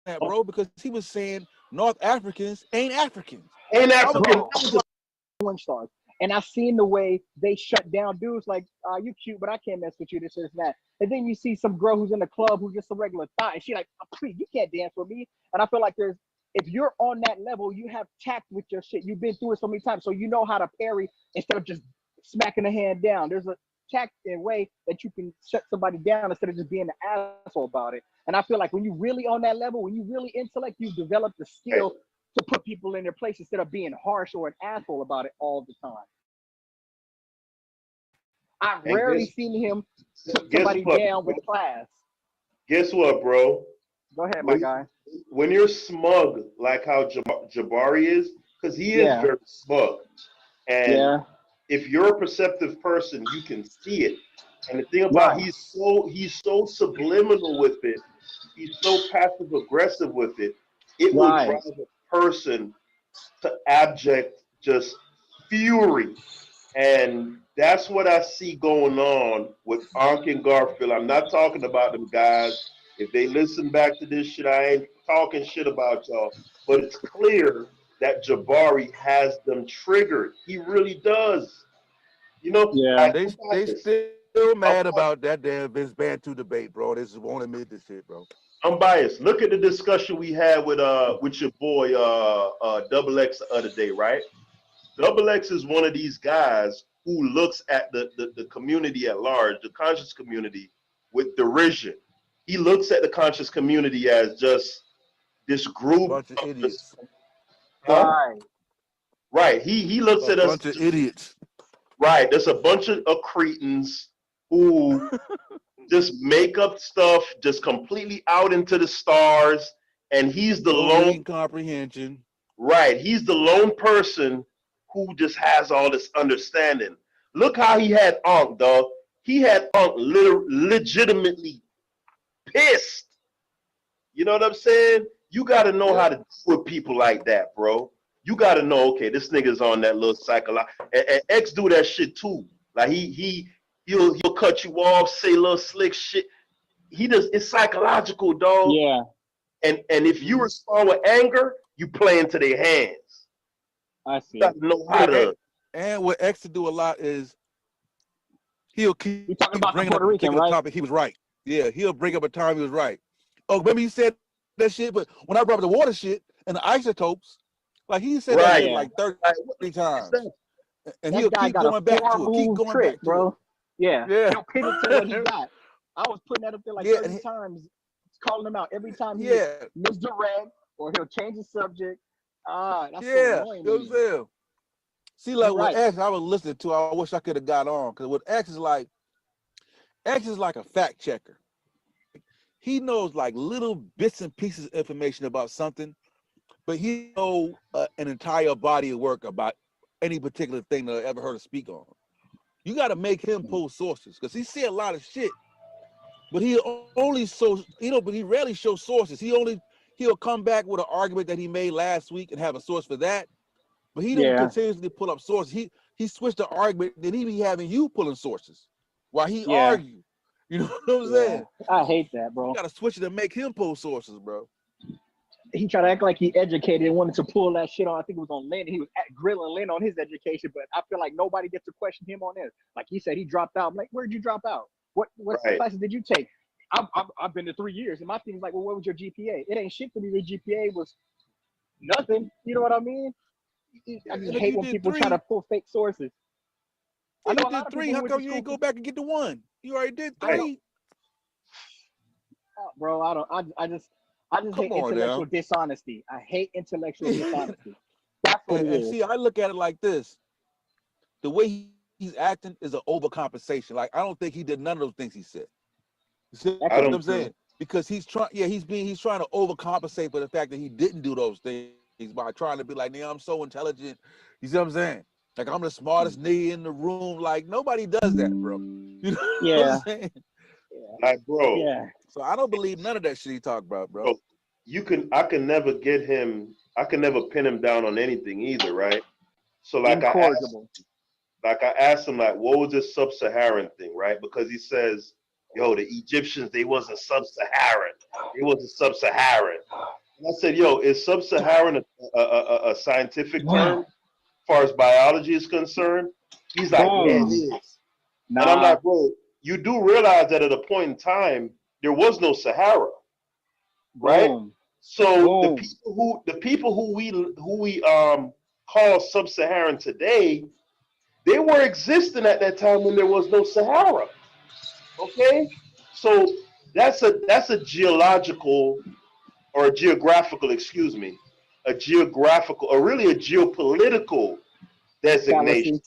that, bro, because he was saying North Africans ain't Africans. Ain't I was African. like, porn stars. And I seen the way they shut down dudes like, you cute, but I can't mess with you, this and that. And then you see some girl who's in the club who's just a regular thought, and she like, oh, please, you can't dance with me. And I feel like if you're on that level, you have tact with your shit. You've been through it so many times, so you know how to parry instead of just smacking the hand down. There's a tact and way that you can shut somebody down instead of just being an asshole about it. And I feel like when you really on that level, when you really intellect, you develop the skill to put people in their place instead of being harsh or an asshole about it all the time. I've rarely seen him put somebody down with class. Guess what, bro? Go ahead, my guy. When you're smug, like how Jabari is, because he is very smug. And if you're a perceptive person, you can see it. And the thing about he's so subliminal with it, he's so passive aggressive with it, it will drive a person to abject just fury. And that's what I see going on with Ankh and Garfield. I'm not talking about them guys. If they listen back to this shit, I ain't talking shit about y'all. But it's clear that Jabari has them triggered. He really does. You know, they still mad about that damn Vince Bantu debate, bro. They just won't admit this shit, bro. I'm biased. Look at the discussion we had with your boy Double X the other day, right? Double X is one of these guys who looks at the community at large, the conscious community, with derision. He looks at the conscious community as just this group. Bunch of idiots. Right. He looks at us. Bunch of idiots. Right. There's a bunch of cretins who just make up stuff, just completely out into the stars. And he's the lone comprehension. Right. He's the lone person who just has all this understanding. Look how he had Ankh, dog. He had Ankh legitimately pissed. You know what I'm saying? You got to know how to deal with people like that, bro. You got to know, okay, this nigga's on that little psychological. And X do that shit too. Like he'll cut you off, say little slick shit. It's psychological, dog. Yeah. And if you respond with anger, you play into their hands. I see. You got to know how to. And what X to do a lot is he'll keep about bringing up a particular topic. He was right. Yeah, he'll bring up a time he was right. Oh, remember he said that shit, but when I brought up the water shit and the isotopes, like he said that shit like 30 times. And he'll keep going back to it. Keep going back, bro. Yeah. He'll pivot to what he got. I was putting that up there like 30 times, calling him out every time he misdirect or he'll change the subject. That's so annoying. See, like with X, I was listening to, I wish I could have got on, because with X is like a fact checker. He knows like little bits and pieces of information about something, but he knows an entire body of work about any particular thing that I ever heard of speak on. You got to make him pull sources, because he see a lot of shit, but he rarely shows sources. He'll come back with an argument that he made last week and have a source for that. But he don't continuously pull up sources. He switched the argument, then he be having you pulling sources while he argue. You know what I'm saying? I hate that, bro. You gotta switch it and make him pull sources, bro. He tried to act like he educated and wanted to pull that shit on. I think it was on Lynn. He was grilling Lynn on his education, but I feel like nobody gets to question him on this. Like he said, he dropped out. I'm like, where'd you drop out? What classes did you take? I've been to 3 years, and my thing is like, well, what was your GPA? It ain't shit for me. The GPA was nothing. You know what I mean? I just hate when people try to pull fake sources. I know you did 3. How come you ain't go back and get the 1? You already did 3. Bro, I just hate intellectual dishonesty. I hate intellectual dishonesty. That's what it is. See, I look at it like this. The way he's acting is an overcompensation. Like, I don't think he did none of those things he said. You see what I'm saying? Because he's trying to overcompensate for the fact that he didn't do those things by trying to be like, I'm so intelligent. You see what I'm saying? Like, I'm the smartest nigga in the room. Like, nobody does that, bro. You know what I'm saying? Like, bro. Yeah. So I don't believe none of that shit he talk about, bro. I can never pin him down on anything either, right? So like I asked him, like, what was this sub-Saharan thing, right? Because he says, the Egyptians, they wasn't sub-Saharan. It wasn't sub-Saharan. And I said, yo, is sub-Saharan a scientific term as far as biology is concerned? He's like, yeah, it is. Nah. And I'm like, bro, you do realize that at a point in time, there was no Sahara, right? Boom. So Boom. the people who we call sub-Saharan today, they were existing at that time when there was no Sahara. Okay, so that's a geological or a geographical, excuse me, a geographical or really a geopolitical designation. Fallacy.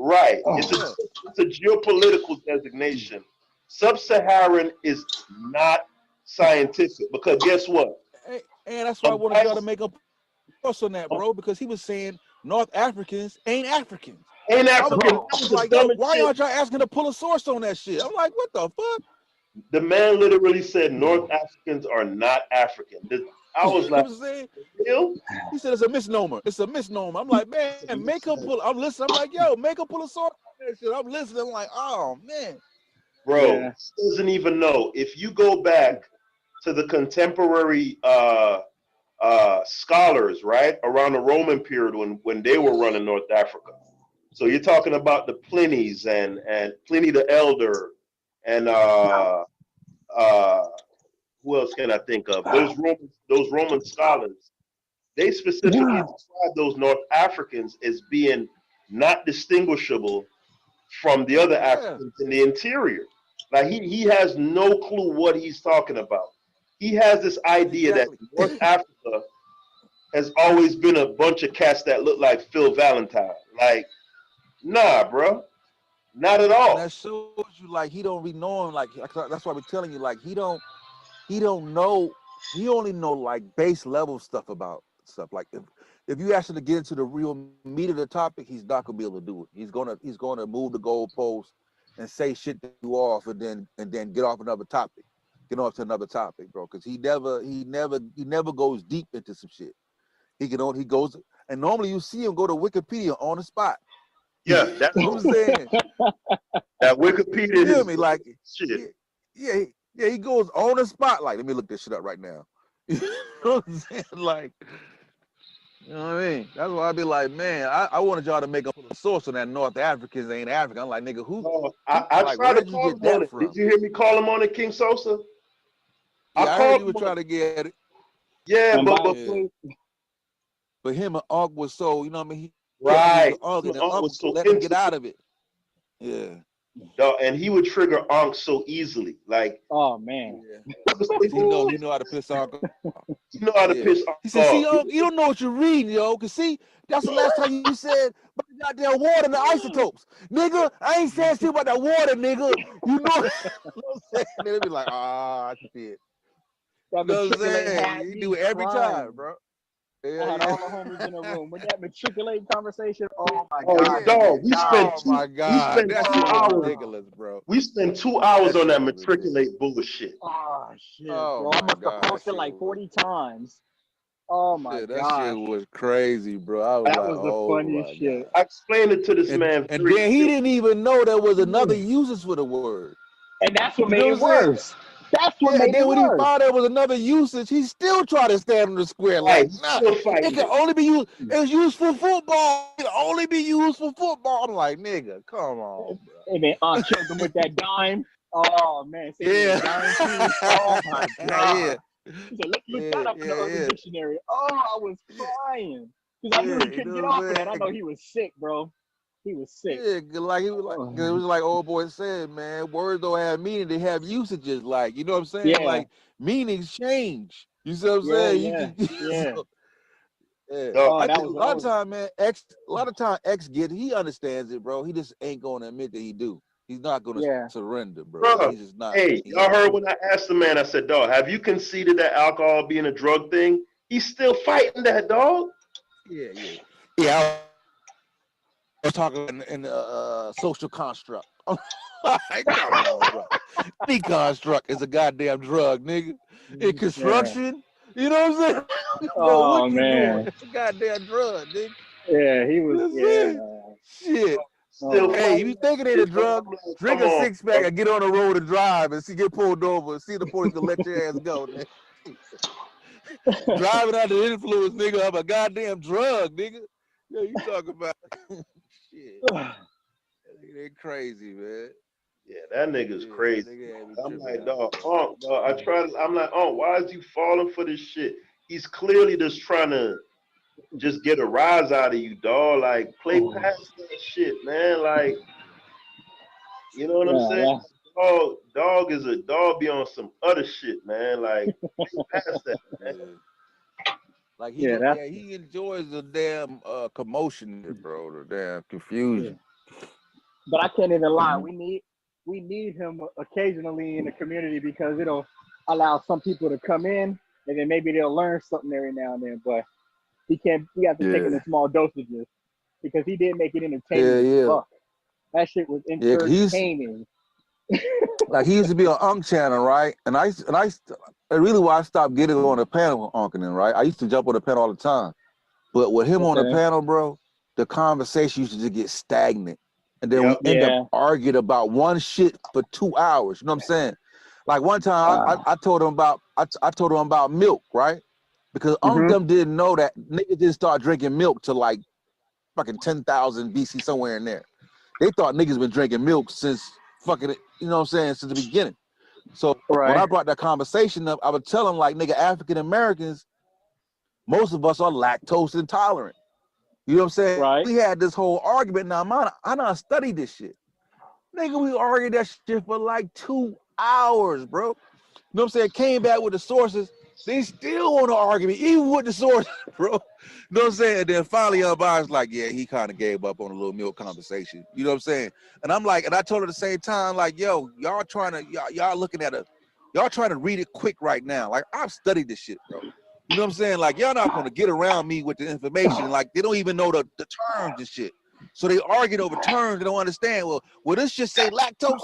Right. It's a geopolitical designation. Sub-Saharan is not scientific because guess what? And that's why I wanted y'all to make a post on that, bro, because he was saying North Africans ain't Africans. Ain't African. I was like, yo, why aren't y'all asking to pull a source on that shit? I'm like, what the fuck? The man literally said North Africans are not African. I was like, he said it's a misnomer. It's a misnomer. I'm like, man, make him pull. I'm listening. I'm like, yo, make him pull a source on that shit. I'm listening. I'm like, oh man, bro, he doesn't even know. If you go back to the contemporary scholars, right, around the Roman period when they were running North Africa. So you're talking about the Plinies and Pliny the Elder and who else can I think of? Those Roman scholars. They specifically describe those North Africans as being not distinguishable from the other Africans in the interior. Like he has no clue what he's talking about. He has this idea that North Africa has always been a bunch of cats that look like Phil Valentine. Like, nah, bro, not at all. And that shows you like he don't be knowing. Like that's why we're telling you like he don't know. He only know like base level stuff about stuff. Like if you ask him to get into the real meat of the topic, he's not gonna be able to do it. He's gonna move the goalpost and say shit to you off, and then get off another topic. Get off to another topic, bro. Because he never goes deep into some shit. He goes, and normally you see him go to Wikipedia on the spot. Yeah, that's what I'm saying. That Wikipedia you feel me? Like shit. Yeah, he goes on the spot. Like, let me look this shit up right now. You know what I'm saying? Like, you know what I mean? That's why I be like, man, I wanted y'all to make a source on that North Africans ain't African. I'm like, nigga, who? I like, tried where to did call you get that from? Did you hear me call him on it, King Sosa? Yeah, I heard you were trying to get it. Yeah, but him and Unc was so, you know what I mean? Right. Unc was so let him get out of it. Yeah. No, and he would trigger Unc so easily. Like, oh man. Yeah. he know how to piss Unc off. You know how to piss Unc off. He said, see, Unc, you don't know what you're reading, yo. Cause see, that's the last time you said about the goddamn water and the isotopes. Nigga, I ain't saying shit about that water, nigga. You know what I'm saying? They'll be like, ah, shit. That you know what I'm saying? You do it every time, bro. Yeah, I had all the homies in the room with that matriculating conversation. Oh my god! Dog, we spent that's 2 hours. Ridiculous, bro. We spent 2 hours on that matriculate bullshit. Oh shit, bro! I must have posted like 40 times. Oh my god! That shit was crazy, bro. I was that like, was the funniest shit. I explained it to this man, and then he didn't even know there was another uses for the word, and that's what made it worse. That's what made it worse. When he found there was another usage, he still tried to stand on the square. Like, nah, it can only be used. It's used for football. It can only be used for football. I'm like, nigga, come on, bro. Hey man, killed him with that dime. Oh man, yeah. Oh my god. He said, let's look that up in the Urban Dictionary. Oh, I was crying because I knew he couldn't get off of that. I know he was sick, bro. He was sick. Yeah, like it was like old boy said, man. Words don't have meaning; they have usages. Like, you know what I'm saying? Yeah. Like meanings change. You see what I'm saying? Yeah. A lot of time, man. X get he understands it, bro. He just ain't gonna admit that he do. He's not gonna surrender, bro. He's just not. Hey, y'all heard when I asked the man? I said, "Dog, have you conceded that alcohol being a drug thing?" He's still fighting that, dog. Yeah. I was talking in the social construct. Like, come on, bro. Any construct is a goddamn drug, nigga. In construction, you know what I'm saying? Oh man, it's a goddamn drug, nigga. Yeah, he was. Shit. Hey, if you think it ain't a drug, drink a 6-pack and get on the road and drive and get pulled over and see the police can let your ass go, nigga. Driving under the influence, nigga, of a goddamn drug, nigga. Yeah, you talking about shit. They crazy, man. Yeah, that nigga's crazy. Nigga I'm like, dog, I'm like, why is you falling for this shit? He's clearly just trying to just get a rise out of you, dog. Like, play past that shit, man. Like, you know what I'm saying? Dog is a dog be on some other shit, man. Like, play past that, man. Yeah. Like he enjoys the damn commotion, bro. The damn confusion. Yeah. But I can't even lie. We need him occasionally in the community because it'll allow some people to come in and then maybe they'll learn something every now and then. But we have to take it in small dosages because he did make it entertaining. Yeah. That shit was entertaining. Like he used to be on Unk channel, right? And really why I stopped getting on the panel with Unkin, right? I used to jump on the panel all the time. But with him on the panel, bro, the conversation used to just get stagnant. And then we end up arguing about one shit for 2 hours. You know what I'm saying? Like one time I told him about milk, right? Because them didn't know that niggas didn't start drinking milk till like fucking 10,000 BC somewhere in there. They thought niggas been drinking milk since fucking, you know what I'm saying, since the beginning. So when I brought that conversation up, I would tell them like, nigga, African Americans, most of us are lactose intolerant. You know what I'm saying? Right. We had this whole argument. Now, I done studied this shit. Nigga, we argued that shit for like 2 hours, bro. You know what I'm saying? Came back with the sources. They still want to argue me, even with the sources, bro. You know what I'm saying? And then finally, was like, yeah, he kind of gave up on a little milk conversation. You know what I'm saying? And I'm like, and I told her at the same time, like, yo, y'all looking at y'all trying to read it quick right now. Like, I've studied this shit, bro. You know what I'm saying? Like, y'all not gonna get around me with the information. Like, they don't even know the terms and shit. So they argued over terms. They don't understand. Well, this just say lactose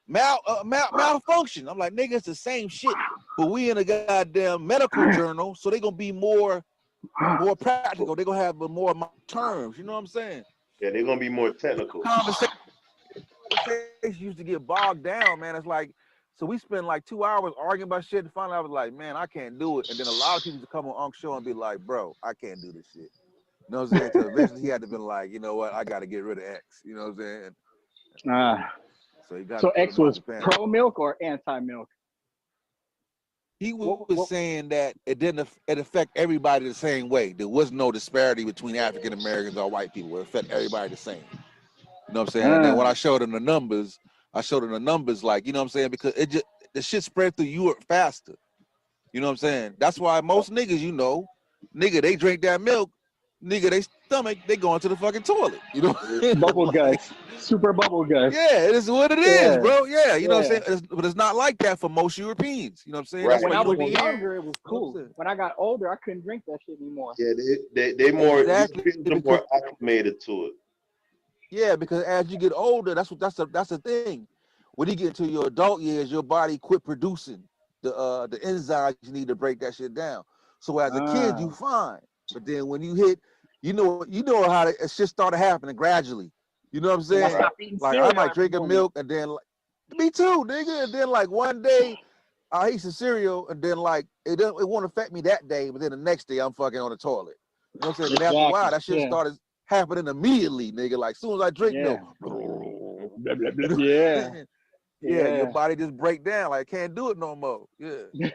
malfunction. I'm like, nigga, it's the same shit, but we in a goddamn medical journal, so they gonna be more practical. They gonna have more terms. You know what I'm saying? Yeah, they're gonna be more technical. Conversation used to get bogged down, man. It's like, so we spend like 2 hours arguing about shit, and finally I was like, man, I can't do it. And then a lot of people to come on Unc show and be like, bro, I can't do this shit. You know what I'm saying? So eventually he had to be like, you know what, I got to get rid of X. You know what I'm saying? So X was pro milk or anti milk? He was saying that it affect everybody the same way. There was no disparity between African Americans or white people. It affect everybody the same. You know what I'm saying? And then when I showed him the numbers, like, you know what I'm saying? Because the shit spread through Europe faster. You know what I'm saying? That's why most niggas, nigga, they drink that milk, nigga, they stomach, they go into the fucking toilet. You know? Bubble guts. Super bubble guts. Yeah, it is what it is, bro. Yeah, you know what I'm saying? But it's not like that for most Europeans. You know what I'm saying? Right. That's when I was younger, it was cool. When I got older, I couldn't drink that shit anymore. Yeah, they more more acclimated to it. Yeah, because as you get older, that's the thing. When you get into your adult years, your body quit producing the enzymes you need to break that shit down. So as a kid, you fine. But then when you hit, you know how it shit started happening gradually. You know what I'm saying? Like I might drink a milk and then like, me too, nigga. And then like one day I eat some cereal and then like it won't affect me that day, but then the next day I'm fucking on the toilet. You know what I'm saying? And after a while, that shit started happening immediately, nigga. Like as soon as I drink milk, yeah, your body just break down. Like can't do it no more. Yeah.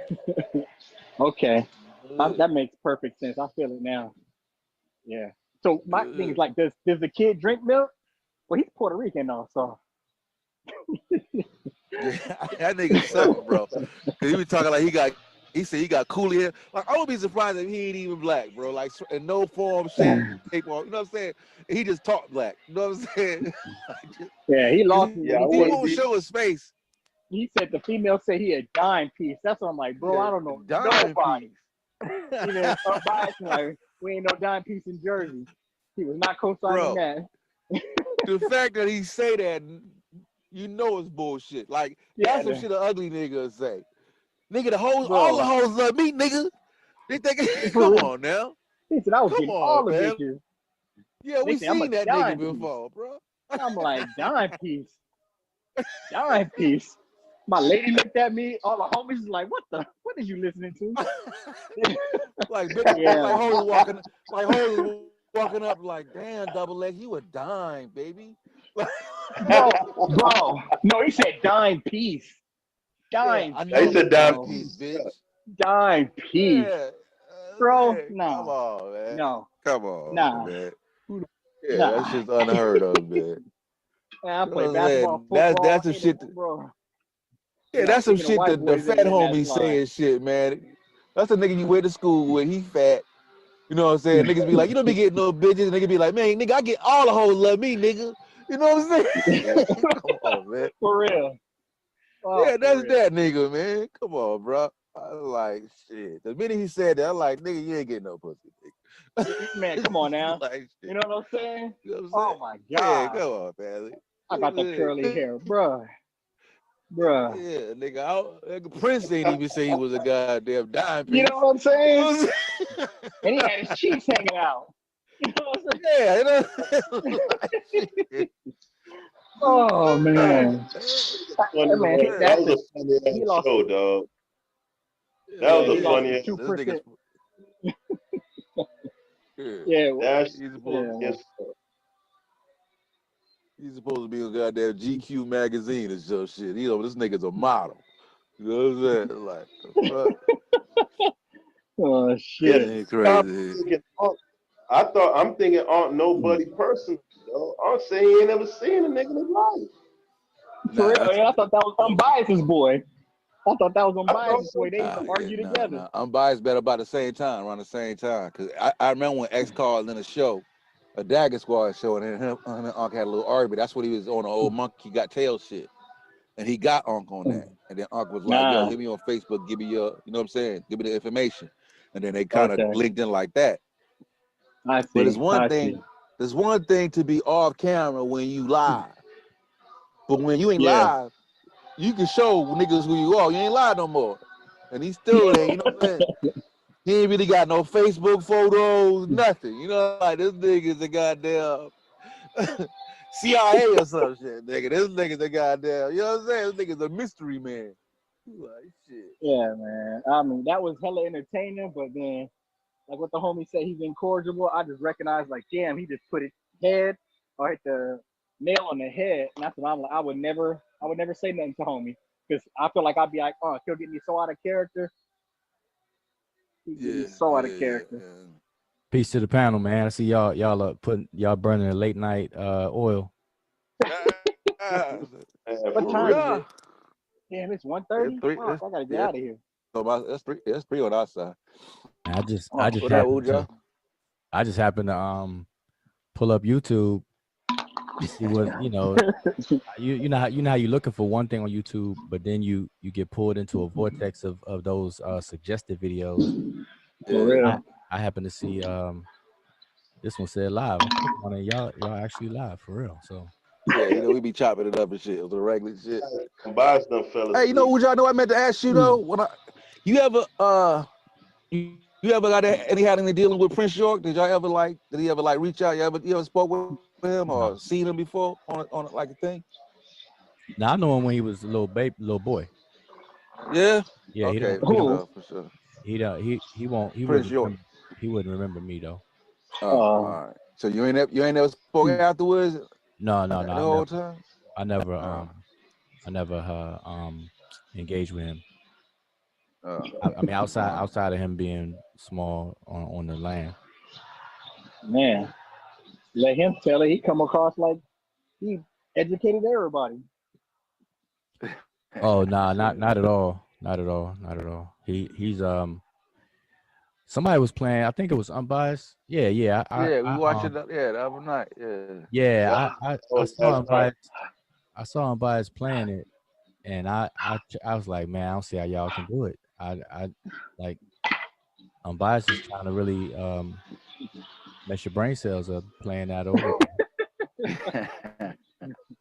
Okay, that makes perfect sense. I feel it now. Yeah. So my thing is like, does the kid drink milk? Well, he's Puerto Rican though, so. Yeah, that nigga suck, bro. Cause he be talking like he said he got coolie hair. Like I would be surprised if he ain't even black, bro. Like in no form, shape, you know what I'm saying? He just talk black. You know what I'm saying? Yeah, he lost. He won't show his face. He said the female said he a dime piece. That's what I'm like, bro. I don't know nobody. You know, like, we ain't no dime piece in Jersey. He was not co-signing that. The fact that he say that, you know it's bullshit. Like that's some shit an ugly nigga would say. Nigga, all the hoes love me, nigga. They think, come on now. He said I was getting all the bitches. Yeah, we seen that nigga before, bro. I'm like, dime piece. Dime piece. My lady looked at me. All the homies is like, "What is you listening to?" Like, bitch, like hoes walking up, like, damn, double X, you a dime, baby. bro. No, he said dime piece. Dime. Yeah, I He said dime dime piece, bitch. Dime piece. Yeah, Bro, man, no. come on, man. No. Come on, Nah. man. Yeah, Nah. that shit's unheard of, man. Man, I You know play what I'm basketball, saying? football. That's some shit. Bro. Yeah, that's some Even the shit white that the boys fat ain't in that homie line. saying shit, man. That's the nigga you went to school with. He fat. You know what I'm saying? Niggas be like, you don't be getting no bitches. Nigga be like, man, nigga, I get all the hoes love me, nigga. You know what I'm saying? Come on, man. For real. Oh, Yeah, that's real. that nigga, man. Come on, bro. I was like, shit. The minute he said that, I'm like, nigga, you ain't getting no pussy, nigga. Man, come on now. Like, you know what I'm saying? You know what I'm Oh saying? my Yeah, God. come on, man. I got the curly hair, bruh. Bruh. Yeah, nigga, Prince ain't even say he was a goddamn dime piece. You know what I'm saying? You know what I'm And he had his cheeks hanging out. You know what I'm saying? Yeah, you know. Oh man. Funny, Man, that was a funny ass show, dog. That was a funny ass. 2%. Yeah, That's he's supposed to be a goddamn GQ magazine or some shit. You know, this nigga's a model. You know what I'm saying? Like, the fuck? Oh shit. Ain't crazy. I'm thinking Aunt Nobody person. Aunt saying he ain't never seen a nigga in his life. For real, I thought that was Unbiased's boy. I thought that was Unbiased's boy. They used to argue together. Unbiased bet about the same time, around the same time. Cause I remember when X called in a show, a Dagger Squad show, and him and Unc had a little argument. That's what he was on, the old Monkey Got Tail shit. And he got Unc on that. And then Unc was like, yo, hit me on Facebook, give me your, you know what I'm saying? Give me the information. And then they kind of linked in like that. I see. But there's one thing to be off camera when you live. But when you ain't live, you can show niggas who you are. You ain't live no more. And he still ain't, you know what I'm saying? He ain't really got no Facebook photos, nothing. You know, like this nigga's a goddamn CIA or some shit, nigga. This nigga's a goddamn, you know what I'm saying? This nigga's a mystery man. Like, shit. Yeah, man. I mean, that was hella entertaining, but then, like what the homie said, he's incorrigible. I just recognized, like, damn, he just put his head or hit the nail on the head. And that's what I'm like. I would never say nothing to homie because I feel like I'd be like, oh, he'll get me so out of character. So out of character. Yeah. Peace to the panel, man. I see y'all burning a late night oil. What time is it? Damn, it's 1:30. I gotta get out of here. So that's 3 on our side. I just happened to pull up YouTube to see what you know how you're looking for one thing on YouTube, but then you get pulled into a vortex of those suggested videos. For real. I happen to see this one said live. Y'all actually live for real. So yeah, you know, we be chopping it up and shit. It was a regular shit. Hey, you know what y'all know I meant to ask you though? When you ever got anything dealing with Prince York? Did he ever reach out? You ever spoke with him or seen him before on like a thing? Now I know him when he was a little boy. Yeah. Yeah. Okay. For sure. He wouldn't remember me though. All right. So you ain't never spoken afterwards? No. The whole time? I never engaged with him. I mean, outside of him being small on the land. Man, let him tell it. He come across like he educated everybody. Oh no, not at all. Not at all. He's somebody was playing. I think it was Unbiased. Yeah. We watched it. The other night. Yeah. I saw Unbiased. I saw Unbiased playing it, and I was like, man, I don't see how y'all can do it. I like Unbiased is trying to really mess your brain cells up playing that over.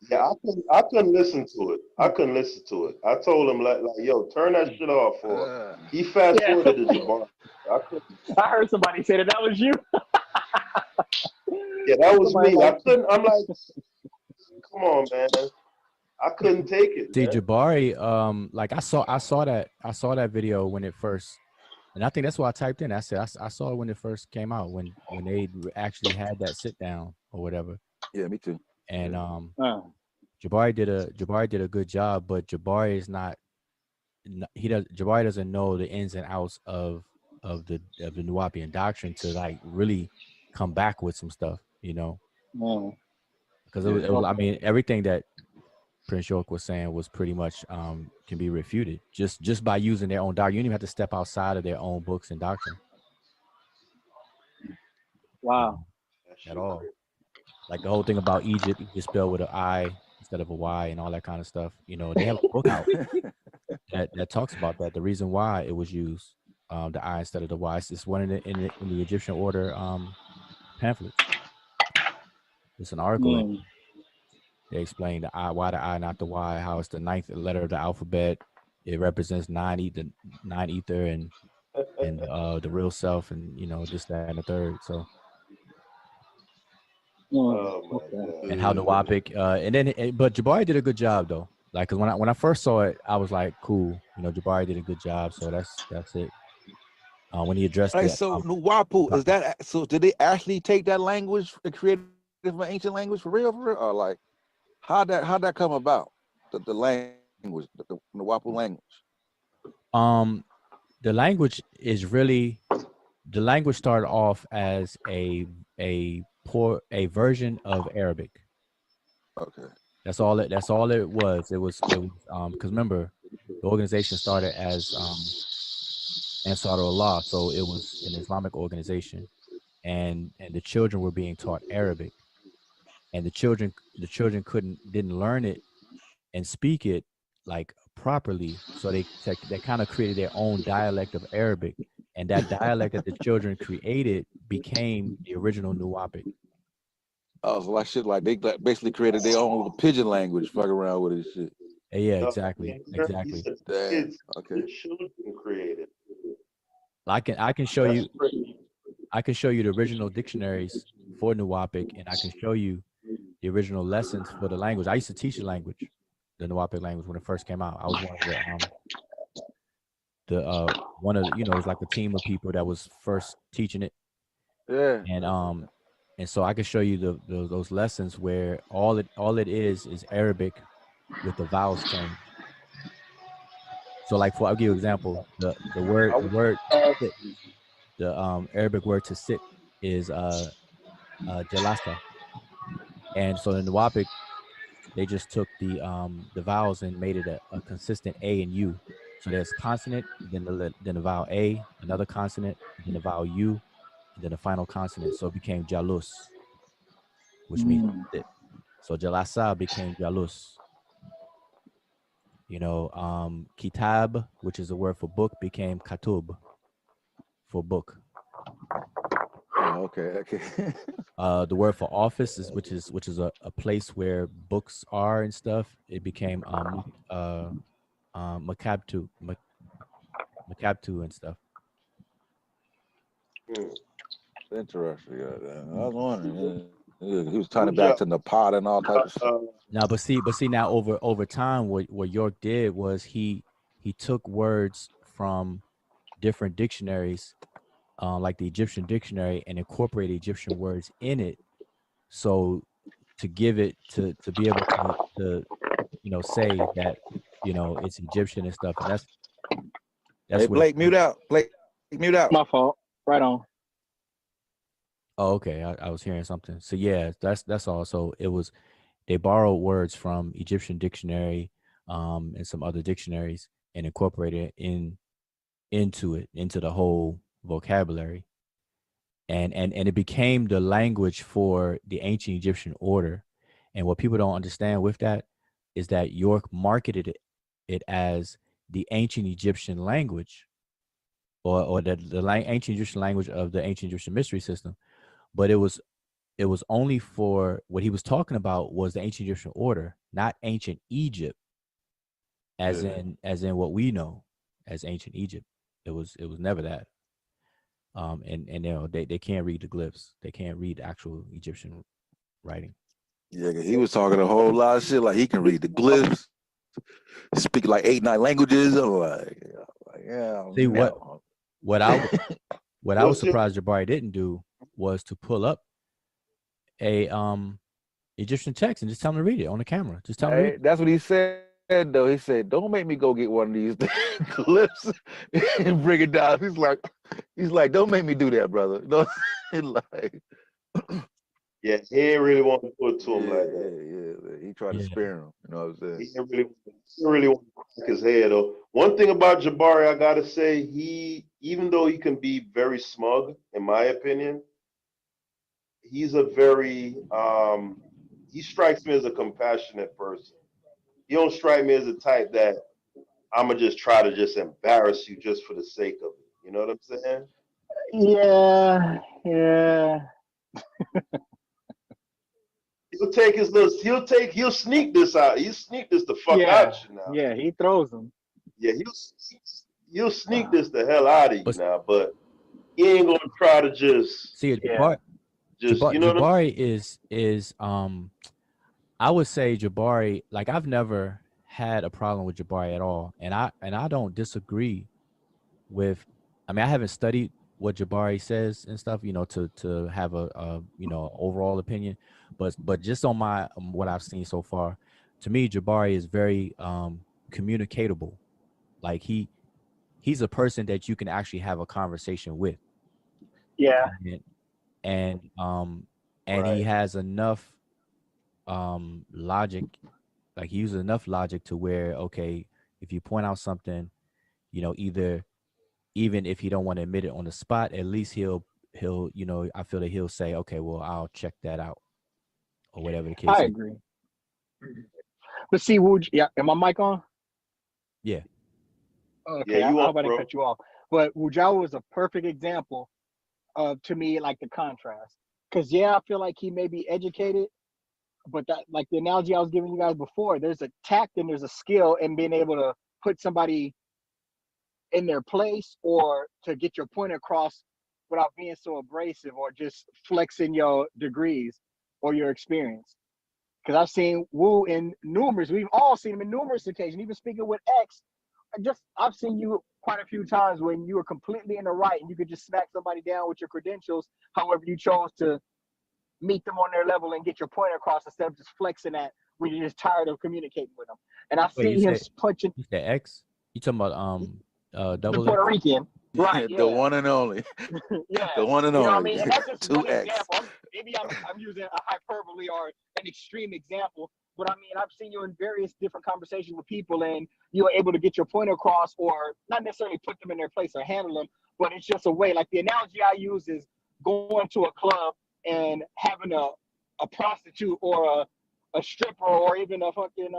Yeah, I couldn't listen to it. I told him like yo, turn that shit off. For he fast forwarded to Jabbar. I heard somebody say that was you. Yeah, that was me. I'm like, come on, man. I couldn't take it. See, Man. Jabari, like I saw that video when it first, and I think that's why I typed in. I said I saw it when it first came out, when they actually had that sit down or whatever. Yeah, me too. And Jabari did a good job, but Jabari is not. Jabari doesn't know the ins and outs of the Nuwapian doctrine to like really come back with some stuff, you know. Because it was, I mean, everything that Prince York was saying was pretty much can be refuted just by using their own doctrine. You don't even have to step outside of their own books and doctrine. Wow. At all. Like the whole thing about Egypt spelled with an I instead of a Y and all that kind of stuff. You know, they have a book out that talks about that. The reason why it was used, the I instead of the Y. It's one in the Egyptian order pamphlet. It's an article in. They explain the I, why the I, not the Y, how it's the ninth letter of the alphabet. It represents nine ether and the real self, and you know this, that, and the third. So, Oh my God. and how the Wapic, and then but Jabari did a good job though. Like, cause when I first saw it, I was like, cool, you know, Jabari did a good job. So that's it. When he addressed All right, it, so Nuwapu, is that so? Did they actually take that language and create it from an ancient language for real, or like how'd that come about? The language, the Nuwapu language. The language is really, the language started off as a version of Arabic. Okay. That's all it was. It was because remember, the organization started as Ansar Allah, so it was an Islamic organization, and the children were being taught Arabic, and the children didn't learn it and speak it like properly, so they kind of created their own dialect of Arabic, and that dialect that the children created became the original Nuwapic. Oh, so like shit, like they basically created their own little pigeon language, fuck around with it shit. Yeah, exactly. Kids, okay. The children created. I can show you. I can show you the original dictionaries for Nuwapic, and I can show you the original lessons for the language. I used to teach the language, the Nuwapic language, when it first came out. I was one of one of the, you know, it was like a team of people that was first teaching it. Yeah. And so I can show you those lessons where all it is Arabic with the vowels changed. So like I'll give you an example. The word sit, the Arabic word to sit is jalasa. And so in the Wapic, they just took the vowels and made it a consistent A and U. So there's consonant, then the vowel A, another consonant, then the vowel U, and then the final consonant. So it became jalus, which means sit. So jalasa became jalus. You know, kitab, which is a word for book, became katub for book. Oh, okay. The word for office which is a place where books are and stuff. It became makabtu and stuff. Interesting. Yeah. I was wondering. He was turning back to Napata and all types of shit. Now, but see now over time, what York did was he took words from different dictionaries, like the Egyptian dictionary, and incorporated Egyptian words in it. So to give it to be able to you know say that you know it's Egyptian and stuff, and that's hey, Blake, mute out. Blake, mute out. My fault. Right on. Oh, okay. I was hearing something. So yeah, that's all. So it was, they borrowed words from Egyptian dictionary, and some other dictionaries, and incorporated it into the whole vocabulary. And it became the language for the ancient Egyptian order. And what people don't understand with that is that York marketed it as the ancient Egyptian language, or the ancient Egyptian language of the ancient Egyptian mystery system. But it was only for, what he was talking about was the ancient Egyptian order, not ancient Egypt, as in what we know as ancient Egypt. It was never that. And you know they can't read the glyphs. They can't read actual Egyptian writing. Yeah, he was talking a whole lot of shit. Like he can read the glyphs, speak like 8, 9 languages. I'm like yeah. See no. what I was surprised Jabari didn't do was to pull up a Egyptian text and just tell him to read it on the camera. Just tell him to read it. That's what he said though. He said, "Don't make me go get one of these clips and bring it down." He's like, "Don't make me do that, brother." No, like, yeah, he ain't really want to put it to him like that. Yeah. He tried to spare him. You know what I'm saying? He didn't really want to crack his head though. One thing about Jabari, I gotta say, even though he can be very smug, in my opinion, he's a very he strikes me as a compassionate person. He don't strike me as a type that I'm gonna just try to just embarrass you just for the sake of it. You know what I'm saying? Yeah. He'll sneak this out. He'll sneak this the fuck out you now. Yeah, he throws them. Yeah, he'll sneak this the hell out of you now, but he ain't gonna try to just see it. Yeah. Just you know Jabari is I would say Jabari, like I've never had a problem with Jabari at all. And I don't disagree with, I mean, I haven't studied what Jabari says and stuff, you know, to have a you know, overall opinion, but just on my what I've seen so far, to me Jabari is very communicatable. Like he's a person that you can actually have a conversation with. Yeah. And Right. he has enough logic, like he uses enough logic to where, okay, if you point out something, you know, even if he don't want to admit it on the spot, at least he'll you know, I feel that he'll say, okay, well, I'll check that out, or whatever the case I is. agree. But see, am my mic on? Yeah. Okay, Yeah, I you hope are, I didn't bro. cut you off. But Wudjau was a perfect example of, to me, like the contrast. Because I feel like he may be educated, but that, like the analogy I was giving you guys before, there's a tact and there's a skill in being able to put somebody in their place or to get your point across without being so abrasive or just flexing your degrees or your experience. Because I've seen Wu we've all seen him in numerous occasions, even speaking with X. I've seen you quite a few times when you were completely in the right and you could just smack somebody down with your credentials, however you chose to meet them on their level and get your point across instead of just flexing that when you're just tired of communicating with them. And I see him punching. You said X? You talking about double the Puerto Rican, right? The one and only. Yeah, the one and you know only. what I mean? And that's just one 2X. example. Maybe I'm using a hyperbole or an extreme example, but I mean, I've seen you in various different conversations with people, and you're able to get your point across, or not necessarily put them in their place or handle them, but it's just a way. Like the analogy I use is going to a club and having a prostitute or a stripper or even a fucking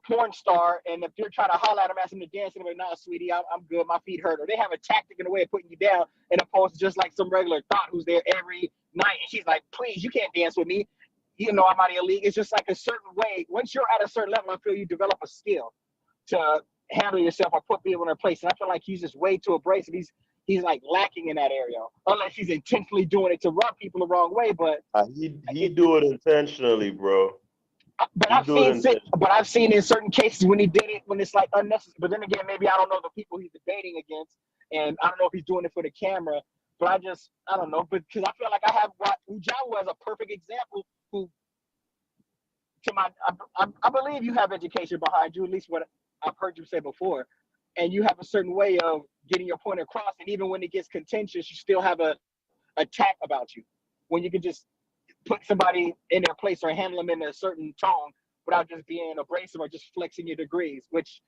porn star, and if you're trying to holler at them, ask them to dance, and they're like, "Nah, sweetie, I'm good. My feet hurt." Or they have a tactic and a way of putting you down, and opposed to just like some regular thought who's there every night, and she's like, "Please, you can't dance with me. You know I'm out of your league." It's just like a certain way. Once you're at a certain level, I feel you develop a skill to handle yourself or put people in their place. And I feel like he's just way too abrasive. He's like lacking in that area, unless he's intentionally doing it to rub people the wrong way. But he do it intentionally, bro. But I've seen in certain cases when he did it, when it's like unnecessary. But then again, maybe I don't know the people he's debating against, and I don't know if he's doing it for the camera. But I don't know. But because I feel like I have Wudjau as a perfect example. Who, I believe you have education behind you, at least what I've heard you say before, and you have a certain way of getting your point across. And even when it gets contentious, you still have a tact about you, when you can just put somebody in their place or handle them in a certain tone without just being abrasive or just flexing your degrees, which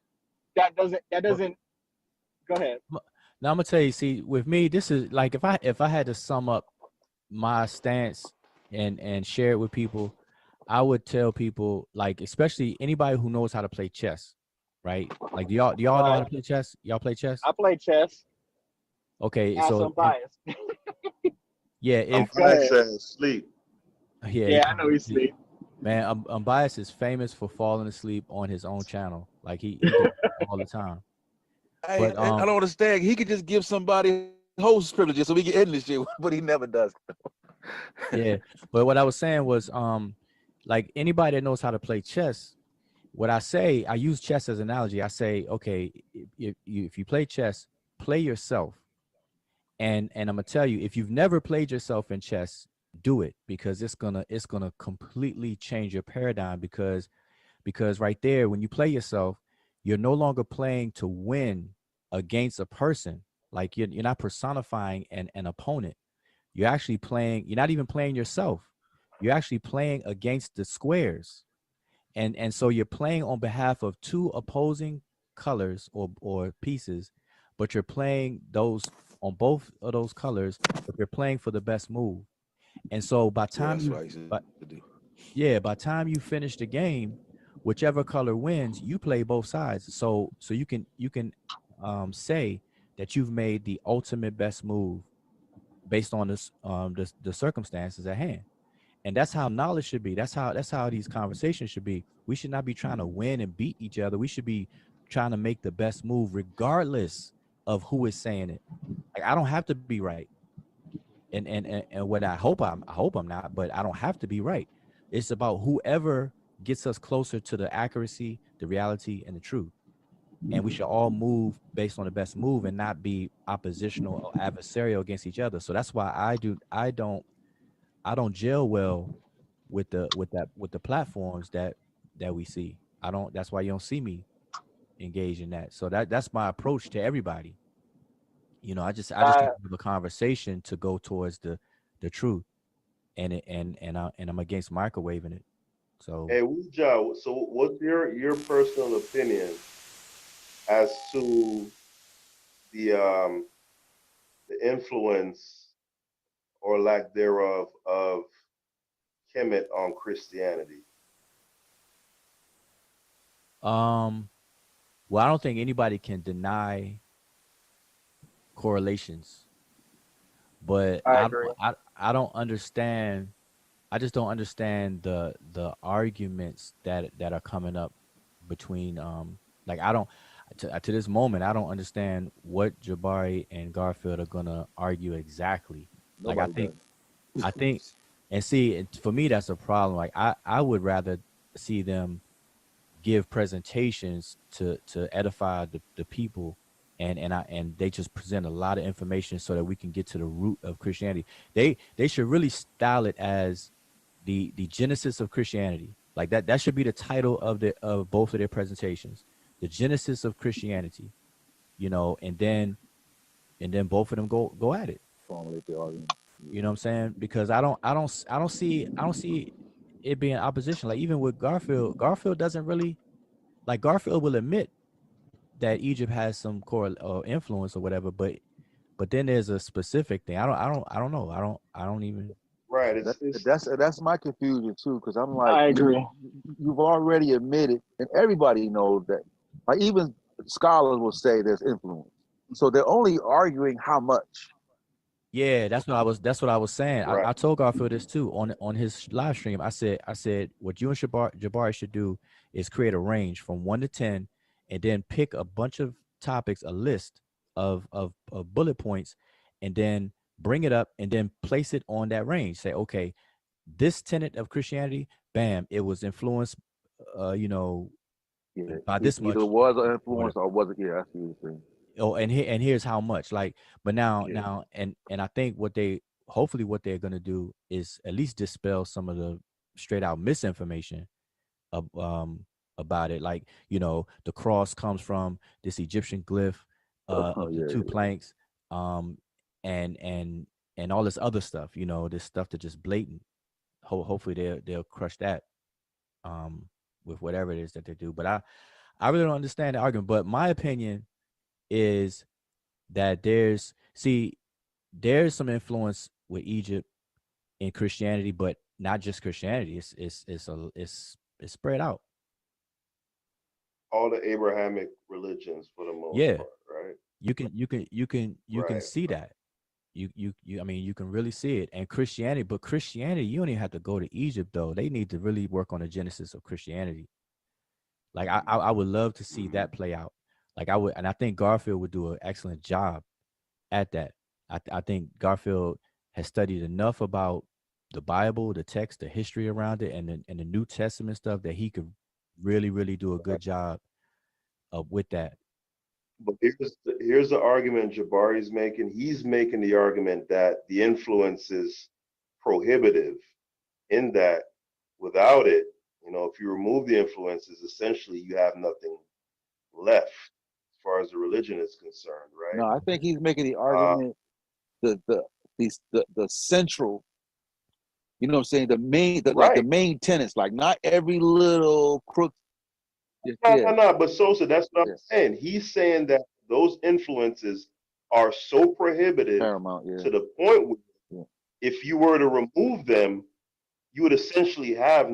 that doesn't go ahead. Now I'm gonna tell you, see, with me, this is like if I had to sum up my stance and share it with people, I would tell people, like, especially anybody who knows how to play chess, right? Like, do y'all know how to play chess? Y'all play chess? I play chess. Okay, so I'm biased. Yeah, I'm biased as sleep. Yeah, I know he's asleep. Man, Unbiased is famous for falling asleep on his own channel. Like he does it all the time. But I don't understand. He could just give somebody host privileges so we can end this shit, but he never does. Yeah, but what I was saying was, like anybody that knows how to play chess, what I say, I use chess as an analogy. I say, okay, if you play chess, play yourself, and I'm gonna tell you, if you've never played yourself in chess, do it, because it's gonna completely change your paradigm, because right there, when you play yourself, you're no longer playing to win against a person. Like you're not personifying an opponent. You're actually playing, you're not even playing yourself. You're actually playing against the squares. And so you're playing on behalf of two opposing colors or pieces, but you're playing those on both of those colors, but you're playing for the best move. And so by Yeah, time that's you what I used to but do. yeah, by time you finish the game, whichever color wins, you play both sides. So you can say that you've made the ultimate best move based on the circumstances at hand. And that's how knowledge should be. That's how these conversations should be. We should not be trying to win and beat each other. We should be trying to make the best move regardless of who is saying it. Like I don't have to be right. And what I hope I'm not, but I don't have to be right. It's about whoever gets us closer to the accuracy, the reality, and the truth. And we should all move based on the best move and not be oppositional or adversarial against each other. So that's why I don't gel well with the platforms that we see. I don't That's why you don't see me engage in that. So that's my approach to everybody. I just Uh, try to have a conversation to go towards the truth, and I'm against microwaving it. So Hey, Wudjau, so what's your personal opinion as to the um the influence or lack thereof of Kemet on Christianity? um well, I don't think anybody can deny correlations, but I agree. I don't understand. I just don't understand the arguments that are coming up between like I don't to this moment I don't understand what Jabari and Garfield are gonna argue exactly. Like Nobody does. I think and see, for me that's a problem. Like I would rather see them give presentations to edify the people, and they just present a lot of information so that we can get to the root of Christianity. They should really style it as the genesis of Christianity. Like that should be the title of both of their presentations. The genesis of Christianity, and then both of them go at it. Formulate the argument. You know what I'm saying? Because I don't see it being opposition. Like even with Garfield doesn't really, like, Garfield will admit that Egypt has some core or influence or whatever, but then there's a specific thing. I don't know. I don't even. Right. That, It's that's my confusion too, because I'm like, I agree. you've already admitted, and everybody knows that. Like even scholars will say there's influence. So they're only arguing how much. Yeah, that's what I was saying. I, right. I told Garfield this too on his live stream. I said what you and Jabari should do is create a range from 1 to 10, and then pick a bunch of topics, a list of bullet points, and then bring it up and then place it on that range. Say, okay, this tenet of Christianity, bam, it was influenced, uh, you know, Yeah, by this either much, was an or influence whatever. or wasn't. Yeah, I see what you're saying. Oh, and here's how much. Like, but now Yeah. now and I think hopefully what they're gonna do is at least dispel some of the straight out misinformation of, about it. Like, the cross comes from this Egyptian glyph, Oh of the yeah, two planks, um, and all this other stuff. This stuff that just blatant. Hopefully they'll crush that, um, with whatever it is that they do. But I really don't understand the argument. But my opinion is that there's some influence with Egypt in Christianity, but not just Christianity. It's spread out. All the Abrahamic religions for the most Yeah, part, right? you can Right. see that. I mean, you can really see it. And Christianity, but Christianity, you don't even have to go to Egypt though. They need to really work on the genesis of Christianity. Like I would love to see that play out. Like I would, and I think Garfield would do an excellent job at that. I think Garfield has studied enough about the Bible, the text, the history around it, and the New Testament stuff, that he could really, really do a good job with that. But here's the argument Jabari's making. He's making the argument that the influence is prohibitive, in that without it, if you remove the influences, essentially you have nothing left as far as the religion is concerned, right? No, I think he's making the argument the central, you know what I'm saying, the main, like the main tenets, like not every little crook. No, but Sosa, that's what I'm saying. He's saying that those influences are so prohibitive to the point where if you were to remove them, you would essentially have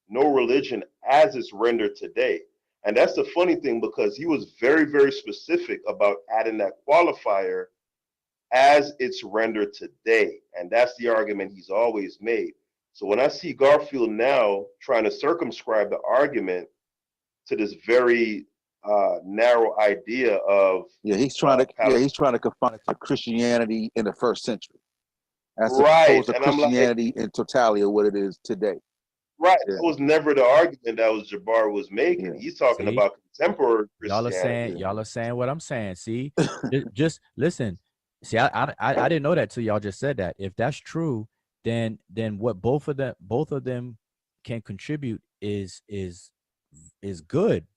no religion as it's rendered today. And that's the funny thing, because he was very, very specific about adding that qualifier, as it's rendered today. And that's the argument he's always made. So when I see Garfield now trying to circumscribe the argument to this very narrow idea of he's trying to confine it to Christianity in the first century, as opposed to Christianity in totality of what it is today. Right. That was never the argument that Jabari was making. He's talking about contemporary Christianity. Y'all are saying what I'm saying. See, just listen. See, I didn't know that till y'all just said that. If that's true, then what both of them can contribute is good,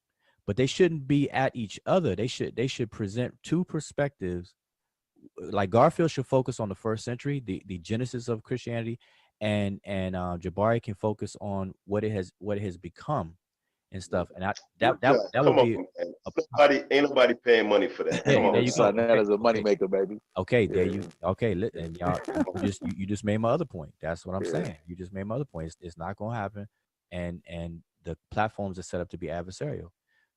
but they shouldn't be at each other. They should present two perspectives. Like Garfield should focus on the first century, the genesis of Christianity, and Jabari can focus on what it has become and stuff. And that would be ain't nobody paying money for that. Come on, that is a moneymaker, baby. Okay, there you and y'all you just made my other point. That's what I'm saying. You just made my other point. It's not gonna happen, and the platforms are set up to be adversarial.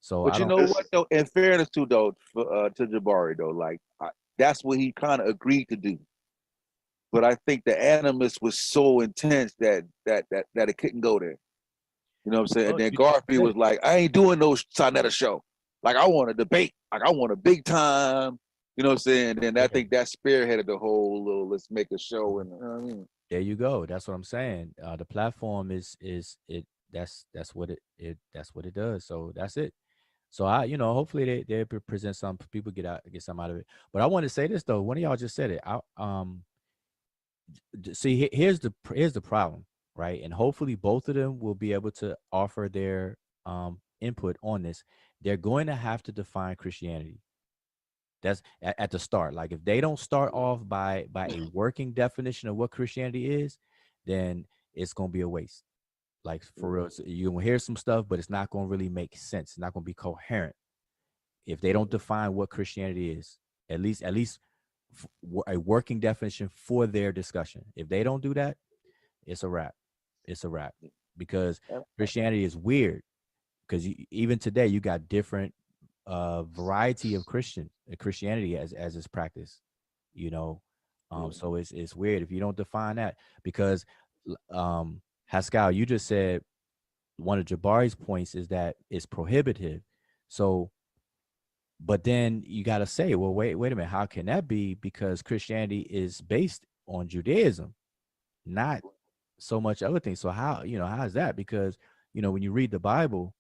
So, but you know what though? In fairness to Jabari though, like that's what he kind of agreed to do. But I think the animus was so intense that it couldn't go there. You know what I'm saying? And then Garfield was like, I ain't doing no Sonetta show. Like, I want a debate. Like, I want a big time. You know what I'm saying? And I think that spearheaded the whole little let's make a show. And you know what I mean? There you go. That's what I'm saying. The platform is that's what it does. So that's it. So hopefully they present some people get some out of it. But I want to say this though. One of y'all just said it. See, here's the problem, right? And hopefully both of them will be able to offer their input on this. They're going to have to define Christianity. That's at the start. Like if they don't start off by a working definition of what Christianity is, then it's going to be a waste. Like for real, you're going to hear some stuff, but it's not going to really make sense. It's not going to be coherent if they don't define what Christianity is. At least a working definition for their discussion. If they don't do that, it's a wrap. It's a wrap, because Christianity is weird. Because even today, you got different variety of Christianity as is practiced. So it's weird if you don't define that. Because Haskell, you just said one of Jabari's points is that it's prohibitive. So, but then you got to say, well, wait a minute, how can that be? Because Christianity is based on Judaism, not so much other things. So how is that? Because when you read the Bible,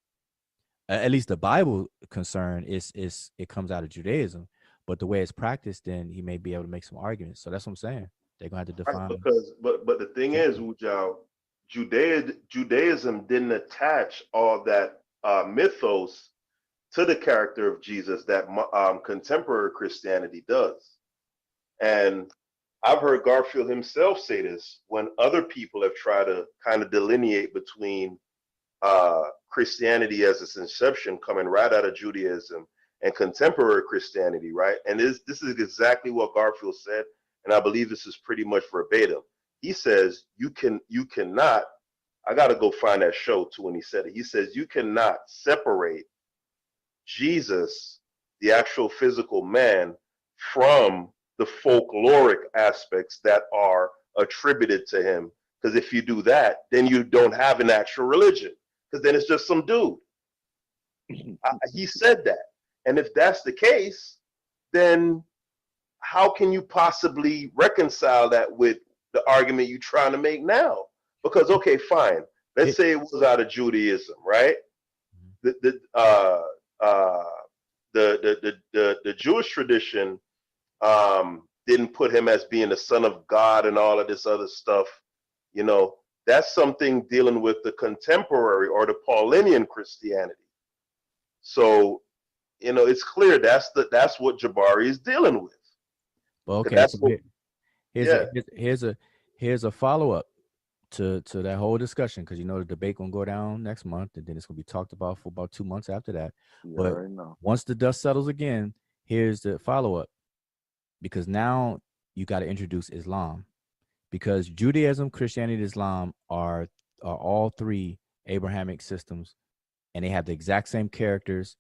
at least the Bible concern is it comes out of Judaism, but the way it's practiced, then he may be able to make some arguments. So that's what I'm saying. They're gonna have to define. Right, but the thing is, Wudjau, Judaism didn't attach all that mythos to the character of Jesus that contemporary Christianity does. And I've heard Garfield himself say this when other people have tried to kind of delineate between Christianity as its inception coming right out of Judaism and contemporary Christianity, right? And this is exactly what Garfield said, and I believe this is pretty much verbatim. He says, you cannot, I got to go find that show too when he said it. He says, you cannot separate Jesus, the actual physical man, from the folkloric aspects that are attributed to him. Because if you do that, then you don't have an actual religion, because then it's just some dude. He said that. And if that's the case, then how can you possibly reconcile that with the argument you're trying to make now. Because, okay, fine. Let's say it was out of Judaism, right? The Jewish tradition didn't put him as being the son of God and all of this other stuff. You know, that's something dealing with the contemporary or the Paulinian Christianity. So, you know, it's clear that's what Jabari is dealing with. Well, okay, so here's a follow-up to that whole discussion, because you know the debate gonna go down next month, and then it's gonna be talked about for about 2 months after that. But once the dust settles again, here's the follow-up, because now you got to introduce Islam, because Judaism, Christianity, and Islam are all three Abrahamic systems, and they have the exact same characters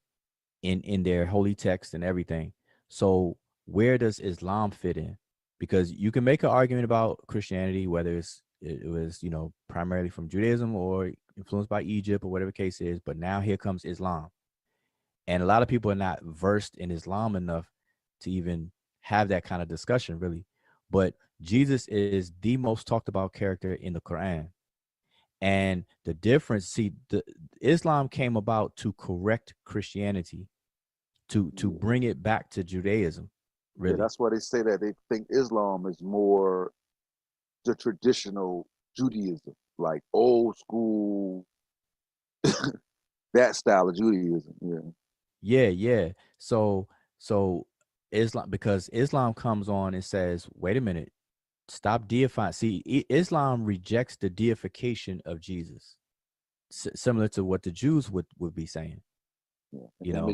in their holy text and everything. So where does Islam fit in? Because you can make an argument about Christianity, whether it was, you know, primarily from Judaism or influenced by Egypt or whatever the case is, but now here comes Islam. And a lot of people are not versed in Islam enough to even have that kind of discussion, really. But Jesus is the most talked about character in the Quran. And the difference, see, Islam came about to correct Christianity, to bring it back to Judaism. Really. Yeah, that's why they say that they think Islam is more the traditional Judaism, like old school, that style of Judaism. Yeah. So Islam, because Islam comes on and says, wait a minute, stop deifying. See, Islam rejects the deification of Jesus, similar to what the Jews would be saying. You know,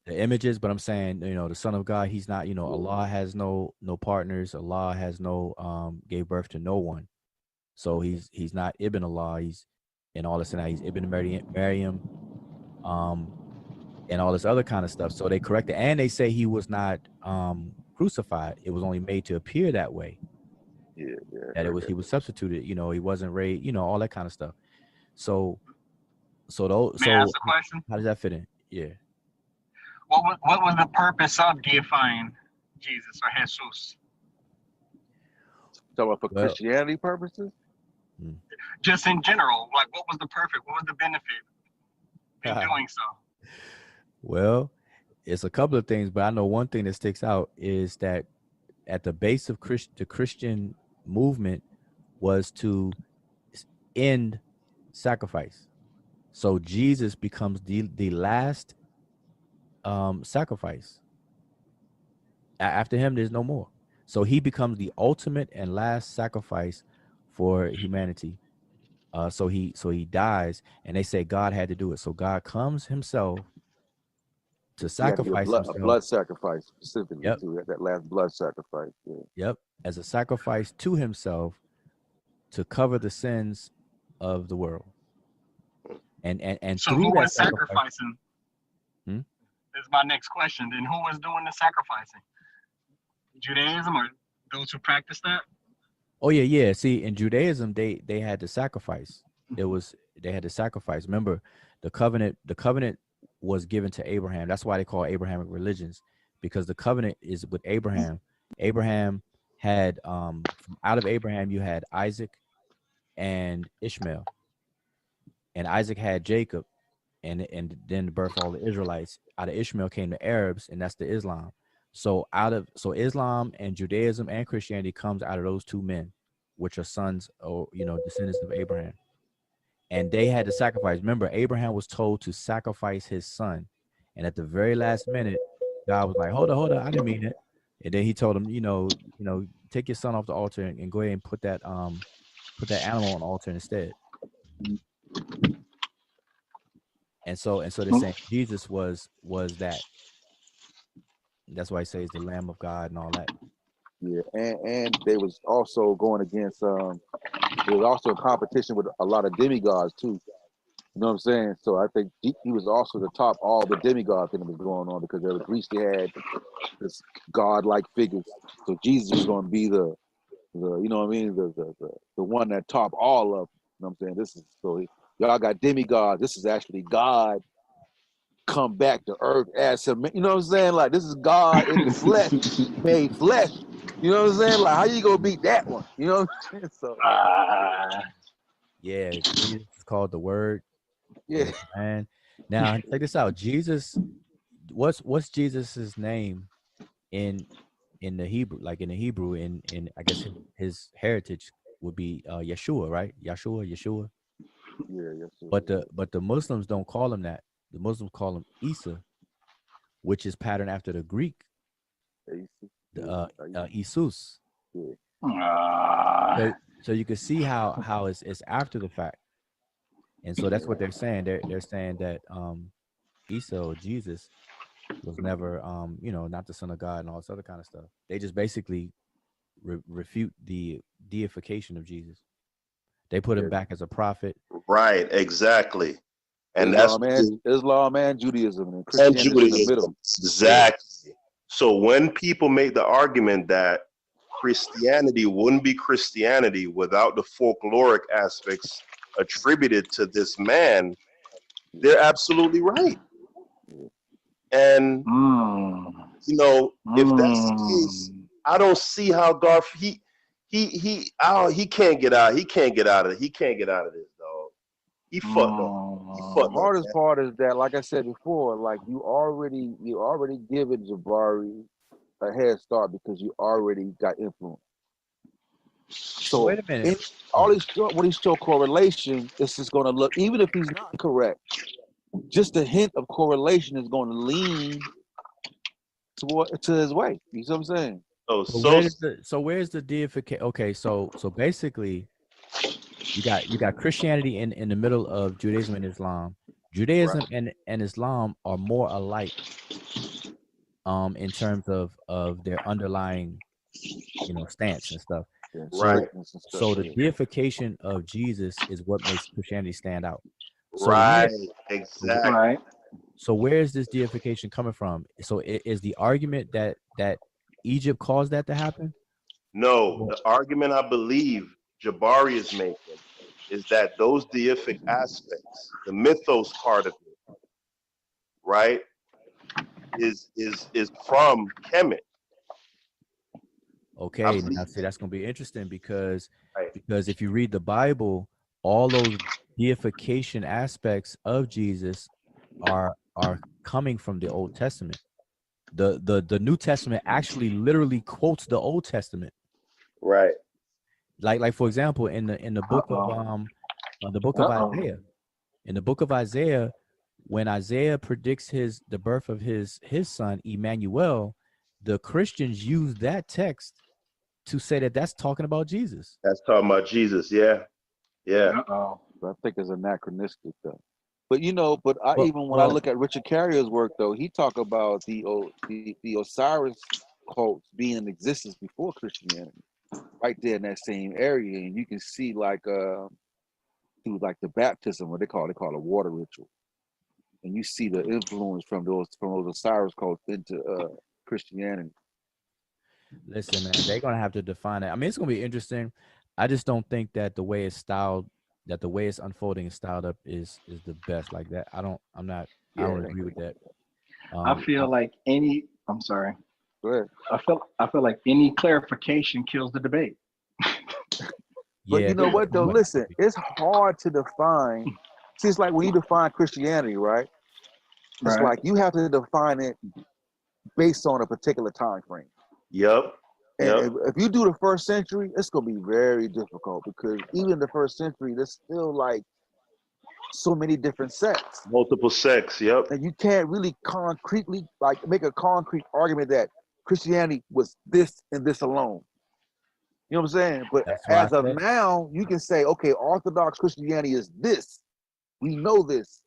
the images, but I'm saying, you know, the Son of God, he's not, you know, Allah has no partners. Allah has no gave birth to no one. So he's not Ibn Allah. He's in all this, and he's Ibn Maryam, and all this other kind of stuff. So they correct it, and they say he was not crucified. It was only made to appear that way. That it was, he was substituted. You know, he wasn't raised. You know, all that kind of stuff. So those. May I ask a question? How does that fit in? Yeah. What was the purpose of deifying Jesus or Jesus? So for Christianity purposes? Just in general, like what was the purpose? What was the benefit in doing so? Well, it's a couple of things, but I know one thing that sticks out is that at the base of the Christian movement was to end sacrifice. So Jesus becomes the last sacrifice. After him, there's no more. So he becomes the ultimate and last sacrifice for humanity. So he dies, and they say God had to do it. So God comes himself to sacrifice himself. A blood sacrifice specifically to that last blood sacrifice. Yep, as a sacrifice to himself to cover the sins of the world. And so who was sacrificing? Is my next question. Then who was doing the sacrificing? Judaism or those who practice that? Oh yeah. See, in Judaism, they had to sacrifice. They had to sacrifice. Remember, the covenant was given to Abraham. That's why they call Abrahamic religions, because the covenant is with Abraham. Abraham had out of Abraham you had Isaac and Ishmael, and Isaac had Jacob, and then the birth of all the Israelites. Out of Ishmael came the Arabs, and that's the Islam. So Islam and Judaism and Christianity comes out of those two men, which are sons or, you know, descendants of Abraham. And they had to sacrifice. Remember, Abraham was told to sacrifice his son. And at the very last minute, God was like, hold on, I didn't mean it. And then he told him, you know, take your son off the altar and go ahead and put that animal on the altar instead. And so they're saying Jesus was that. That's why he says the Lamb of God and all that. Yeah, and they was also going against there was also a competition with a lot of demigods too. You know what I'm saying? So I think he was also the top all the demigod thing that was going on, because there was Greece, they had this god-like figures. So Jesus was going to be the you know what I mean, the one that top all of them. You know what I'm saying? This is so y'all got demigods. This is actually God come back to earth as him. You know what I'm saying? Like, this is God in the flesh, made flesh. You know what I'm saying? Like, how you gonna beat that one? You know what I'm saying? So, yeah, Jesus is called the Word. yeah. And now check this out. Jesus, what's Jesus's name in the Hebrew, like in the Hebrew, in I guess his heritage would be Yeshua, right? Yeshua. Yeah, yes, sir. But the Muslims don't call him that. The Muslims call him Isa, which is patterned after the Greek, Isus. Yeah. So you can see how it's after the fact, and so that's what they're saying. They're saying that Isa or Jesus was never not the son of God and all this other kind of stuff. They just basically refute the deification of Jesus. They put him back as a prophet. Right, exactly. And Islam and Judaism and Christianity in the middle. Exactly. So when people make the argument that Christianity wouldn't be Christianity without the folkloric aspects attributed to this man, they're absolutely right. And if that's the case, I don't see how Garth he can't get out. He can't get out of this, dog. He fucked up. The hardest part is that, like I said before, like you already given Jabari a head start because you already got influence. So wait a minute. When he show correlation, this is going to look, even if he's not correct, just a hint of correlation is going to lean to his way. You see what I'm saying? Where's the deification? Okay, so basically, you got Christianity in the middle of Judaism and Islam. Judaism and Islam are more alike, in terms of their underlying, stance and stuff. Right. So the deification of Jesus is what makes Christianity stand out. Exactly. Right. So where is this deification coming from? So is the argument that Egypt caused that to happen? No, the argument I believe Jabari is making is that those deific aspects, the mythos part of it, right, is from Kemet. Okay, now see, that's going to be interesting because if you read the Bible, all those deification aspects of Jesus are coming from the Old Testament. The New Testament actually literally quotes the Old Testament. Right. Like for example, in the book of Isaiah, in the book of Isaiah, when Isaiah predicts the birth of his son Emmanuel, the Christians use that text to say that that's talking about Jesus. That's talking about Jesus, yeah. I think it's anachronistic though. But when I look at Richard Carrier's work though, he talk about the Osiris cults being in existence before Christianity, right there in that same area, and you can see like through like the baptism, what they call a water ritual, and you see the influence from those Osiris cults into Christianity. Listen, man, they're gonna have to define it. I mean, it's gonna be interesting. I just don't think that the way it's styled, that the way it's unfolding and styled up is the best like that. I don't agree with that. I feel like I'm sorry. Go ahead. I feel like any clarification kills the debate. But you know what though? Listen, it's hard to define. See, it's like when you define Christianity, right? It's like you have to define it based on a particular time frame. Yep. And if you do the first century, it's gonna be very difficult because even in the first century, there's still like so many different sects. Multiple sects, yep. And you can't really concretely make a concrete argument that Christianity was this and this alone. You know what I'm saying? But as of now, you can say, okay, Orthodox Christianity is this. We know this.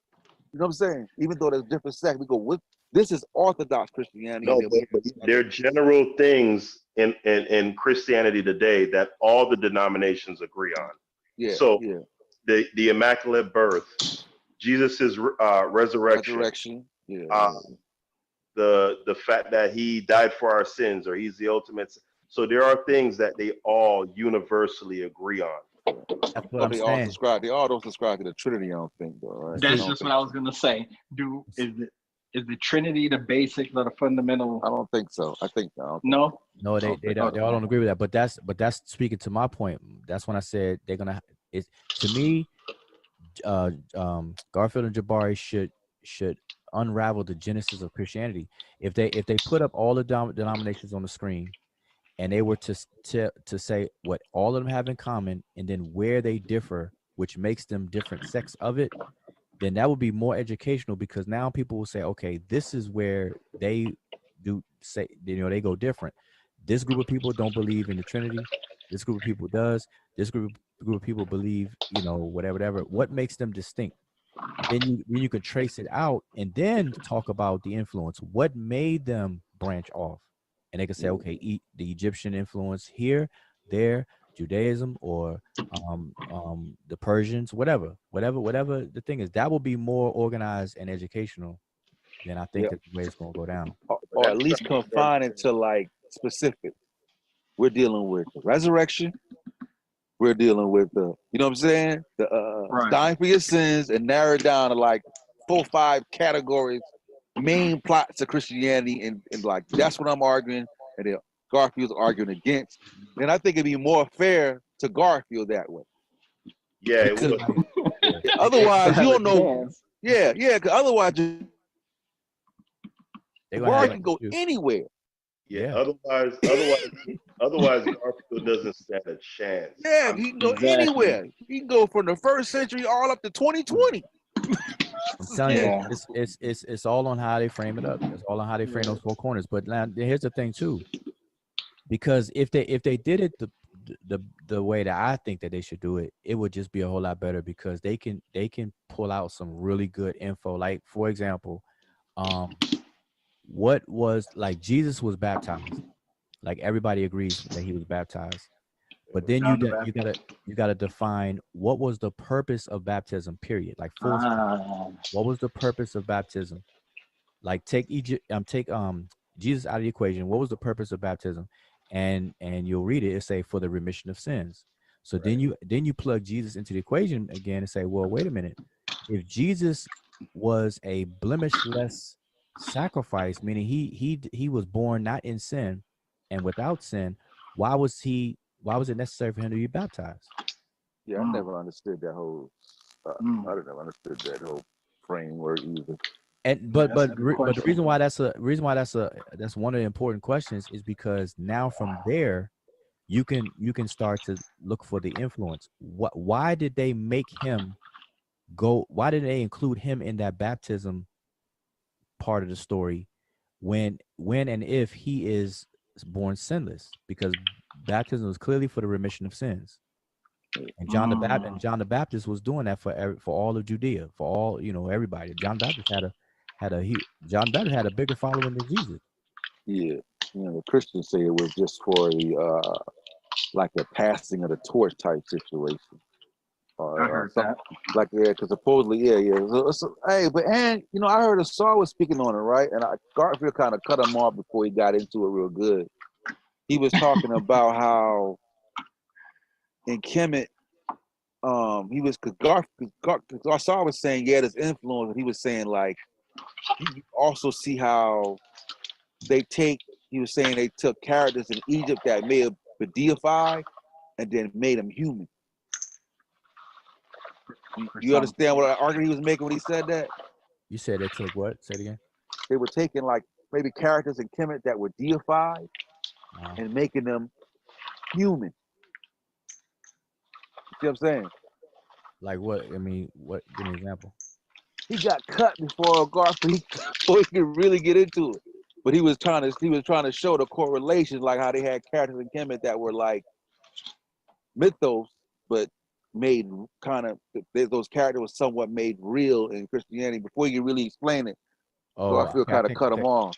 You know what I'm saying? Even though there's different sects, we go with this is Orthodox Christianity. No, but there are general things in Christianity today that all the denominations agree on. Yeah. So the Immaculate Birth, Jesus' resurrection. Yeah. The fact that he died for our sins, or he's the ultimate. So there are things that they all universally agree on. That's what I'm saying. They all don't subscribe to the Trinity, I don't think, though. Right? That's just what I was gonna say. Is the Trinity the basic or the fundamental? I don't think so. I think no. No. No, they all don't agree with that. But that's speaking to my point. That's when I said they're gonna. It to me, Garfield and Jabari should unravel the genesis of Christianity. If they put up all the denominations on the screen, and they were to say what all of them have in common, and then where they differ, which makes them different sects of it, then that would be more educational, because now people will say, okay, this is where they do say, they go different. This group of people don't believe in the Trinity. This group of people does. This group of people believe, whatever. What makes them distinct? Then you can trace it out and then talk about the influence. What made them branch off? And they can say, okay, the Egyptian influence here, there, Judaism, or the Persians, whatever the thing is. That will be more organized and educational than I think that's the way it's going to go down. Or at least confine it to like specific. We're dealing with the resurrection. We're dealing with the, you know what I'm saying? The dying for your sins, and narrow it down to like 4 or 5 categories, main plots of Christianity, and like that's what I'm arguing, and then Garfield's arguing against. Then I think it'd be more fair to Garfield that way. Yeah, it would. Otherwise, you don't know. Yeah, because otherwise, Jabari can go anywhere. Yeah. Otherwise, Garfield doesn't stand a chance. Yeah, he can go anywhere. He can go from the 1st century all up to 2020. I'm telling you, it's all on how they frame it up. It's all on how they frame those 4 corners. But now, here's the thing too, because if they did it the way that I think that they should do it, it would just be a whole lot better, because they can pull out some really good info. Like, for example, what was, like, Jesus was baptized, like everybody agrees that he was baptized, but then you gotta define what was the purpose of baptism, period. Like, what was the purpose of baptism? Like, take Jesus out of the equation. What was the purpose of baptism? And you'll read it say, for the remission of sins. So then you plug Jesus into the equation again and say, well, wait a minute, if Jesus was a blemishless sacrifice, meaning he was born not in sin and without sin, why was it necessary for him to be baptized? Yeah, I never understood that whole I never understood that whole framework either. And but the reason why that's one of the important questions is because now from there you can start to look for the influence. Why did they make him go? Why did they include him in that baptism part of the story when and if he is born sinless? Because baptism was clearly for the remission of sins. And John the Baptist was doing that for all of Judea, for all, everybody. John the Baptist had a bigger following than Jesus. Yeah, the Christians say it was just for the like a passing of the torch type situation. I heard that. Like, because supposedly, So, hey, but I heard a Saul was speaking on it, right? And Garfield kind of cut him off before he got into it real good. He was talking about how in Kemet, he was, because Saul was saying, there's influence, and he was saying, like, you also see how he was saying they took characters in Egypt that may have been deified and then made them human. You understand what argument he was making when he said that? You said they took what? Say it again. They were taking like maybe characters in Kemet that were deified and making them human. You see what I'm saying? Like what? I mean, what? Give me an example. He got cut before Garfield before he could really get into it. But he was trying to show the correlations, like how they had characters in Kemet that were like mythos, but made kind of, those characters were somewhat made real in Christianity before you really explain it. Garfield kind of cut him off.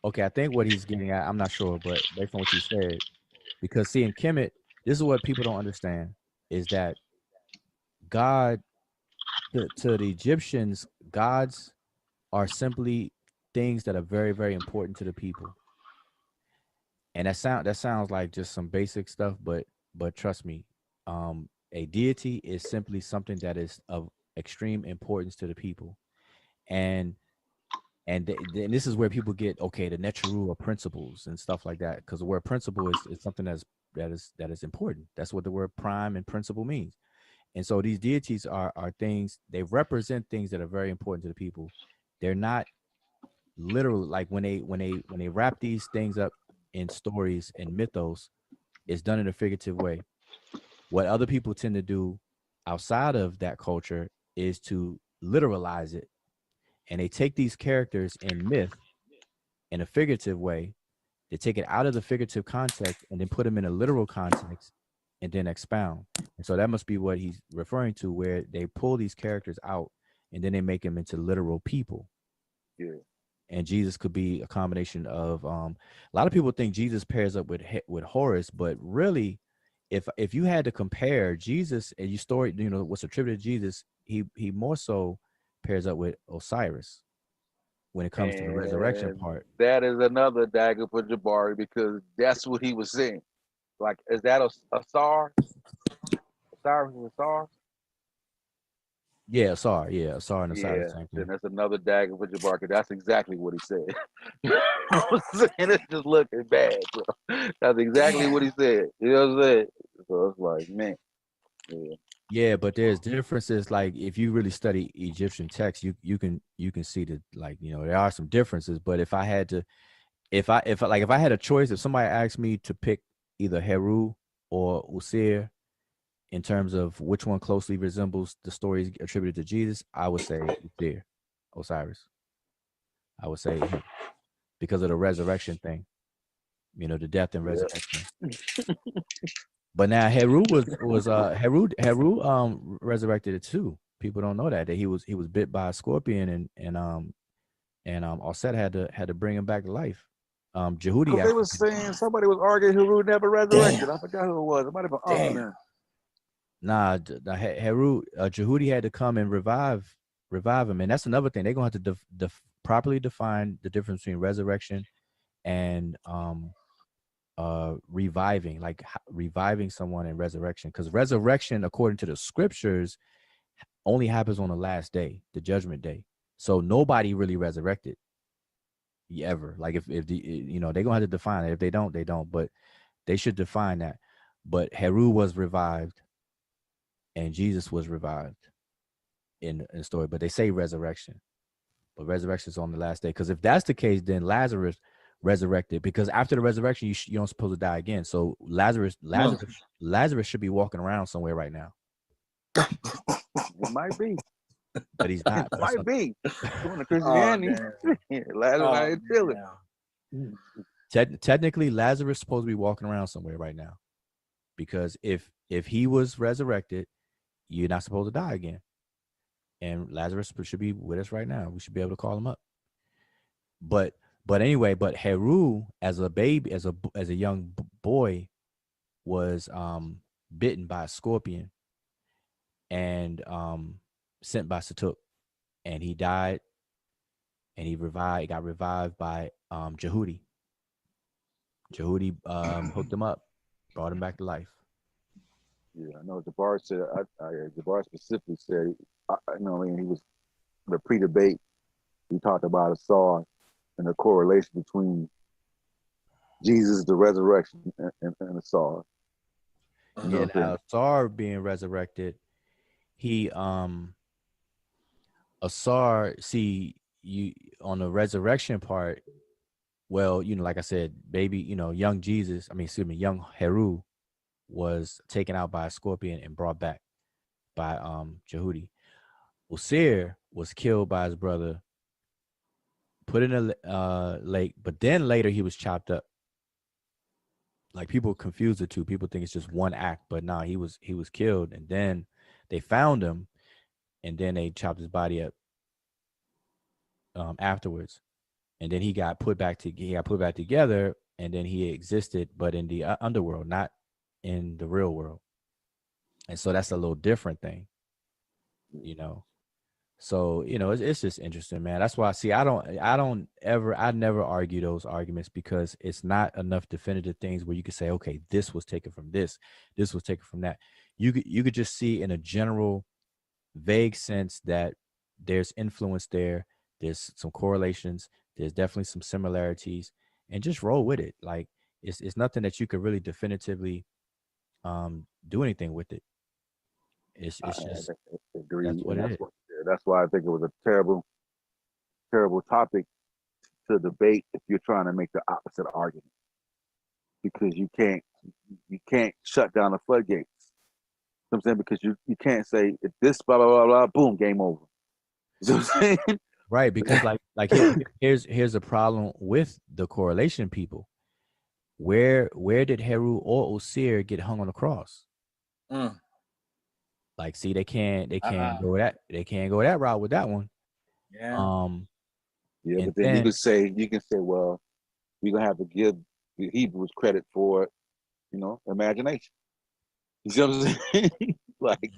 Okay, I think what he's getting at, I'm not sure, but based on what you said, because see, in Kemet, this is what people don't understand, is that God, to the Egyptians, gods are simply things that are very, very important to the people. And that sounds like just some basic stuff, but trust me, a deity is simply something that is of extreme importance to the people. And And this is where people get, okay, the Neteru or principles and stuff like that, because the word principle is something that is important. That's what the word prime and principle means. And so these deities are things, they represent things that are very important to the people. They're not literal, like when they wrap these things up in stories and mythos, it's done in a figurative way. What other people tend to do outside of that culture is to literalize it. And they take these characters in myth in a figurative way. They take it out of the figurative context and then put them in a literal context and then expound. And so that must be what he's referring to, where they pull these characters out and then they make them into literal people. Yeah. And Jesus could be a combination of a lot of people think Jesus pairs up with Horus, but really, if you had to compare Jesus and you story, what's attributed to Jesus, he more so pairs up with Osiris when it comes to the resurrection part. That is another dagger for Jabari, because that's what he was saying. Like, is that a star? Osiris is a star? Yeah, Asar. Yeah, Asar and Osiris. Yeah, then that's another dagger for Jabari. That's exactly what he said. I'm saying, it's just looking bad, bro. That's exactly what he said. You know what I'm saying? So it's like, man. Yeah. Yeah, but there's differences. Like if you really study Egyptian texts, you can see that, like, there are some differences. But if I had to, if I had a choice, if somebody asked me to pick either Heru or Usir in terms of which one closely resembles the stories attributed to Jesus, I would say Usir, Osiris. I would say him because of the resurrection thing, the death and resurrection. But now Heru Heru resurrected it too. People don't know that he was bit by a scorpion and Osset had to bring him back to life. Jehudi. They was saying somebody was arguing Heru never resurrected. I forgot who it was. It might have been Austin. Nah, Heru Jehudi had to come and revive him, and that's another thing. They're gonna have to properly define the difference between resurrection and reviving, like reviving someone and resurrection, because resurrection according to the scriptures only happens on the last day, the judgment day. So nobody really resurrected ever. Like if they're gonna have to define it. If they don't, they don't, but they should define that. But Heru was revived and Jesus was revived in the story, but they say resurrection, but resurrection is on the last day. Because if that's the case, then Lazarus resurrected, because after the resurrection you don't supposed to die again. So Lazarus should be walking around somewhere right now. It might be, but he's not. It might be doing the Christianity. Lazarus ain't chilling. Technically, Lazarus is supposed to be walking around somewhere right now, because if he was resurrected, you're not supposed to die again. And Lazarus should be with us right now. We should be able to call him up. But anyway, but Heru as a baby, as a young boy, was bitten by a scorpion and sent by Satuk, and he died, and he got revived by Jehudi. Jehudi hooked him up, brought him back to life. Yeah, I know Jabbar said, Jabbar specifically said, he was the pre-debate. He talked about Asar and the correlation between Jesus, the resurrection, and Asar. Yeah, now Asar being resurrected, he Asar, see, you on the resurrection part, well, like I said, baby, young young Heru was taken out by a scorpion and brought back by Jehudi. Usir was killed by his brother, put in a lake, but then later he was chopped up. Like, people confuse the two. People think it's just one act, but no, he was killed, and then they found him, and then they chopped his body up afterwards, and then he got put back together, and then he existed, but in the underworld, not in the real world. And so that's a little different thing, So, it's just interesting, man. That's why, see, I never argue those arguments, because it's not enough definitive things where you could say, okay, this was taken from this was taken from that. You could just see in a general, vague sense that there's influence there, There's some correlations. There's definitely some similarities, and just roll with it. Like it's nothing that you could really definitively do anything with it. It's just that's what it is. That's why I think it was a terrible topic to debate if you're trying to make the opposite argument, because you can't shut down the floodgates. You know what I'm saying? Because you can't say if this blah blah blah blah, boom, game over. You know what I'm saying? Right, because like here's a problem with the correlation people. Where did Heru or Osir get hung on the cross? Like, see, they can't go that route with that one. Yeah. Yeah, but then you can say, well, we're gonna have to give the Hebrews credit for, imagination. You see what I'm saying? Like,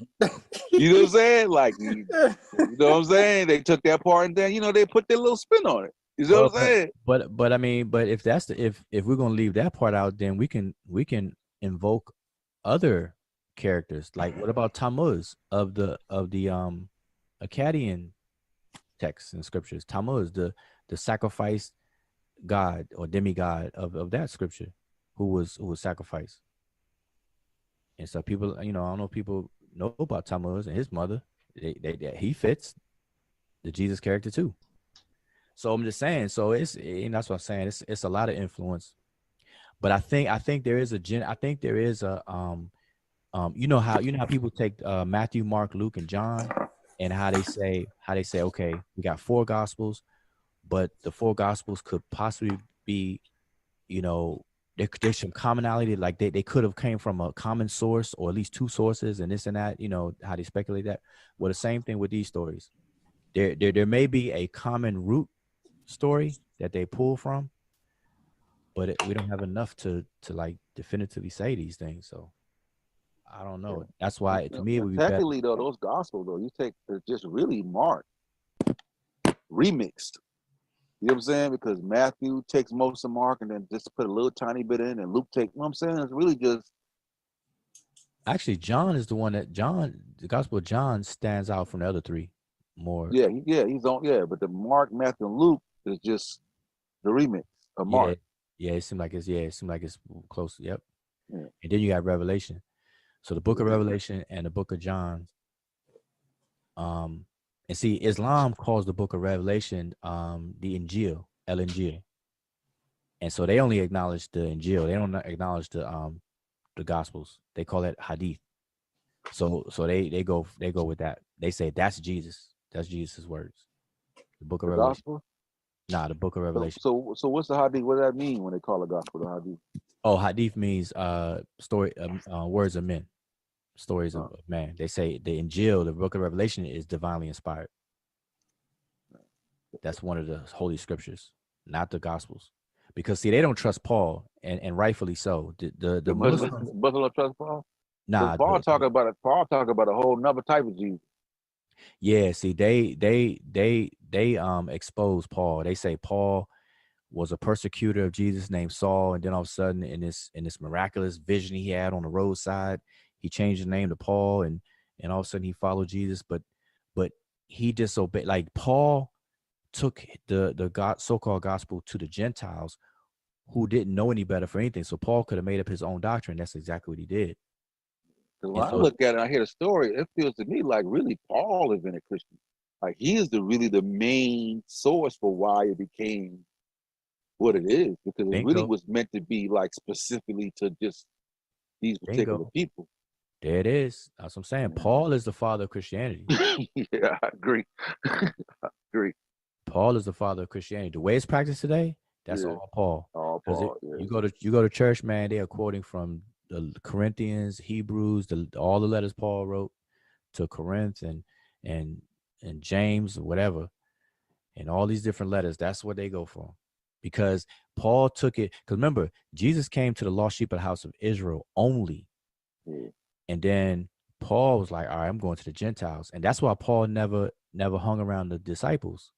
you know what I'm saying? Like, you know what I'm saying? They took that part and then, they put their little spin on it. You know what I'm saying? But I mean, but if that's if we're gonna leave that part out, then we can invoke other characters. Like, what about Tammuz of the Akkadian texts and scriptures? Tammuz, the sacrifice god or demigod of that scripture, who was sacrificed. And so people, I don't know if people know about Tammuz and his mother. He fits the Jesus character too. So I'm just saying. So that's what I'm saying. It's a lot of influence, but I think there is you know how people take Matthew, Mark, Luke, and John, and how they say okay, we got 4 gospels, but the 4 gospels could possibly be, there's some commonality, like they could have came from a common source or at least 2 sources and this and that, how they speculate that. Well, the same thing with these stories. There may be a common root story that they pull from, but we don't have enough to like definitively say these things. So I don't know. That's why to me it would be technically better. Though, those gospels though, you take just really Mark remixed. You know what I'm saying? Because Matthew takes most of Mark and then just put a little tiny bit in, and Luke takes. You know what I'm saying? It's really just. Actually, John is the one the Gospel of John stands out from the other 3 more. Yeah, he's on. Yeah, but the Mark, Matthew, and Luke is just the remix of Mark. Yeah, it seemed like it's close. Yep. Yeah. And then you got Revelation. So the book of Revelation and the book of John. And see, Islam calls the book of Revelation the Injil, El Injil. And so they only acknowledge the Injil. They don't acknowledge the Gospels. They call it Hadith. So they go with that. They say that's Jesus. That's Jesus' words. The book of Revelation. Gospel? Nah, the book of Revelation. So what's the Hadith? What does that mean when they call the Gospel the Hadith? Oh, Hadith means story, words of men, stories of man. They say the Injil, the book of Revelation, is divinely inspired. That's one of the holy scriptures, not the Gospels, because see, they don't trust Paul, and rightfully so. The Muslims don't trust Paul. Nah, Paul talk about it. Paul talk about a whole nother type of Jesus. Yeah, see, they expose Paul. They say Paul was a persecutor of Jesus named Saul, and then all of a sudden, in this miraculous vision he had on the roadside, he changed his name to Paul, and all of a sudden he followed Jesus, but he disobeyed. Like, Paul took the so-called gospel to the Gentiles who didn't know any better for anything. So Paul could have made up his own doctrine. That's exactly what he did. Because when I look at it, and I hear the story, it feels to me like really Paul is in a Christian. Like, he is really the main source for why it became what it is, because it really was meant to be like specifically to just these particular people. There it is. That's what I'm saying. Paul is the father of Christianity. Yeah, I agree. I agree. Paul is the father of Christianity. The way it's practiced today, that's all Paul. All Paul. You go to church, man. They are quoting from the Corinthians, Hebrews, all the letters Paul wrote to Corinth and James or whatever, and all these different letters. That's what they go for, because Paul took it. Because remember, Jesus came to the lost sheep of the house of Israel only, and then Paul was like, "All right, I'm going to the Gentiles," and that's why Paul never hung around the disciples.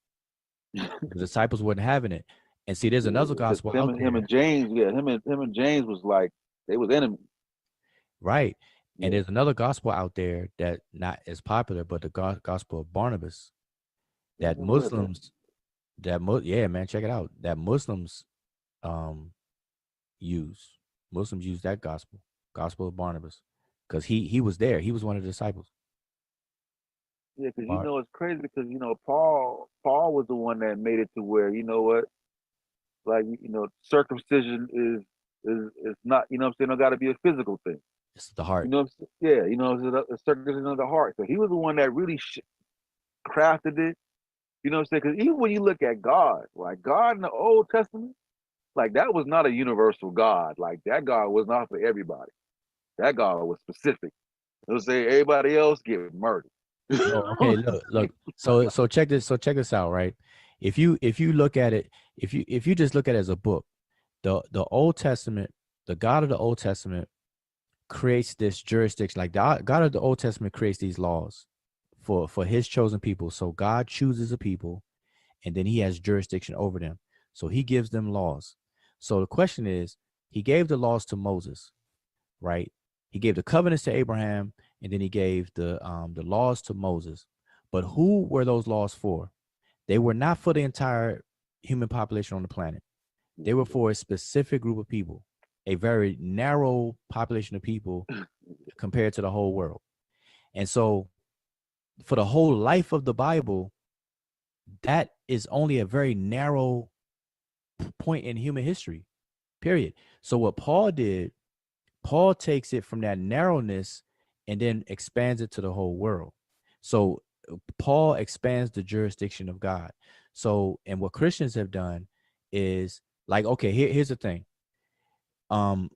The disciples wasn't having it. And see, there's another gospel out there. Him and James was like, they was enemies. Right. And there's another gospel out there that not as popular, but the gospel of Barnabas, that Muslims yeah, man, check it out. That Muslims use. Muslims use that gospel of Barnabas, because he was there. He was one of the disciples. Yeah, because it's crazy because Paul was the one that made it to where what, like circumcision is not, what I'm saying, don't got to be a physical thing. It's the heart. Yeah, it's circumcision of the heart. So he was the one that really crafted it. You know what I'm saying? Because even when you look at God, like God in the Old Testament, like that was not a universal God. Like that God was not for everybody. That God was specific. It'll say everybody else get murdered. No, okay, look. So check this out, right? If you look at it, if you just look at it as a book, the Old Testament, the God of the Old Testament creates this jurisdiction. Like God of the Old Testament creates these laws for his chosen people. So God chooses a people, and then he has jurisdiction over them. So he gives them laws. So the question is, he gave the laws to Moses, right? He gave the covenants to Abraham, and then he gave the laws to Moses. But who were those laws for? They were not for the entire human population on the planet. They were for a specific group of people, a very narrow population of people compared to the whole world. And so for the whole life of the Bible, that is only a very narrow point in human history, period. So what Paul did, Paul takes it from that narrowness and then expands it to the whole world. So Paul expands the jurisdiction of God. So, and what Christians have done is like, okay, here's the thing. A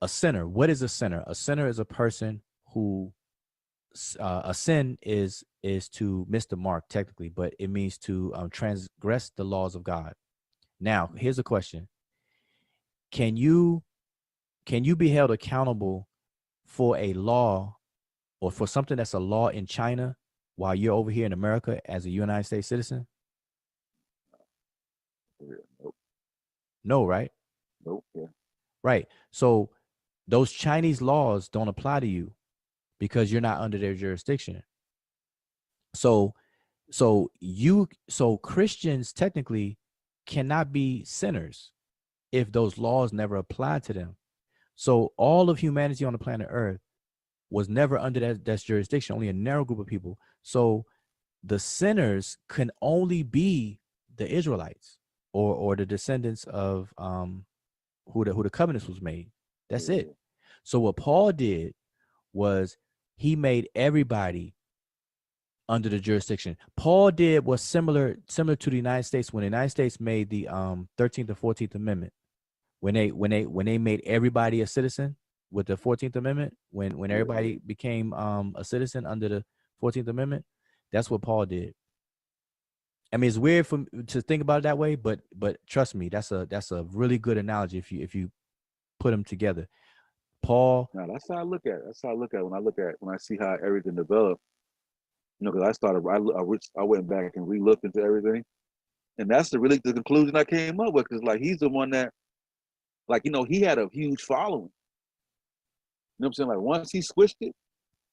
sinner, what is a sinner? A sinner is a person who, a sin is to miss the mark technically, but it means to transgress the laws of God. Now, here's a question. Can you be held accountable for a law or for something that's a law in China while you're over here in America as a United States citizen? Nope. No, right? Nope. Yeah. Right. So those Chinese laws don't apply to you because you're not under their jurisdiction. So Christians technically cannot be sinners if those laws never apply to them. So all of humanity on the planet Earth was never under that jurisdiction, only a narrow group of people. So the sinners can only be the Israelites or the descendants of who the covenants was made. That's it. So what Paul did was he made everybody under the jurisdiction. Paul did was similar to the United States when the United States made the 13th and 14th Amendment. When they made everybody a citizen with the 14th Amendment, when everybody became a citizen under the 14th Amendment, that's what Paul did. I mean, it's weird to think about it that way, but trust me, that's a really good analogy if you put them together. Paul. No, that's how I look at it. That's how I look at it when I see how everything developed. Because I went back and re-looked into everything, and that's the conclusion I came up with. Because like he's the one that, like he had a huge following. You know what I'm saying? Like once he switched it,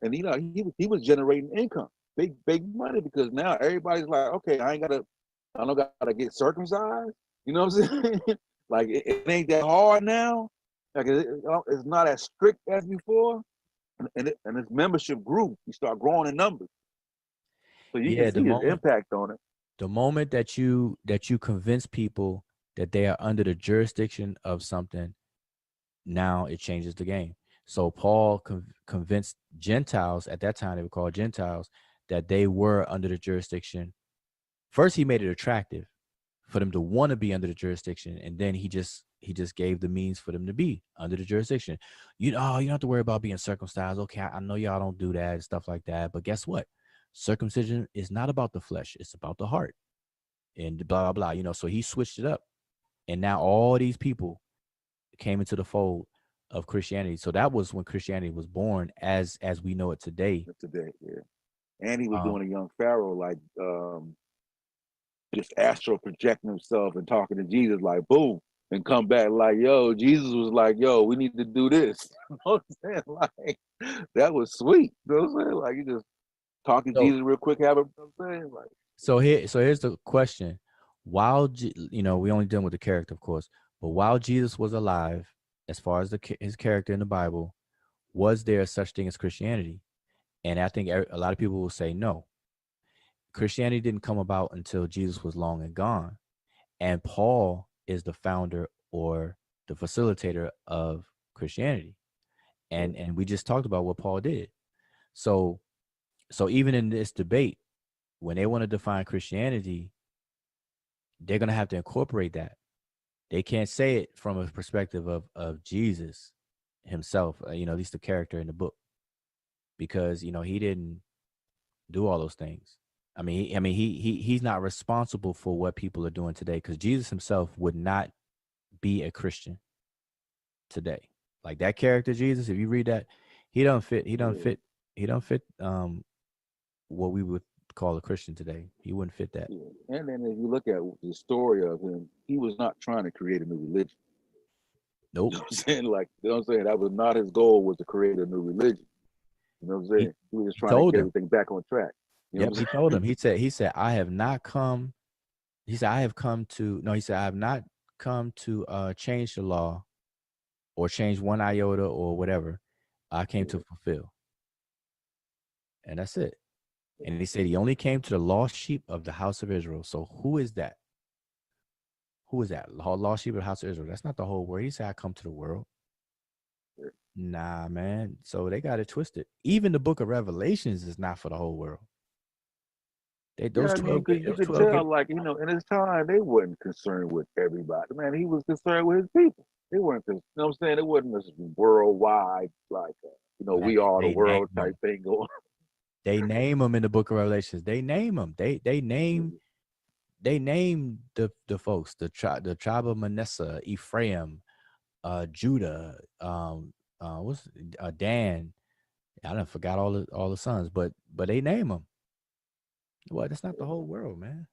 and he was generating income, big money, because now everybody's like, okay, I don't gotta get circumcised. You know what I'm saying? Like it ain't that hard now. Like it's not as strict as before, and its membership grew. You start growing in numbers. So you can see his impact on it. The moment that you convince people that they are under the jurisdiction of something, now it changes the game. So Paul convinced Gentiles, at that time they were called Gentiles, that they were under the jurisdiction. First, he made it attractive for them to want to be under the jurisdiction, and then he just gave the means for them to be under the jurisdiction. You don't have to worry about being circumcised. Okay, I know y'all don't do that and stuff like that, but guess what? Circumcision is not about the flesh; it's about the heart, and blah blah blah. So he switched it up, and now all these people came into the fold of Christianity. So that was when Christianity was born as we know it today. Today, yeah. And he was doing a young Pharaoh, like just astral projecting himself and talking to Jesus, like boom, and come back like, yo, Jesus was like, yo, we need to do this. You know what I'm saying? Like that was sweet. You know what I'm saying? Like you just talking to Jesus real quick, have it. You know what I'm saying? Like so here's the question. while you know, we only dealing with the character, of course, but while Jesus was alive, as far as his character in the Bible, was there such thing as Christianity? And I think a lot of people will say no. Christianity didn't come about until Jesus was long and gone. And Paul is the founder or the facilitator of Christianity. And we just talked about what Paul did. So even in this debate, when they want to define Christianity, they're going to have to incorporate that. They can't say it from a perspective of Jesus himself, you know, at least the character in the book, because, you know, he didn't do all those things. He's not responsible for what people are doing today, because Jesus himself would not be a Christian today. Like that character Jesus, if you read that, he don't fit what we would call a Christian today. He wouldn't fit that. Yeah. And then if you look at the story of him, he was not trying to create a new religion. Nope. You know what I'm saying? Like, you know what I'm saying? That was not his goal, was to create a new religion. You know what I'm saying? He was just trying to get everything back on track. You know he told him. He said, I have not come. He said, I have come to, no, he said, I have not come to change the law or change one iota or whatever. I came to fulfill. And that's it. And he said he only came to the lost sheep of the house of Israel. So who is that? Who is that? Lost sheep of the house of Israel. That's not the whole world. He said, I come to the world. Nah, man. So they got it twisted. Even the book of Revelations is not for the whole world. You could tell, like, you know, in his time, they wasn't concerned with everybody. Man, he was concerned with his people. They weren't, you know what I'm saying? It wasn't this worldwide, like, you know, we are the world type thing going. They name them in the book of Revelations. They name them. They name the folks, the tribe of Manasseh, Ephraim, Judah, Dan. I done forgot all the sons, but they name them. Well, that's not the whole world, man.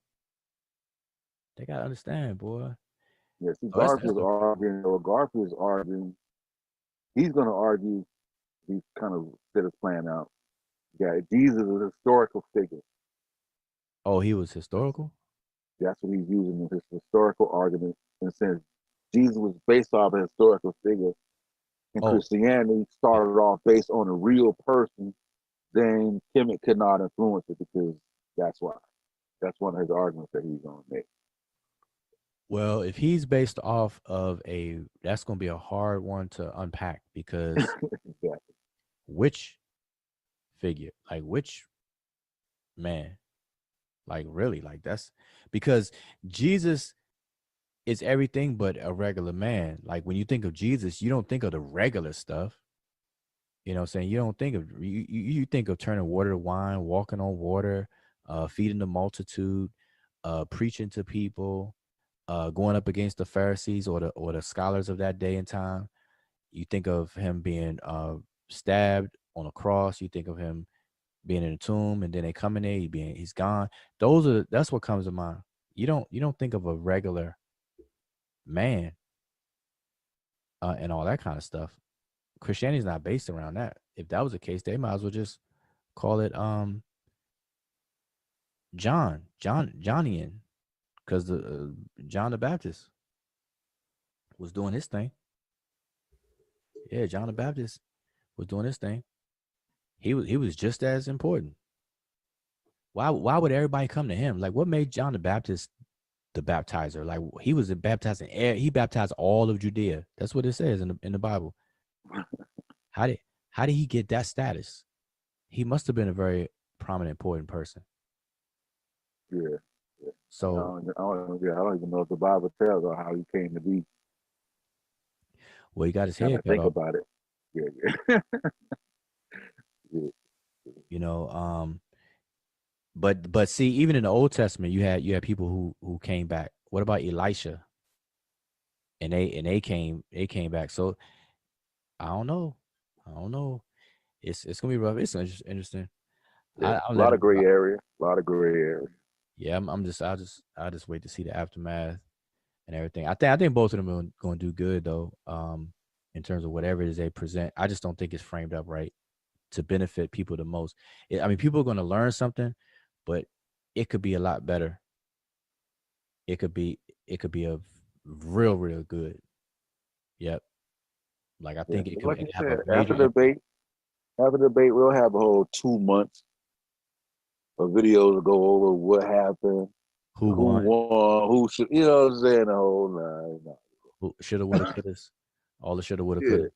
They gotta understand, boy. Yeah, see, Garfield's arguing. He's gonna argue. He kind of set his plan out. Yeah, Jesus is a historical figure. Oh, he was historical? That's what he's using in his historical argument, and since Jesus was based off a historical figure, and Christianity started off based on a real person, then Kemet could not influence it, because that's why. That's one of his arguments that he's going to make. Well, if he's based off of that's going to be a hard one to unpack, because exactly. Which figure? Like which man? Like really? Like that's because Jesus is everything but a regular man. Like when you think of Jesus, you don't think of the regular stuff. You know what I'm saying? You don't think of you think of turning water to wine, walking on water, feeding the multitude, preaching to people, going up against the Pharisees or the scholars of that day and time. You think of him being stabbed on a cross. You think of him being in a tomb, and then they come in there, he's gone. That's what comes to mind. You don't think of a regular man and all that kind of stuff. Christianity's not based around that. If that was the case, they might as well just call it Johnian, because the John the Baptist was doing his thing. Yeah, John the Baptist was doing his thing. He was just as important. Why would everybody come to him? Like, what made John the Baptist the baptizer? Like, he was baptizing. He baptized all of Judea. That's what it says in the Bible. How did he get that status? He must have been a very prominent, important person. Yeah. So I don't even know if the Bible tells how he came to be. Well, he got his head cut think off. about it. Yeah. Yeah. You know, but see, even in the Old Testament, you had people who came back. What about Elisha? And they came back. So I don't know. It's gonna be rough. It's interesting. Yeah, a lot of gray area. Yeah, I'll just wait to see the aftermath and everything. I think both of them are going to do good though. In terms of whatever it is they present, I just don't think it's framed up right to benefit people the most. People are going to learn something, but it could be a lot better it could be a real good. Yep. Like I think it could like you have said, a major after the debate, we'll have a whole 2 months of videos to go over what happened, who won, who should, you know what I'm saying, the whole nine. who shoulda, woulda, coulda, all the shoulda, woulda, Yeah, coulda.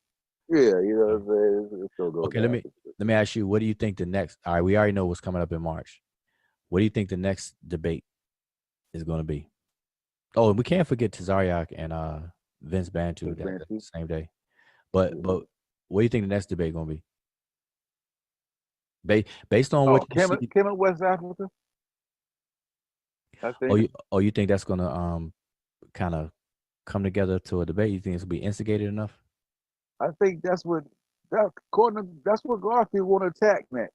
yeah, you know what I'm saying. It's gonna go Okay, down. let me ask you, what do you think the next? All right, we already know what's coming up in March. What do you think the next debate is going to be? Oh, and we can't forget Tazariak and Vince Bantu that same day. But what do you think the next debate going to be? Based on what you see, Kim in West Africa. I think. You think that's going to kind of come together to a debate? You think it's going to be instigated enough? I think that's what Garfield want to attack next.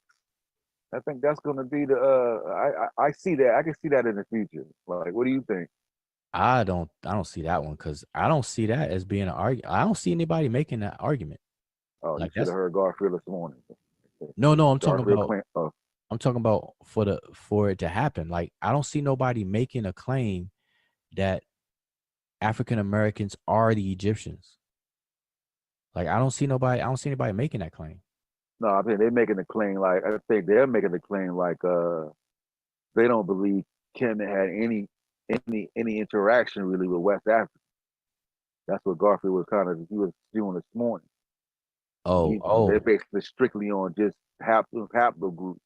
I think that's going to be the. I see that. I can see that in the future. Like, what do you think? I don't see that one because I don't see that as being an argument. I don't see anybody making that argument. Oh, like you should have heard Garfield this morning. No, I'm talking about. I'm talking about for it to happen. Like I don't see nobody making a claim that African Americans are the Egyptians. Like I don't see anybody making that claim. No, I think they're making the claim like I think they're making the claim like they don't believe Kim had any interaction really with West Africa. That's what Garfield was he was doing this morning. They're basically strictly on just haplogroup.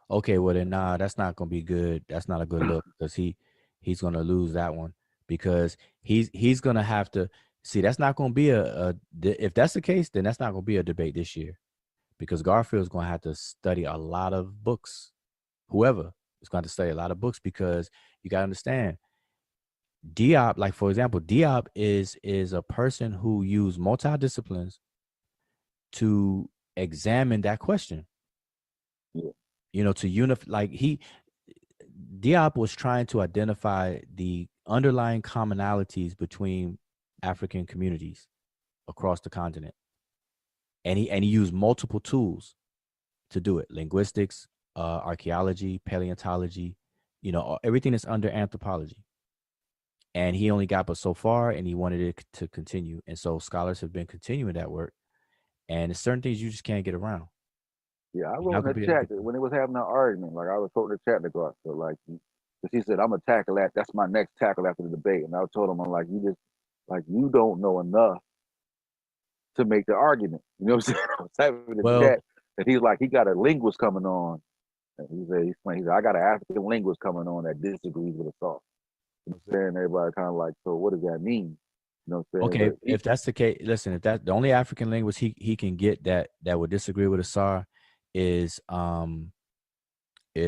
Okay, well then that's not gonna be good. That's not a good look because he's gonna lose that one because he's gonna have to see. That's not gonna be if that's the case, then that's not gonna be a debate this year because Garfield's gonna have to study a lot of books. Whoever is going to study a lot of books because you gotta understand Diop, like for example, Diop is a person who used multidisciplines to examine that question. Yeah. You know, to unify, like Diop was trying to identify the underlying commonalities between African communities across the continent. And he used multiple tools to do it. Linguistics, archaeology, paleontology, you know, everything that's under anthropology. And he only got but so far and he wanted it to continue. And so scholars have been continuing that work. And there's certain things you just can't get around. Yeah, I wrote in the chat that when it was having that argument, like I was told in the chat to go out. So like he said, I'm gonna tackle that. That's my next tackle after the debate. And I told him, I'm like, you don't know enough to make the argument. You know what I'm saying? I was typing in the chat, and he's like, he got a linguist coming on. And he said, I got an African linguist coming on that disagrees with Asar. You know what I'm saying? Everybody kind of like, so what does that mean? You know what I'm saying? Okay, if that's the case, listen, if that's the only African linguist he can get that would disagree with Asar is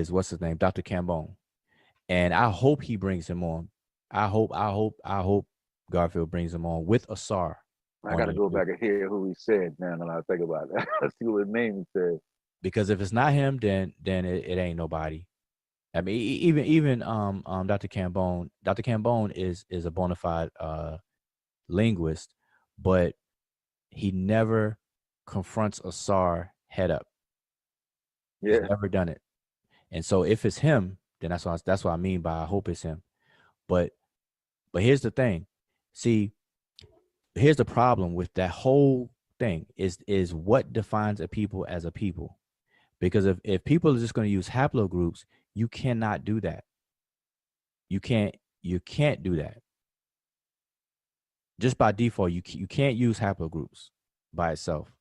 what's his name, Dr. Cambone, and I hope he brings him on. I hope Garfield brings him on with Asar. I got to go back and hear who he said now. And I think about it. Let's see what his name said. Because if it's not him, then it ain't nobody. I mean, even Dr. Cambone. Dr. Cambone is a bona fide linguist, but he never confronts Asar head up. Yeah. He's never done it. And so if it's him, then that's what I mean by I hope it's him. But here's the thing. See, here's the problem with that whole thing is what defines a people as a people. Because if people are just going to use haplogroups, you cannot do that. You can't do that. Just by default, you can't use haplogroups by itself,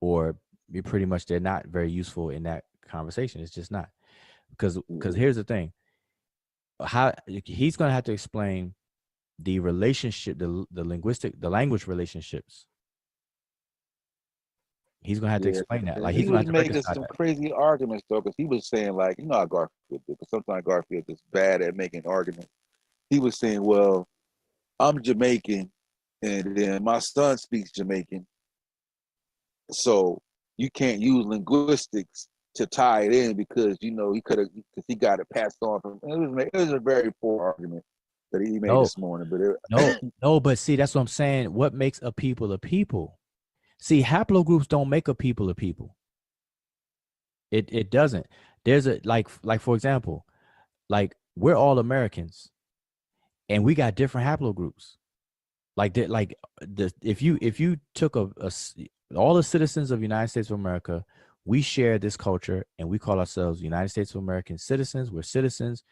or pretty much they're not very useful in that conversation. It's just not. Because here's the thing. How he's going to have to explain the relationship, the language relationships. He's gonna have to explain that. Like he was making some crazy arguments though, because he was saying like, you know how Garfield did, because sometimes Garfield is bad at making arguments. He was saying, well, I'm Jamaican, and then my son speaks Jamaican, so you can't use linguistics to tie it in because he could have, because he got it passed on from. It was a very poor argument that he made this morning, but no, but see, that's what I'm saying. What makes a people a people? See, haplogroups don't make a people a people. It doesn't. There's a like for example, like we're all Americans. and we got different haplogroups. Like that, if you took all the citizens of the United States of America, we share this culture, and we call ourselves United States of American citizens. We're citizens.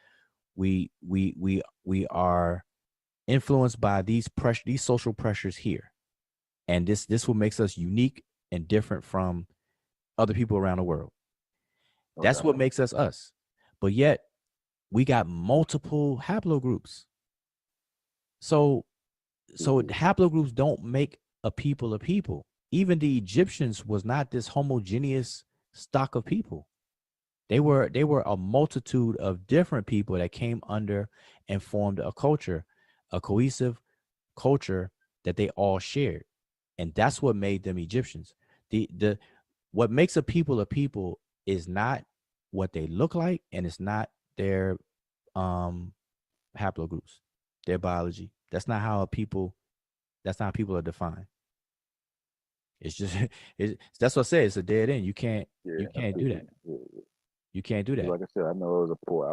We are influenced by these social pressures here, and this what makes us unique and different from other people around the world. Okay. That's what makes us us. But yet we got multiple haplogroups. So haplogroups don't make a people. Even the Egyptians was not this homogeneous stock of people. They were a multitude of different people that came under and formed a culture, a cohesive culture that they all shared. And that's what made them Egyptians. What makes a people is not what they look like, and it's not their haplogroups, their biology. That's not how people are defined. It's just that's what I say. It's a dead end. You can't do that. You can't do that. Like I said, I know it was a poor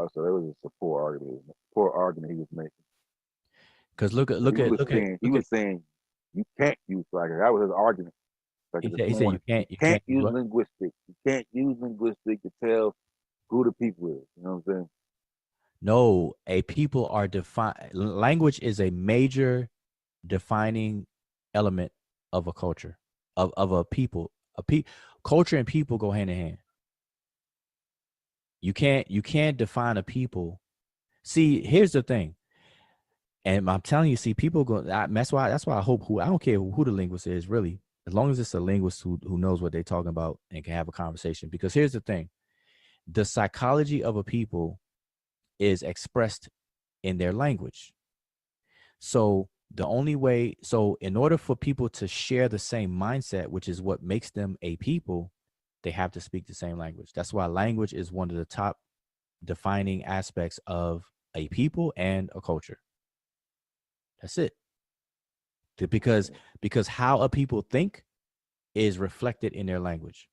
argument. Poor argument he was making. Because he was saying you can't use like that was his argument. Like he said you can't use linguistics. You can't use linguistics to tell who the people is. You know what I'm saying? No, a people are defined. Language is a major defining element of a culture, of a people. Culture and people go hand in hand. You can't define a people. See, here's the thing. And I'm telling you, see, people go. That's why I hope I don't care who the linguist is, really, as long as it's a linguist who knows what they're talking about and can have a conversation. Because here's the thing: the psychology of a people is expressed in their language. So in order for people to share the same mindset, which is what makes them a people, they have to speak the same language. That's why language is one of the top defining aspects of a people and a culture. That's it. Because how a people think is reflected in their language.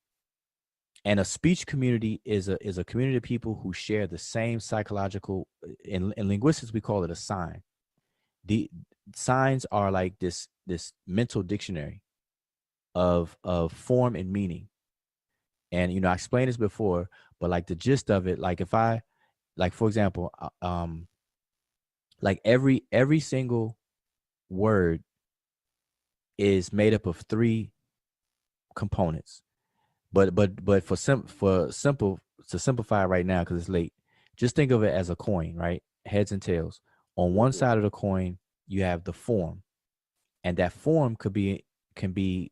And a speech community is a community of people who share the same psychological. In linguistics, we call it a sign. The signs are like this mental dictionary of form and meaning. And I explained this before, but like the gist of it, like if I, like for example, like every single word is made up of 3 components. But to simplify it right now, because it's late, just think of it as a coin, right? Heads and tails. On one side of the coin, you have the form, and that form can be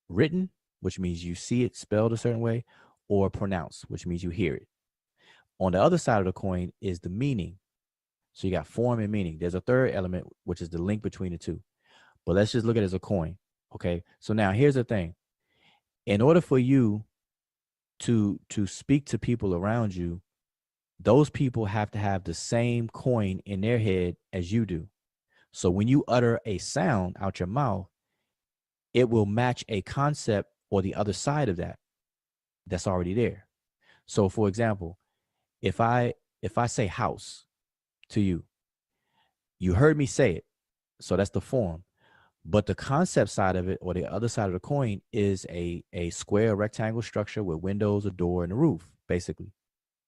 written, which means you see it spelled a certain way, or pronounced, which means you hear it. On the other side of the coin is the meaning. So you got form and meaning. There's a third element, which is the link between the two. But let's just look at it as a coin. Okay. So now here's the thing. In order for you to speak to people around you, those people have to have the same coin in their head as you do. So when you utter a sound out your mouth, it will match a concept or the other side of that that's already there. So for example, if I say house to you, you heard me say it. So that's the form. But the concept side of it, or the other side of the coin, is a square rectangle structure with windows, a door, and a roof, basically.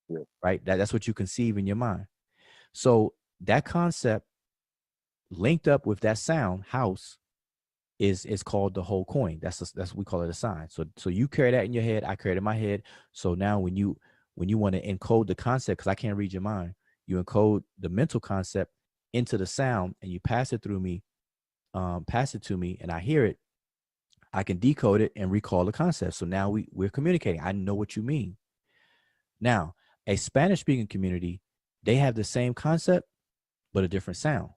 Yeah. Right? That's what you conceive in your mind. So that concept linked up with that sound, house, is called the whole coin. That's we call it a sign. So you carry that in your head, I carry it in my head. So now when you want to encode the concept, because I can't read your mind, you encode the mental concept into the sound, and you pass it to me, and I hear it, I can decode it and recall the concept. So now we're communicating. I know what you mean. Now, a Spanish-speaking community, they have the same concept, but a different sound,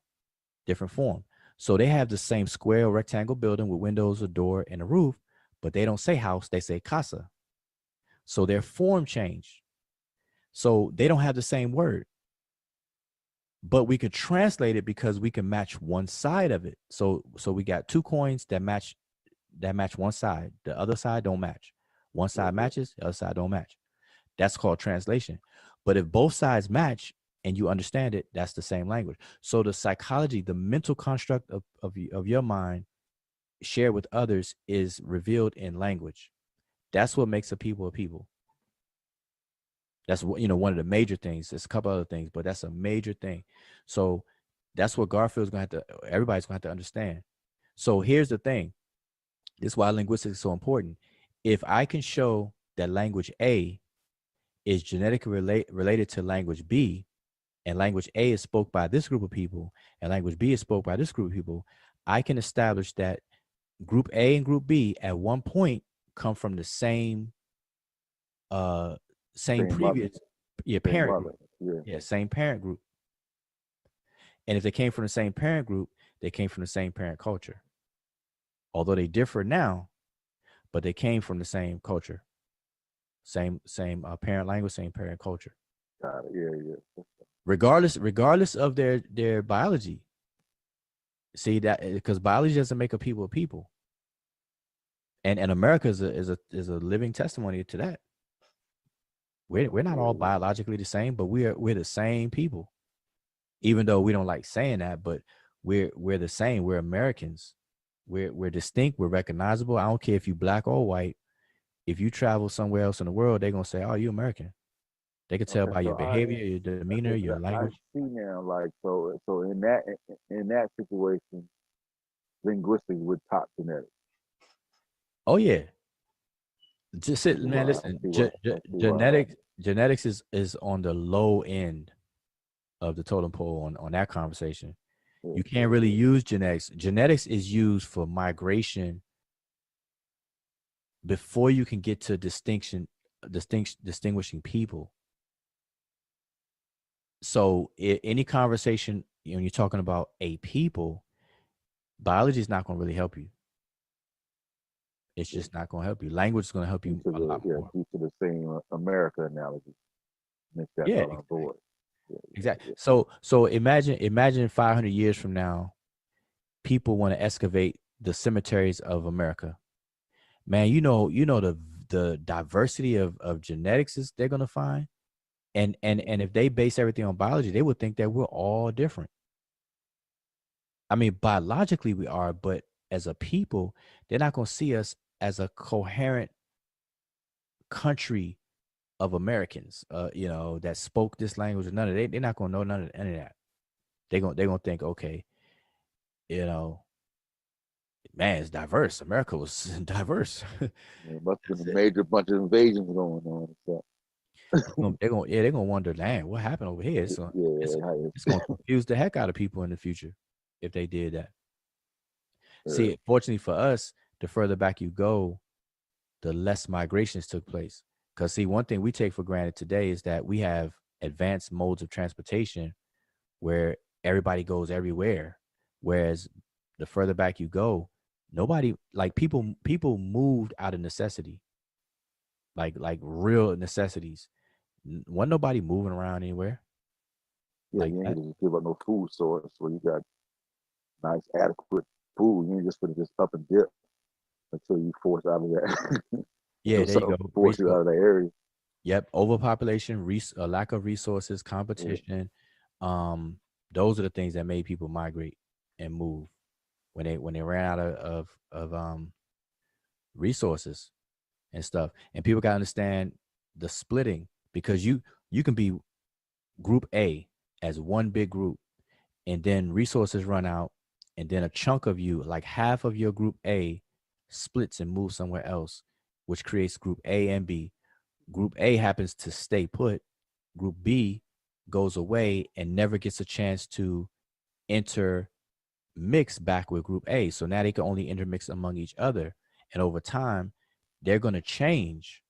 different form. So they have the same square rectangle building with windows, a door, and a roof, but they don't say house, they say casa. So their form changed. So they don't have the same word, but we could translate it because we can match one side of it. So we got 2 coins that match one side. The other side don't match. One side matches, the other side don't match. That's called translation. But if both sides match and you understand it, that's the same language. So the psychology, the mental construct of your mind shared with others is revealed in language. That's what makes a people a people. That's what, one of the major things. There's a couple other things, but that's a major thing. So that's what Garfield's going to have to, everybody's going to have to understand. So here's the thing. This is why linguistics is so important. If I can show that language A is genetically related to language B, and language A is spoke by this group of people, and language B is spoke by this group of people, I can establish that group A and group B at one point come from the same previous parent group. Yeah, same parent group. And if they came from the same parent group, they came from the same parent culture. Although they differ now, but they came from the same culture. Same parent language, same parent culture. Yeah. Regardless of their biology. See that, because biology doesn't make a people a people. And America is a living testimony to that. We're not all biologically the same, but we're the same people. Even though we don't like saying that, but we're the same. We're Americans. We're distinct. We're recognizable. I don't care if you black or white. If you travel somewhere else in the world, they're gonna say, "Oh, you American." They can tell by your behavior, your demeanor, your language. I see now, like so in that situation, linguistics would top genetics. Oh yeah. Just sit, man. Listen, genetics is on the low end of the totem pole on that conversation. You can't really use genetics. Genetics is used for migration before you can get to distinguishing people. So any conversation, when you're talking about a people, biology is not going to really help you. It's just not going to help you. Language is going to help you a lot more. Due to the same America analogy. Make that on board. Exactly. So imagine 500 years from now, people want to excavate the cemeteries of America. Man, you know the diversity of genetics is they're gonna find, and if they base everything on biology, they would think that we're all different. I mean, biologically we are, but as a people, they're not gonna see us as a coherent country of Americans, that spoke this language or none of it. They're not gonna know none of that. They're gonna think, okay, man, it's diverse. America was diverse. It must have been a major bunch of invasions going on. So. They're gonna wonder, dang, what happened over here? It's gonna confuse the heck out of people in the future if they did that. See, fortunately for us, the further back you go, the less migrations took place. Because see, one thing we take for granted today is that we have advanced modes of transportation where everybody goes everywhere. Whereas the further back you go, nobody, like people moved out of necessity, like real necessities. Wasn't nobody moving around anywhere. Yeah, like you ain't just give up no food source where you got nice, adequate food. You ain't just put it just up and dip until you force out of that. Yeah, there you go. Force you out of that area. Yep, overpopulation, a lack of resources, competition. Those are the things that made people migrate and move when they ran out of resources and stuff. And people got to understand the splitting, because you can be group A as one big group, and then resources run out, and then a chunk of you, like half of your group A, splits and moves somewhere else, which creates group A and B. Group A happens to stay put. Group B goes away and never gets a chance to intermix back with group A. So now they can only intermix among each other. And over time, they're going to change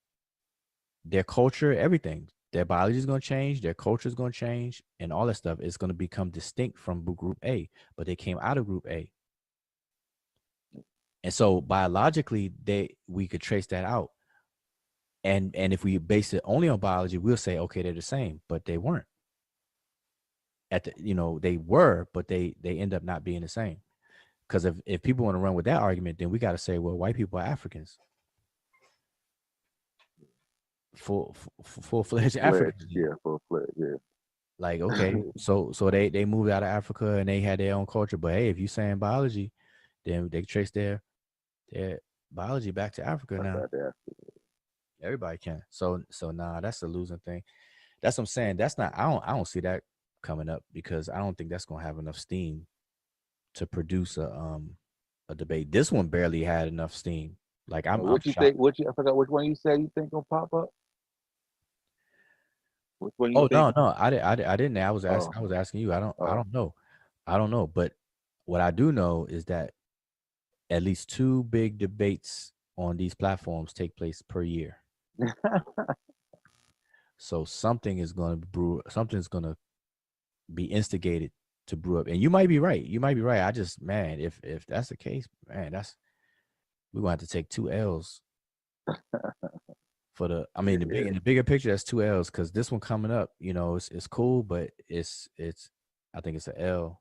their culture, everything. Their biology is going to change. Their culture is going to change. And all that stuff is going to become distinct from group A. But they came out of group A. And so biologically, we could trace that out. And if we base it only on biology, we'll say, okay, they're the same, but they weren't. They were, but they end up not being the same. Because if people want to run with that argument, then we got to say, well, white people are Africans. Full-fledged Africans. Yeah, full-fledged, yeah. Like, okay, so they moved out of Africa and they had their own culture. But hey, if you saying biology, then they trace their biology back to Africa now. Everybody can. So nah, that's a losing thing. That's what I'm saying. That's not. I don't see that coming up because I don't think that's gonna have enough steam to produce a debate. This one barely had enough steam. Like I'm you shocked. think? I forgot which one you said you think gonna pop up. Which one you Oh think? no, I didn't. I was asking you. I don't know. I don't know. But what I do know is that at least 2 big debates on these platforms take place per year. So something is going to brew. Something's going to be instigated to brew up. And you might be right. You might be right. I just, man, if that's the case, man, we're gonna have to take 2 L's for the. I mean, in the bigger picture, that's 2 L's because this one coming up, it's cool, but it's I think it's an L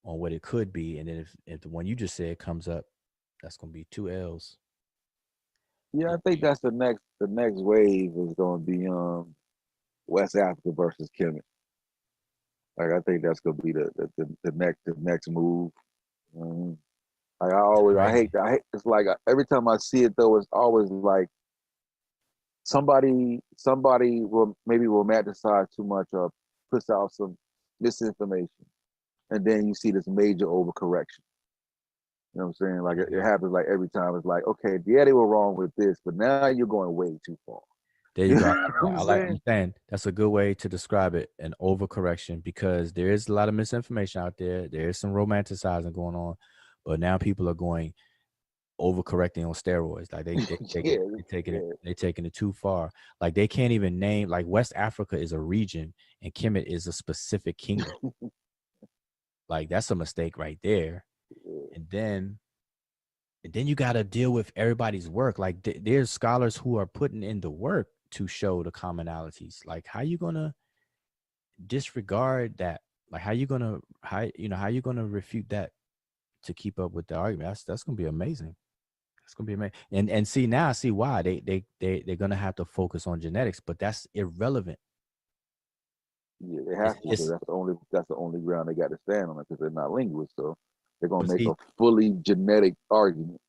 on what it could be, and then if the one you just said comes up, that's gonna be 2 L's. Yeah, I think that's the next wave is gonna be West Africa versus Kemet. Like I think that's gonna be the next move. Like I hate it's like every time I see it though, it's always like somebody will maybe romanticize too much or puts out some misinformation, and then you see this major overcorrection. You know what I'm saying? Like it happens like every time. It's like, okay, yeah, they were wrong with this, but now you're going way too far. There you go. I like what you're saying. That's a good way to describe it, an overcorrection, because there is a lot of misinformation out there. There is some romanticizing going on, but now people are going overcorrecting on steroids. Like they taking it too far. Like they can't even name, like West Africa is a region and Kemet is a specific kingdom. Like that's a mistake right there. And then you got to deal with everybody's work. Like there's scholars who are putting in the work to show the commonalities. Like how you gonna disregard that? Like how you gonna refute that to keep up with the argument? That's gonna be amazing. It's gonna be amazing. And see, now I see why they're gonna have to focus on genetics, but that's irrelevant. Yeah, they have to because that's the only ground they got to stand on it because they're not linguists, so they're gonna make a fully genetic argument.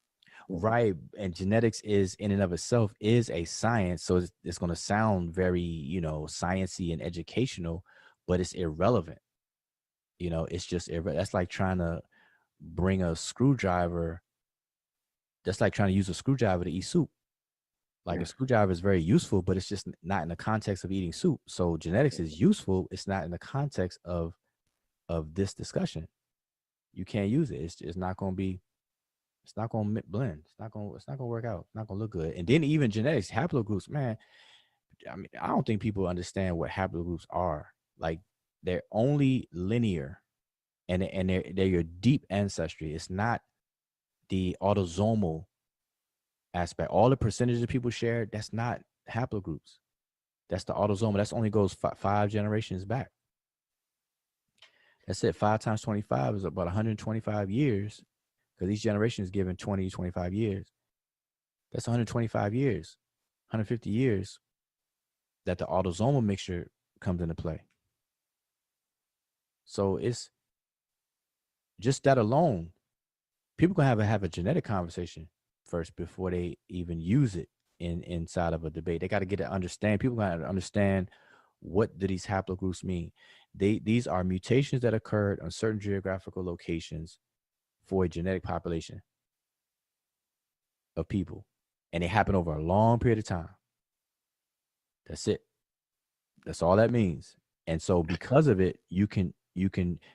Right. And genetics is in and of itself is a science. So it's going to sound very, sciencey and educational, but it's irrelevant. It's just, that's like trying to bring a screwdriver. That's like trying to use a screwdriver to eat soup. Like a screwdriver is very useful, but it's just not in the context of eating soup. So genetics is useful. It's not in the context of this discussion. You can't use it. It's not going to be. It's not going to blend. It's not going to work out. It's not going to look good. And then even genetics, haplogroups, man. I mean, I don't think people understand what haplogroups are. Like they're only linear, and they're your deep ancestry. It's not the autosomal aspect. All the percentages of people share, that's not haplogroups. That's the autosomal. That's only goes 5 generations back. That's it. 5 times 25 is about 125 years. Because each generation is given 20, 25 years. That's 125 years, 150 years that the autosomal mixture comes into play. So it's just that alone. People gonna have a genetic conversation first before they even use it inside of a debate. They got to get to understand. People got to understand what do these haplogroups mean. These are mutations that occurred on certain geographical locations for a genetic population of people, and they happen over a long period of time. That's it. That's all that means. And so because of it, you can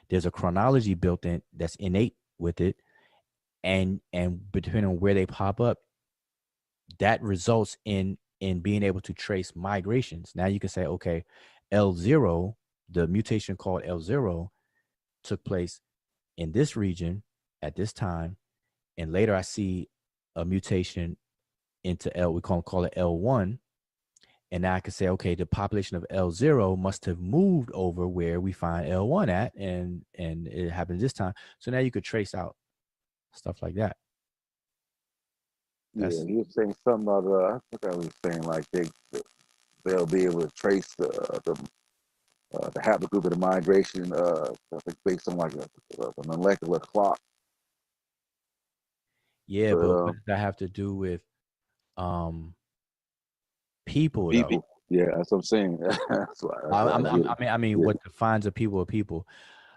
there's a chronology built in that's innate with it, and depending on where they pop up, that results in being able to trace migrations. Now you can say, okay, L0, the mutation called L0 took place in this region at this time, and later I see a mutation into we call it L1, and now I can say, okay, the population of L0 must have moved over where we find L1 at, and it happened this time. So now you could trace out stuff like that. He was saying something about I think I was saying like they'll be able to trace the the haplogroup of the migration, based on like a molecular clock. Yeah, but what does that have to do with people though? Yeah, that's what I'm saying. That's why, I mean, what defines a people?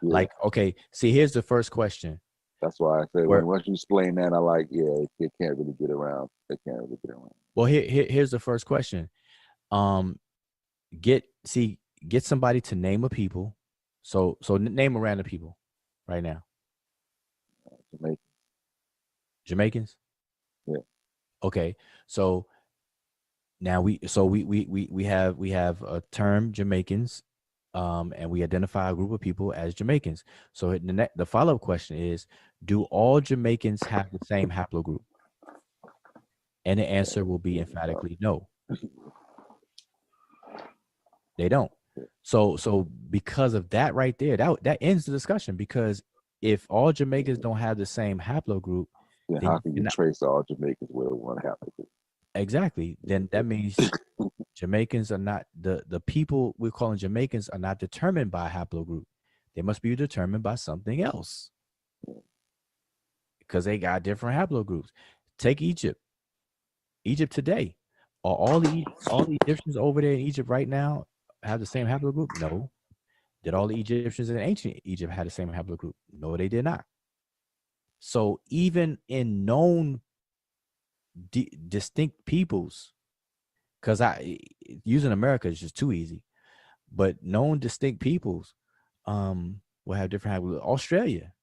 Yeah. Like, okay, see, here's the first question. That's why I say once you explain that, I like, it can't really get around. It can't really get around. Well, here's the first question. Get somebody to name a people. So name a random people right now. Jamaicans. Yeah. Okay. So now we have a term Jamaicans, and we identify a group of people as Jamaicans. So the follow-up question is, do all Jamaicans have the same haplogroup? And the answer will be emphatically no. They don't. So because of that right there, that ends the discussion, because if all Jamaicans don't have the same haplogroup, then how can you trace all Jamaicans with one haplogroup? Exactly. Then that means Jamaicans are not the people we're calling Jamaicans are not determined by haplogroup. They must be determined by something else, because they got different haplogroups. Take Egypt. Egypt today. Are all the Egyptians over there in Egypt right now have the same haplogroup? No. Did all the Egyptians in ancient Egypt have the same haplogroup? No, they did not. So even in known distinct peoples, because using America is just too easy, but known distinct peoples will have different haplogroups. Australia.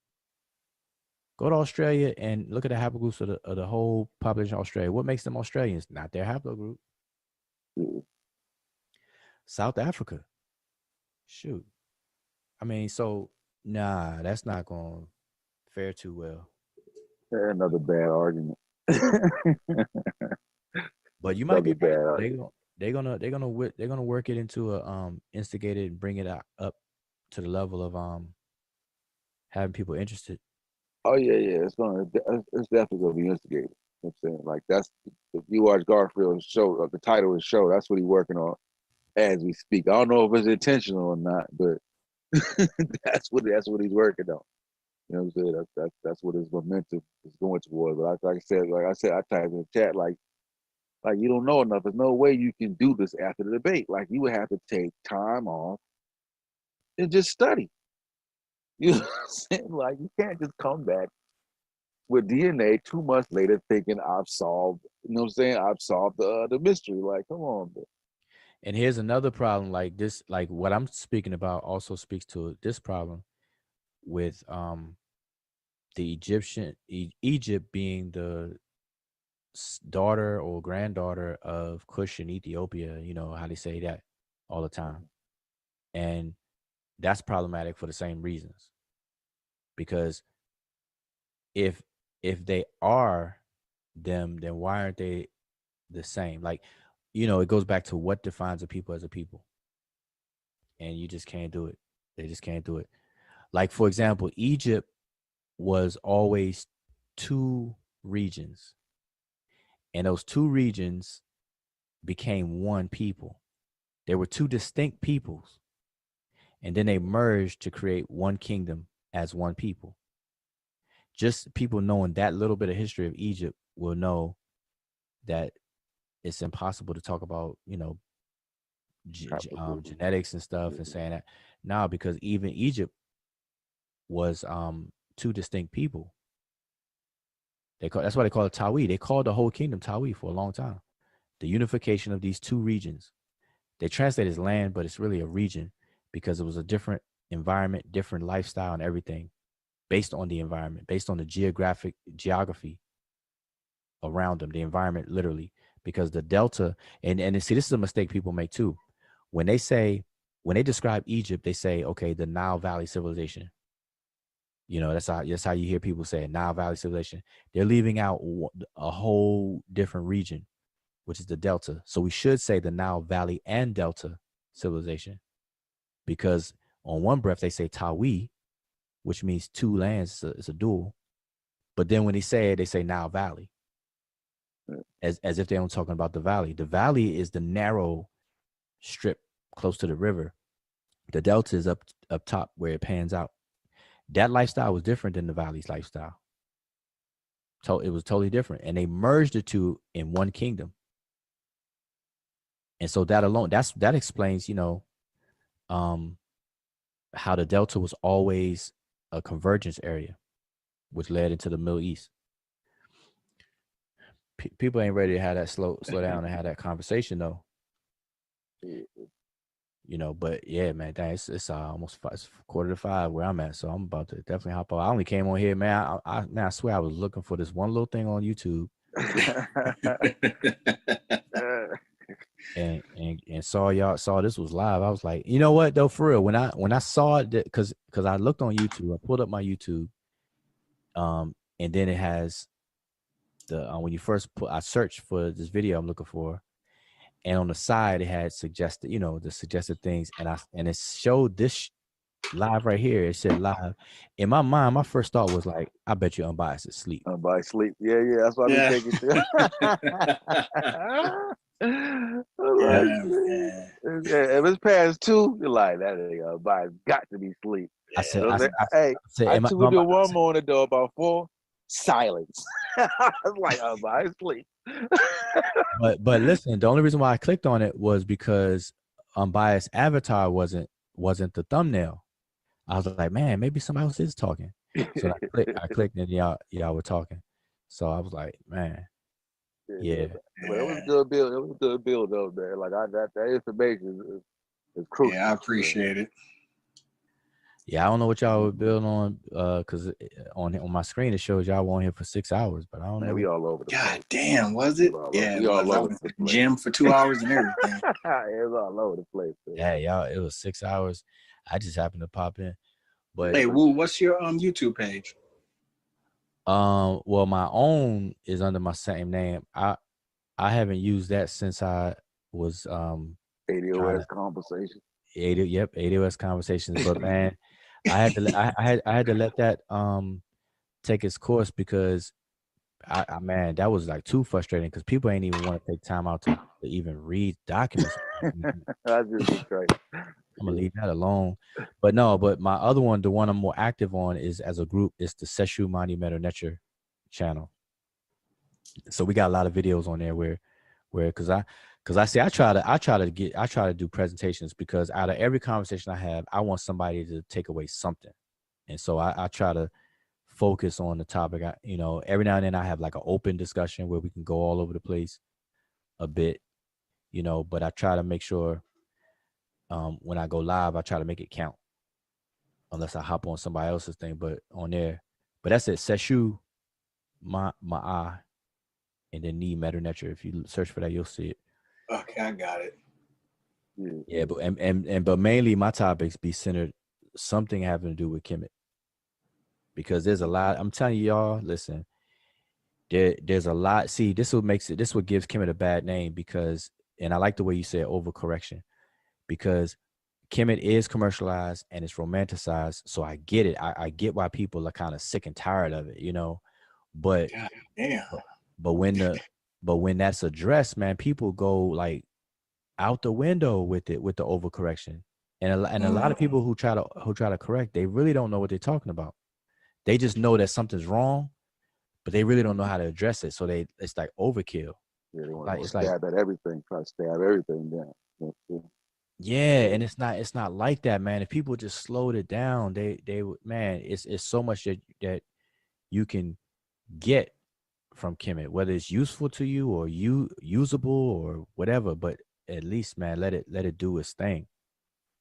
Go to Australia and look at the haplogroups of the whole population of Australia. What makes them Australians? Not their haplogroup. South Africa. Shoot. I mean, so nah, that's not going to fare too well. Another bad argument. But you might be right. They're gonna work it into a instigated and bring it up to the level of having people interested. Oh yeah, it's definitely gonna be instigated. You know what I'm saying, like, that's, if you watch Garfield's show, the title of the show, that's what he's working on as we speak. I don't know if it's intentional or not, but that's what he's working on. You know what I'm saying? That's what his momentum is going towards. But like I said, I typed in the chat, like you don't know enough. There's no way you can do this after the debate. Like, you would have to take time off and just study. You know what I'm saying? Like, you can't just come back with DNA 2 months later thinking I've solved, you know what I'm saying? I've solved the mystery. Like, come on, bro. And here's another problem, like this, like what I'm speaking about also speaks to this problem with the Egypt being the daughter or granddaughter of Cush in Ethiopia. You know how they say that all the time. And that's problematic for the same reasons. Because if they are them, then why aren't they the same? Like, you know, it goes back to what defines a people as a people. And you just can't do it. They just can't do it. Like, for example, Egypt was always 2 regions. And those 2 regions became one people. There were 2 distinct peoples. And then they merged to create one kingdom as one people. Just people knowing that little bit of history of Egypt will know that it's impossible to talk about, you know, genetics and stuff and saying that now, because even Egypt was 2 distinct people. That's why they call it Tawi. They called the whole kingdom Tawi for a long time. The unification of these 2 regions. They translate as land, but it's really a region because it was a different environment, different lifestyle and everything based on the environment, based on the geography around them, the environment literally, because the Delta, and see, this is a mistake people make too. When they describe Egypt, they say, okay, the Nile Valley civilization. You know, that's how you hear people say it, Nile Valley civilization. They're leaving out a whole different region, which is the Delta. So we should say the Nile Valley and Delta civilization, because on one breath they say Tawi, which means 2 lands. It's a dual. But then when they say it, they say Nile Valley, as if they aren't talking about the valley. The valley is the narrow strip close to the river. The delta is up top where it pans out. That lifestyle was different than the valley's lifestyle. So it was totally different, and they merged the two in one kingdom. And so that alone, that explains, how the delta was always a convergence area, which led into the Middle East. People ain't ready to have that slow down and have that conversation though. But yeah, man, dang, it's almost it's 4:45 where I'm at, so I'm about to definitely hop on. I only came on here, man. I swear I was looking for this one little thing on YouTube, and saw this was live. I was like, you know what though, for real. When I saw it, because I looked on YouTube, I pulled up my YouTube, and then it has the when you first I searched for this video I'm looking for. And on the side, it had suggested, the suggested things. And it showed this live right here. It said live. In my mind, my first thought was like, I bet you Unbiased is asleep. Unbiased sleep. Yeah. That's what I be thinking too. If it's past 2, you're like, that nigga Unbiased got to be asleep. I said, I took a one more on the door about 4. Silence. I was like, Unbiased sleep. but listen, the only reason why I clicked on it was because Unbiased avatar wasn't the thumbnail. I was like, man, maybe somebody else is talking. So I clicked and y'all were talking. So I was like, man, yeah. But it was a good build. It was a good build though, man. Like that information is crucial. Yeah, I appreciate it. Yeah, I don't know what y'all would build on, because on my screen it shows y'all were on here for 6 hours, but I don't know. We all over the place. God damn, was it? Yeah, we all over the place. Gym for 2 hours and everything. It was all over the place. Man. Yeah, y'all, it was 6 hours. I just happened to pop in. But hey, Woo, what's your YouTube page? Well, my own is under my same name. I haven't used that since I was ADOS conversation. ADOS conversations. But man, I had to let that take its course, because man, that was like too frustrating, because people ain't even want to take time out to even read documents. That's just crazy. I'm gonna leave that alone. But my other one, the one I'm more active on, is as a group, is the Seshu Mani Meta Nature channel. So we got a lot of videos on there where because I say I try to do presentations, because out of every conversation I have, I want somebody to take away something. And so I try to focus on the topic. Every now and then I have like an open discussion where we can go all over the place a bit, but I try to make sure when I go live, I try to make it count, unless I hop on somebody else's thing. But on there, but that's it. Seshu Ma'a, and then Ni Meta Nature. If you search for that, you'll see it. Okay, I got it. Yeah, but mainly my topics be centered something having to do with Kemet, because there's a lot. I'm telling you, y'all, listen. There's a lot. See, this what gives Kemet a bad name, because, and I like the way you said overcorrection, because Kemet is commercialized and it's romanticized. So I get it. I get why people are kind of sick and tired of it, But God damn. But when that's addressed, man, people go like out the window with the overcorrection, and a lot of people who try to correct, they really don't know what they're talking about. They just know that something's wrong, but they really don't know how to address it. So it's like overkill. Yeah, they want to stab at everything, try to stab everything down. Yeah, and it's not like that, man. If people just slowed it down, they man, it's so much that you can get from Kemet, whether it's useful to you or usable or whatever. But at least, man, let it do its thing.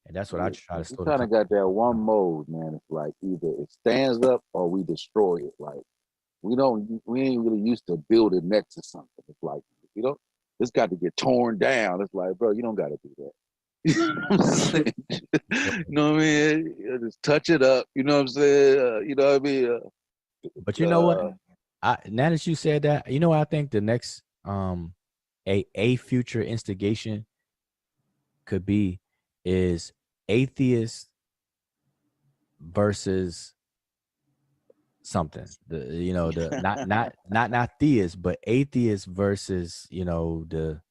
And that's what I try to slow down. Kind of got that one mode, man. It's like either it stands up or we destroy it. Like we ain't really used to build it next to something. It's like, it's got to get torn down. It's like, bro, you don't got to do that. You know what I'm saying? You know what I mean? Just touch it up. You know what I'm saying? You know what I mean? But you know what? Now that you said that, I think the next a future instigation could be is atheist versus something. Not theist, but atheist versus the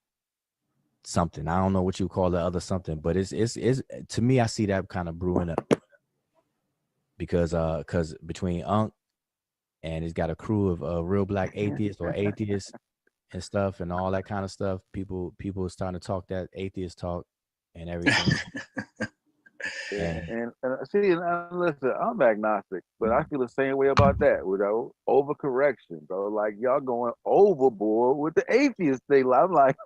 something. I don't know what you call the other something, but it's to me, I see that kind of brewing up because between Unc and he's got a crew of real black atheists or atheists and stuff and all that kind of stuff. People are starting to talk that atheist talk and everything. And see, and listen, I'm agnostic, but I feel the same way about that. Without overcorrection, bro. Like y'all going overboard with the atheist thing. I'm like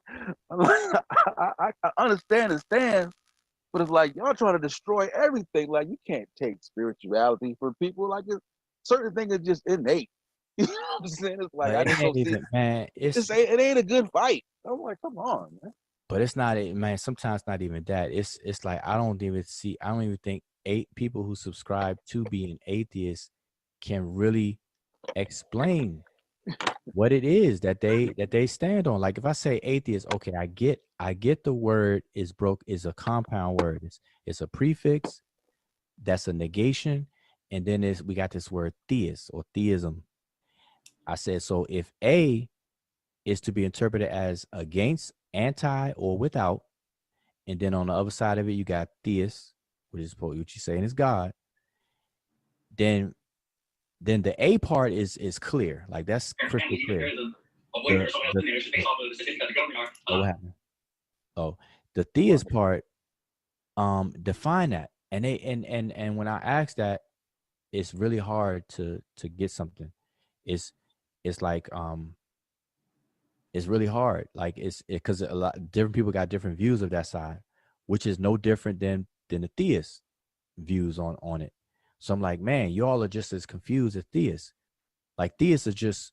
I understand and stand, but it's like y'all trying to destroy everything. Like you can't take spirituality from people. Like certain things are just innate. You know what I'm saying? It's like I just don't see it. Man, it ain't a good fight. I'm like, come on, man. But it's not, man. Sometimes not even that. It's like I don't even think people who subscribe to being atheists can really explain what it is that they stand on. Like if I say atheist, okay, I get the word is a compound word. It's a prefix that's a negation, and then we got this word theist or theism. I said, so if A is to be interpreted as against, anti, or without, and then on the other side of it, you got theist, which is what you're saying is God. Then the A part is clear, like that's crystal clear. What happened? Oh, the theist part, define that, and they and when I ask that, it's really hard to get something. It's like it's really hard. Like it's because a lot different people got different views of that side, which is no different than the theist views on it. So I'm like, man, y'all are just as confused as theists. Like theists are just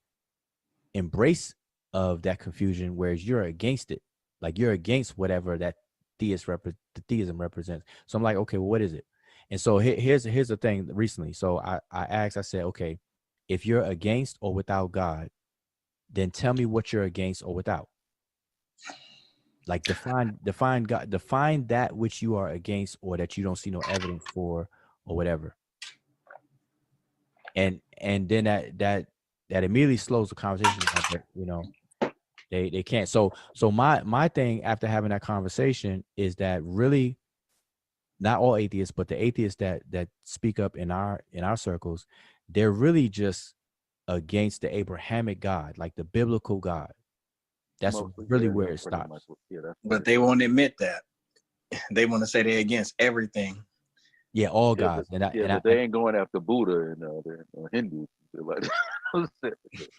embrace of that confusion, whereas you're against it. Like you're against whatever that the theism represents. So I'm like, okay, well, what is it? And so here's the thing recently. So I asked, I said, okay, if you're against or without God, then tell me what you're against or without. Like define God, define that which you are against or that you don't see no evidence for or whatever. And then that immediately slows the conversation down, but you know, they can't. So my thing after having that conversation is that really not all atheists, but the atheists that speak up in our circles, they're really just against the Abrahamic God, like the biblical God. That's really where it stops. But they won't admit that. They want to say they're against everything. Yeah, all gods. But they ain't going after Buddha and Hindus.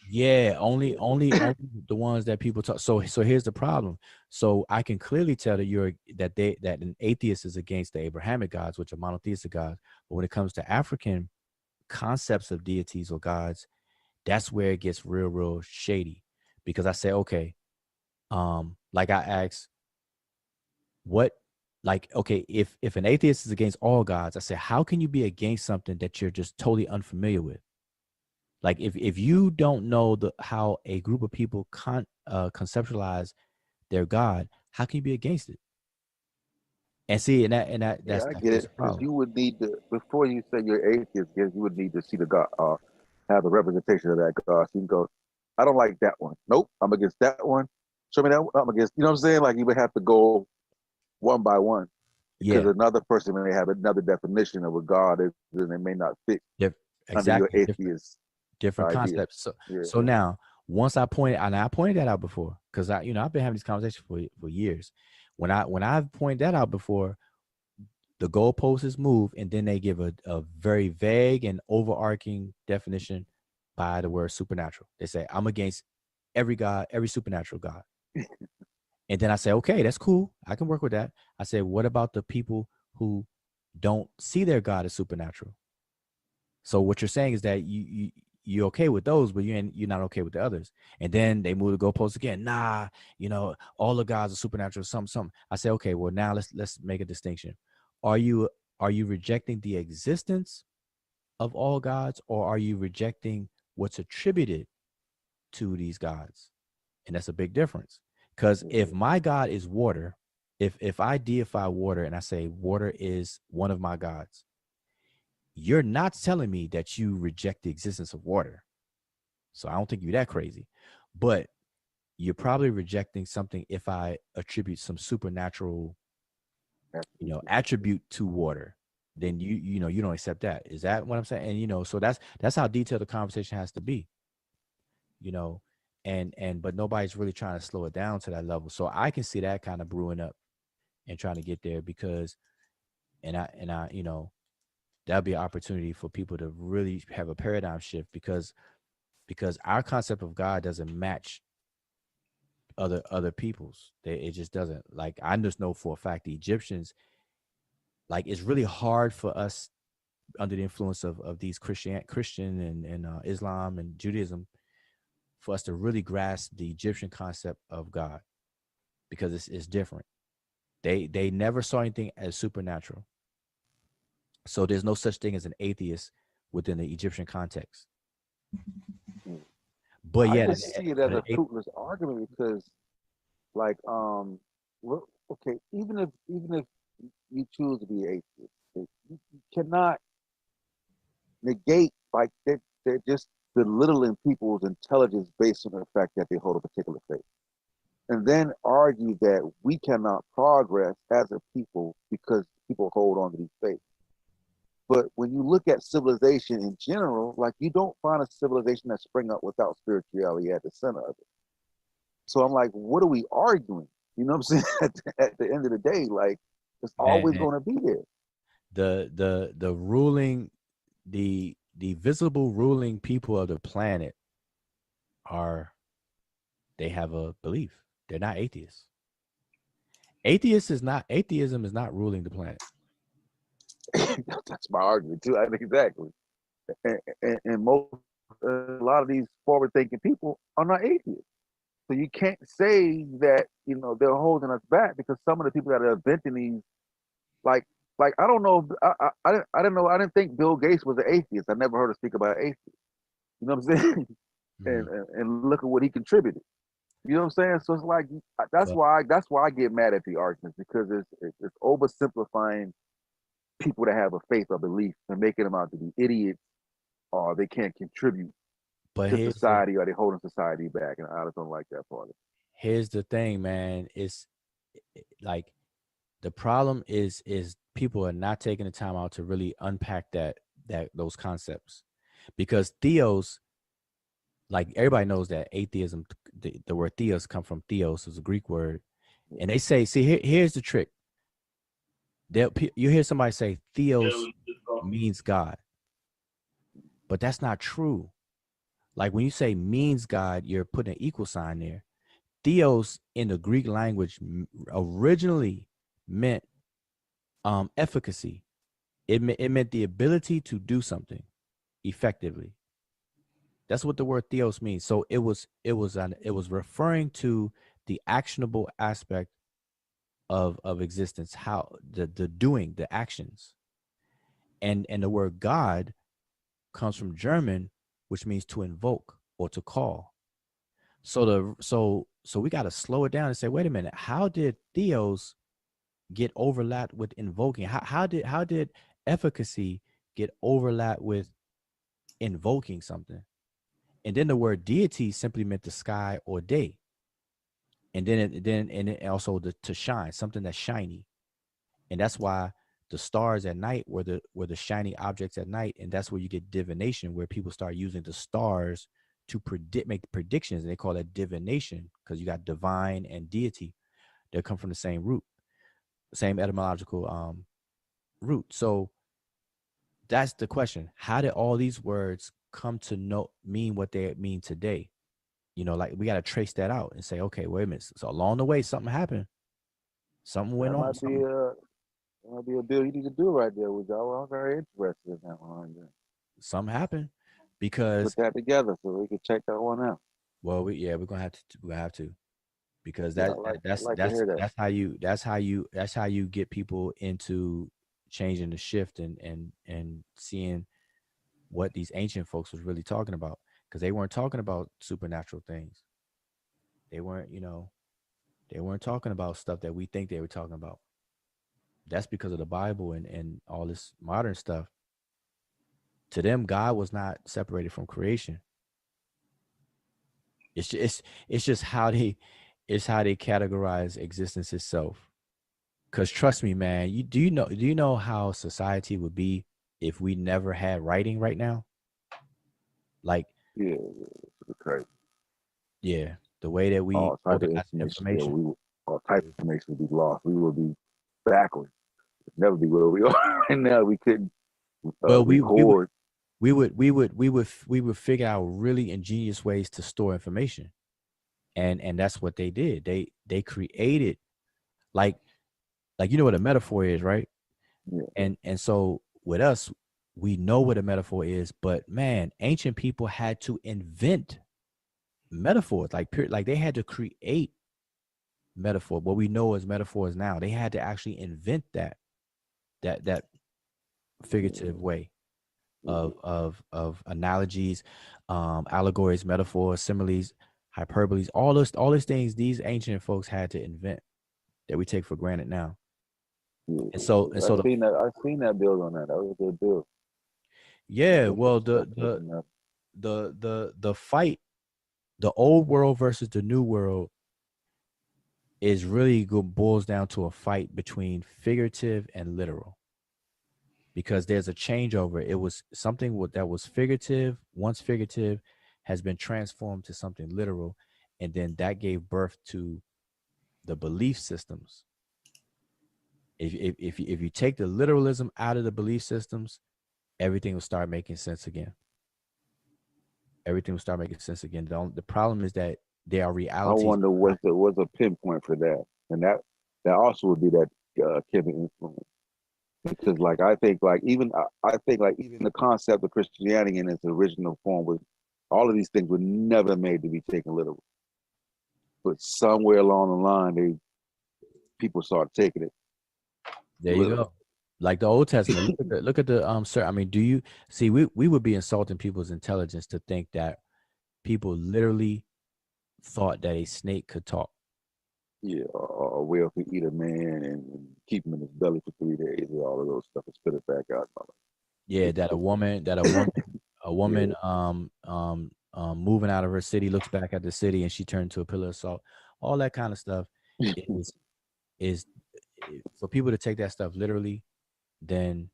Yeah, only the ones that people talk. So here's the problem. So I can clearly tell that that an atheist is against the Abrahamic gods, which are monotheistic gods. But when it comes to African concepts of deities or gods, that's where it gets real shady. Because I say, okay, like I asked, okay, if an atheist is against all gods, I say, how can you be against something that you're just totally unfamiliar with? Like if you don't know how a group of people conceptualize their God, how can you be against it? And see, that's I get it, because you would need to, before you say you're atheist, you would need to see the God, have a representation of that God. So you can go, I don't like that one. Nope, I'm against that one. Show me that one. I'm against. You know what I'm saying? Like you would have to go one by one, because another person may have another definition of what God is, and it may not fit under your atheist. Different concepts. So now, once I pointed that out before, because I've been having these conversations for years. When I've pointed that out before, the goalposts is moved, and then they give a very vague and overarching definition by the word supernatural. They say, I'm against every God, every supernatural God. And then I say, okay, that's cool. I can work with that. I say, what about the people who don't see their God as supernatural? So what you're saying is that you're okay with those, but you're not okay with the others. And then they move the goalposts again. Nah, all the gods are supernatural. Some. I say, okay, well now let's make a distinction. Are you rejecting the existence of all gods, or are you rejecting what's attributed to these gods? And that's a big difference. Because if my God is water, if I deify water and I say water is one of my gods, you're not telling me that you reject the existence of water. So I don't think you're that crazy. But you're probably rejecting something if I attribute some supernatural, attribute to water. Then you don't accept that. Is that what I'm saying? And so that's how detailed the conversation has to be. But nobody's really trying to slow it down to that level. So I can see that kind of brewing up and trying to get there because, and I that'll be an opportunity for people to really have a paradigm shift because our concept of God doesn't match other people's. It just doesn't. Like, I just know for a fact the Egyptians, like, it's really hard for us under the influence of these Christian and Islam and Judaism for us to really grasp the Egyptian concept of God because it's different. They never saw anything as supernatural. So there's no such thing as an atheist within the Egyptian context. But I yeah, just see it as a fruitless argument because, like, okay, even if you choose to be atheist, you cannot negate, like, they're just belittling people's intelligence based on the fact that they hold a particular faith, and then argue that we cannot progress as a people because people hold on to these faiths. But when you look at civilization in general, like, you don't find a civilization that spring up without spirituality at the center of it. So I'm like, what are we arguing? You know what I'm saying? At the end of the day, like, it's always going to be there. The ruling, the visible ruling people of the planet they have a belief. They're not atheists. Atheism is not ruling the planet. That's my argument too. I think exactly. And a lot of these forward-thinking people are not atheists. So you can't say that they're holding us back because some of the people that are inventing these, like I don't know, I didn't know, I didn't think Bill Gates was an atheist. I never heard him speak about atheists. You know what I'm saying? Mm-hmm. and look at what he contributed. You know what I'm saying? So it's like that's why I get mad at the arguments because it's oversimplifying people that have a faith or belief and making them out to be idiots or they can't contribute to society or they're holding society back. And I just don't like that part of it. Here's the thing, man. It's like the problem is people are not taking the time out to really unpack those concepts because theos, like everybody knows that atheism, the word theos come from theos, is a Greek word. And they say, see, here's the trick. You hear somebody say theos means God, but that's not true. Like when you say means God, you're putting an equal sign there. Theos in the Greek language originally meant efficacy. It meant the ability to do something effectively. That's what the word theos means. So it was referring to the actionable aspect of existence, how the doing, the actions. And the word God comes from German, which means to invoke or to call. So we got to slow it down and say, wait a minute, how did theos get overlapped with invoking? How did efficacy get overlapped with invoking something? And then the word deity simply meant the sky or day. And then also to shine, something that's shiny. And that's why the stars at night were the shiny objects at night. And that's where you get divination, where people start using the stars to make predictions. And they call that divination because you got divine and deity. They come from the same root, same etymological root. So that's the question. How did all these words come to mean what they mean today? Like we got to trace that out and say, okay, wait a minute. So along the way, something happened. Something went on. That might be a deal you need to do right there, Wudjau. I'm very interested in that one. Something happened because put that together so we can check that one out. Well, we're gonna have to, because that's how you get people into changing the shift and seeing what these ancient folks was really talking about, because they weren't talking about supernatural things. They weren't talking about stuff that we think they were talking about. That's because of the Bible and all this modern stuff. To them, God was not separated from creation. It's just how they categorize existence itself. Because trust me, man, do you know how society would be if we never had writing right now? Like, yeah, okay. yeah, the way that we All type of organize information. Yeah, information. all type of information would be lost. We would be backwards. Never be where we are right now. We couldn't Well, record. we would figure out really ingenious ways to store information, and that's what they did. They created like you know what a metaphor is, right? Yeah. And so with us, we know what a metaphor is, but man, ancient people had to invent metaphors, like they had to create metaphor. What we know as metaphors now, they had to actually invent that figurative way of analogies, allegories, metaphors, similes, hyperboles, all those things these ancient folks had to invent that we take for granted now. Yeah. And so I've seen that build on that. That was a good build. yeah, well the fight, the old world versus the new world is really boils down to a fight between figurative and literal. Because there's a changeover. It was something that was figurative, once figurative, has been transformed to something literal, and then that gave birth to the belief systems. If you take the literalism out of the belief systems, everything will start making sense again. Everything will start making sense again. The problem is that there are I realities. wonder what's a pinpoint for that, and that also would be that Kevin influence. Because like I think like even the concept of Christianity in its original form was all of these things were never made to be taken literal. But somewhere along the line, people started taking it There you literal. go. Like the Old Testament. Look at the sir. I mean, do you see we would be insulting people's intelligence to think that people literally thought that a snake could talk. Yeah, a whale could eat a man and keep him in his belly for 3 days and all of those stuff and spit it back out. Yeah, that a woman Yeah, moving out of her city looks back at the city and she turned into a pillar of salt. All that kind of stuff is is for people to take that stuff literally, then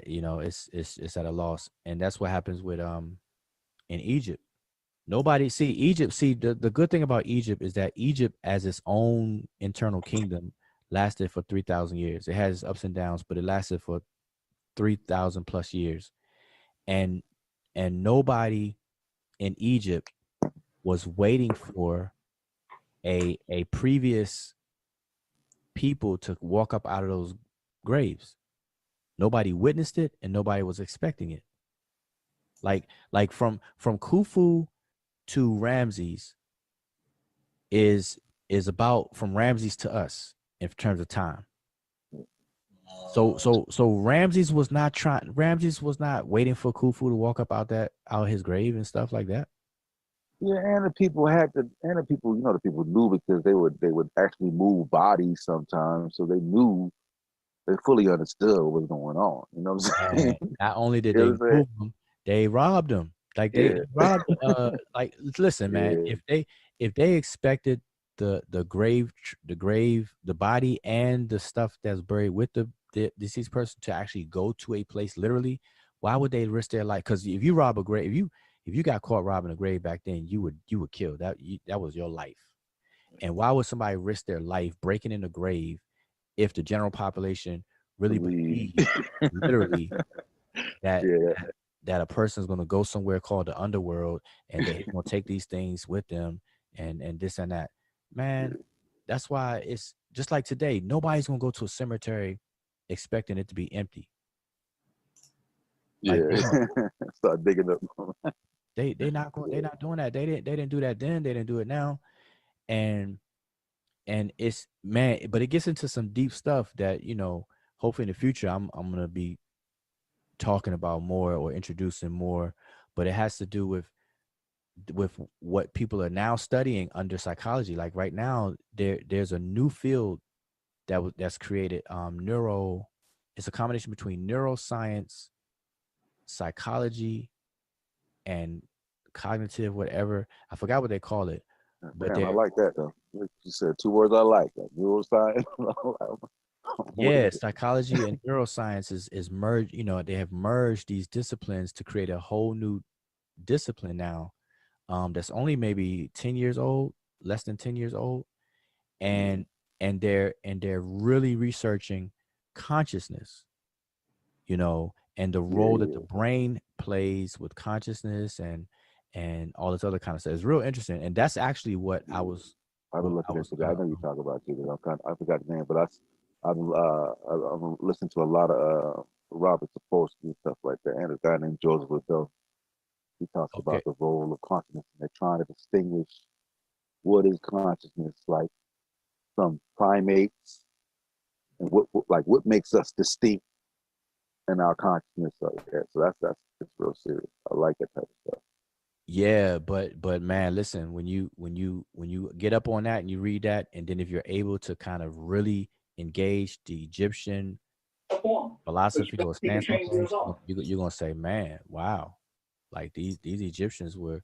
you know it's at a loss. And that's what happens with in Egypt. Nobody see Egypt. See the good thing about Egypt is that Egypt as its own internal kingdom lasted for 3,000 years. It has ups and downs, but it lasted for 3,000 plus years. And nobody in Egypt was waiting for a previous people to walk up out of those graves. Nobody witnessed it and nobody was expecting it. From Khufu to Ramses is about from Ramses to us in terms of time. So Ramses was not waiting for Khufu to walk up out his grave and stuff like that. yeah, and the people, the people knew because they would actually move bodies sometimes, so they knew they fully understood what was going on. You know what I'm saying? And not only did You know they what I'm saying? move him, they robbed him. Like they Yeah, robbed like listen, man, yeah, if they expected the grave the body and the stuff that's buried with the deceased person to actually go to a place literally, why would they risk their life? Because if you rob a grave, if you got caught robbing a grave back then, you would kill that was your life. And why would somebody risk their life breaking in the grave if the general population really believe. believed literally that Yeah, that a person is going to go somewhere called the underworld and they're going to take these things with them and this and that? Man, that's why it's just like today. Nobody's going to go to a cemetery expecting it to be empty. Like yeah. Start digging up. they're not doing that. They didn't do that then. They didn't do it now. And it's man, but it gets into some deep stuff that hopefully in the future I'm gonna be talking about more or introducing more. But it has to do with what people are now studying under psychology. Like right now, there's a new field that's created. It's a combination between neuroscience, psychology, and cognitive, whatever. I forgot what they call it. But damn, I like that though. You said 2 words I like. That neuroscience. Yeah, psychology and neuroscience is merged. You know, they have merged these disciplines to create a whole new discipline now. That's only maybe 10 years old, less than 10 years old, and they're really researching consciousness. You know, and the role that the brain plays with consciousness and all this other kind of stuff. It's real interesting, and that's actually what I was. I've been looking into that. I know you talk about it. I forgot the name, but I've listened to a lot of Robert Sapolsky and stuff like that, and a guy named Joseph Wudjau. He talks about the role of consciousness, and they're trying to distinguish what is consciousness like from primates, and what makes us distinct in our consciousness. So that's real serious. I like that type of stuff. Yeah, but man, listen, when you get up on that and you read that, and then if you're able to kind of really engage the Egyptian philosophy or stance on things, you're gonna say, man, wow, like these Egyptians were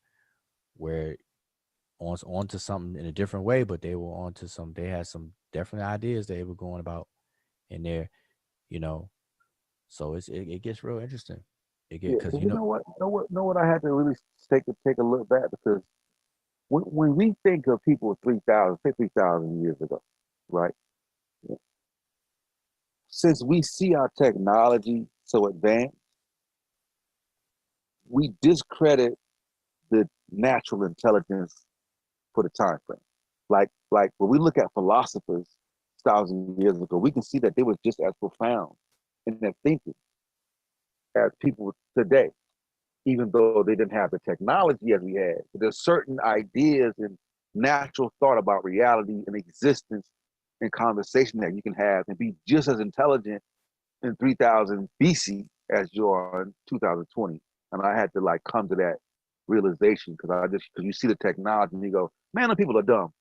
on to something in a different way, but they were on to some. They had some different ideas they were going about in there, you know. So it gets real interesting. Because you know what I had to really take a look back, because when we think of people 50,000 years ago, right? Since we see our technology so advanced, we discredit the natural intelligence for the time frame. Like when we look at philosophers 1,000 years ago, we can see that they were just as profound in their thinking as people today, even though they didn't have the technology as we had. There's certain ideas and natural thought about reality and existence and conversation that you can have and be just as intelligent in 3000 BC as you are in 2020. And I had to come to that realization, because you see the technology and you go, man, the people are dumb.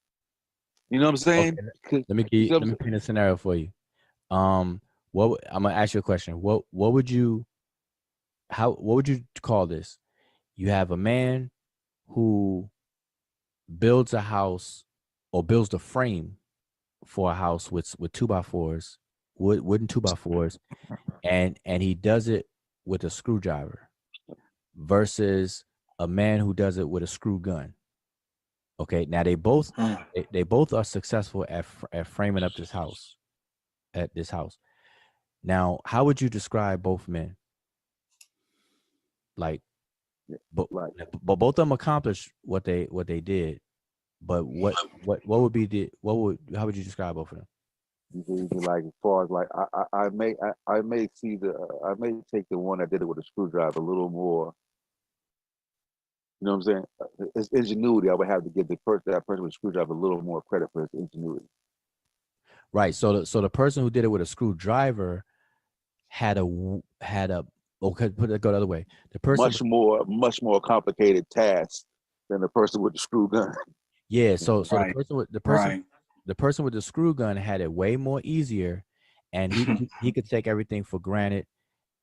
You know what I'm saying? Okay. Let me paint a scenario for you. I'm gonna ask you a question. What would you call this? You have a man who builds a house or builds the frame for a house with 2x4s, wooden 2x4s, and he does it with a screwdriver versus a man who does it with a screw gun. Okay, now they both are successful at framing up this house. Now, how would you describe both men? But both of them accomplished what they did. But how would you describe both of them? Like, as far as I may take the one that did it with a screwdriver a little more. You know what I'm saying? It's ingenuity. I would have to give that person with a screwdriver a little more credit for his ingenuity. Right. So the person who did it with a screwdriver had a okay, put it go the other way. The person much more complicated task than the person with the screw gun. Yeah. So the person with the screw gun had it way more easier, and he could take everything for granted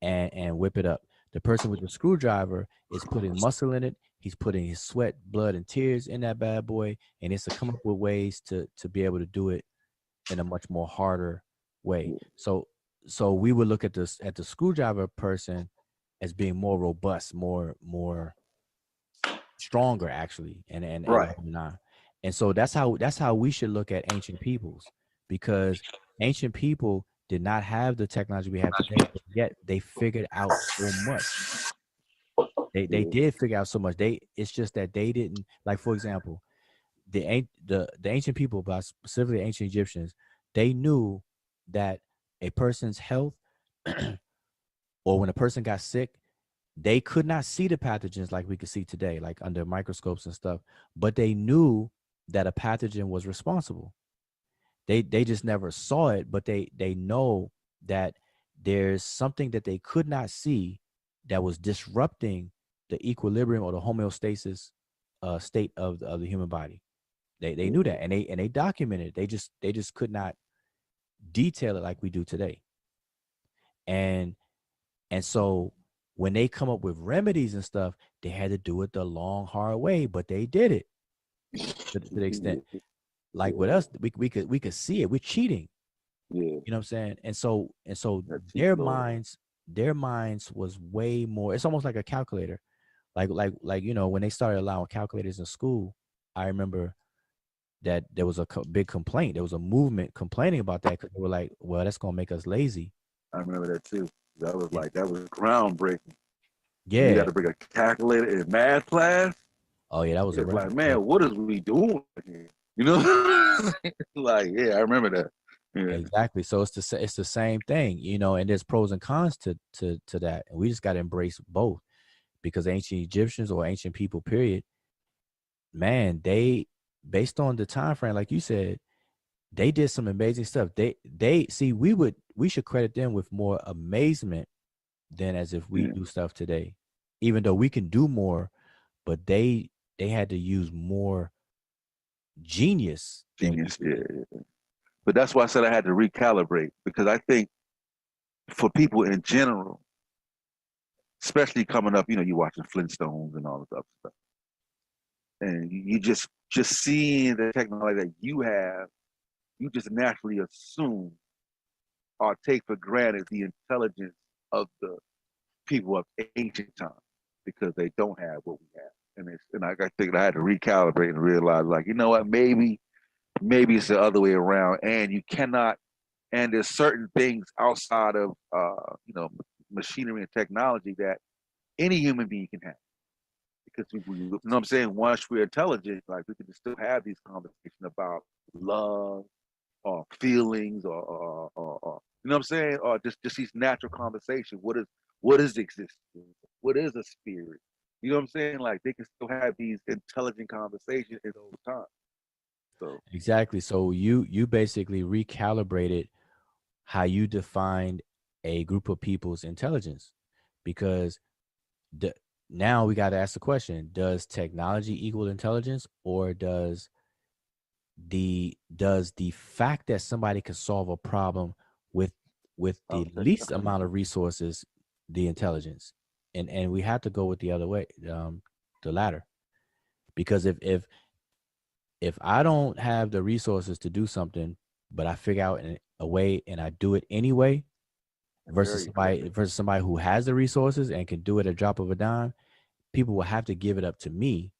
and whip it up. The person with the screwdriver is putting muscle in it. He's putting his sweat, blood, and tears in that bad boy, and it's to come up with ways to be able to do it in a much more harder way. So we would look at the screwdriver person as being more robust, more stronger actually, and right. And so that's how we should look at ancient peoples, because ancient people did not have the technology we have today, but yet they figured out so much. They did figure out so much. It's just that they didn't, like, for example, the ancient people, but specifically ancient Egyptians, they knew that a person's health or when a person got sick, they could not see the pathogens like we could see today, like under microscopes and stuff, but they knew that a pathogen was responsible. They just never saw it, but they know that there's something that they could not see that was disrupting the equilibrium or the homeostasis state of the human body. They knew that, and they documented it. They just could not detail it like we do today. And so when they come up with remedies and stuff, they had to do it the long, hard way, but they did it to the extent. Like with us, we could see it. We're cheating. Yeah. You know what I'm saying? And so their minds was way more. It's almost like a calculator. Like you know, when they started allowing calculators in school, I remember that there was a big complaint. There was a movement complaining about that because they were like, well, that's gonna make us lazy. I remember that too. That was like, that was groundbreaking. Yeah. You got to bring a calculator in math class. Oh yeah, that was it's like, man, what is we doing here? You know, like, yeah, I remember that. Yeah. Exactly. So it's the same thing, you know, and there's pros and cons to that. And we just got to embrace both, because ancient Egyptians or ancient people, period, man, they, based on the time frame, like you said, they did some amazing stuff. They see, we should credit them with more amazement than as if we do stuff today, even though we can do more, but they had to use more genius. Yeah. But that's why I said I had to recalibrate, because I think for people in general, especially coming up, you know, you watching Flintstones and all this other stuff, and you just seeing the technology that you have, you just naturally assume or take for granted the intelligence of the people of ancient times, because they don't have what we have. And I think I had to recalibrate and realize, like, you know what, maybe it's the other way around. And you cannot, and there's certain things outside of you know, machinery and technology that any human being can have. Because you know what I'm saying, once we're intelligent, like, we can still have these conversations about love or feelings or you know what I'm saying, or just these natural conversations. What is existence? What is a spirit? You know what I'm saying? Like, they can still have these intelligent conversations in those times. So exactly. So you basically recalibrated how you defined a group of people's intelligence, because now we got to ask the question: does technology equal intelligence, or does the fact that somebody can solve a problem with the least amount of resources the intelligence? And we have to go with the other way, the latter, because if I don't have the resources to do something, but I figure out a way and I do it anyway, versus somebody who has the resources and can do it at a drop of a dime, people will have to give it up to me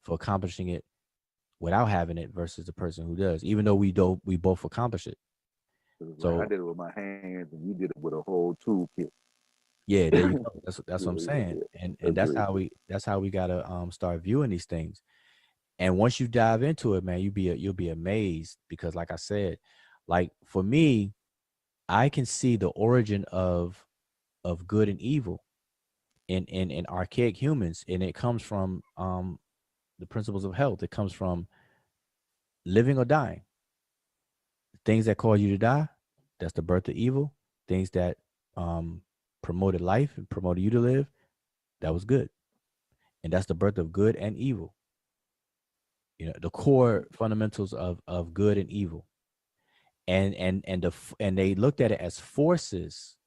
for accomplishing it without having it, versus the person who does, even though we both accomplish it. So I did it with my hands, and you did it with a whole toolkit. Yeah, there you go. That's what I'm saying. And that's how we gotta start viewing these things. And once you dive into it, man, you'll be amazed, because, like I said, like for me, I can see the origin of good and evil in archaic humans, and it comes from the principles of health. It comes from living or dying. Things that cause you to die, that's the birth of evil. Things that promoted life and promoted you to live, that was good. And that's the birth of good and evil. You know, the core fundamentals of good and evil. And they looked at it as forces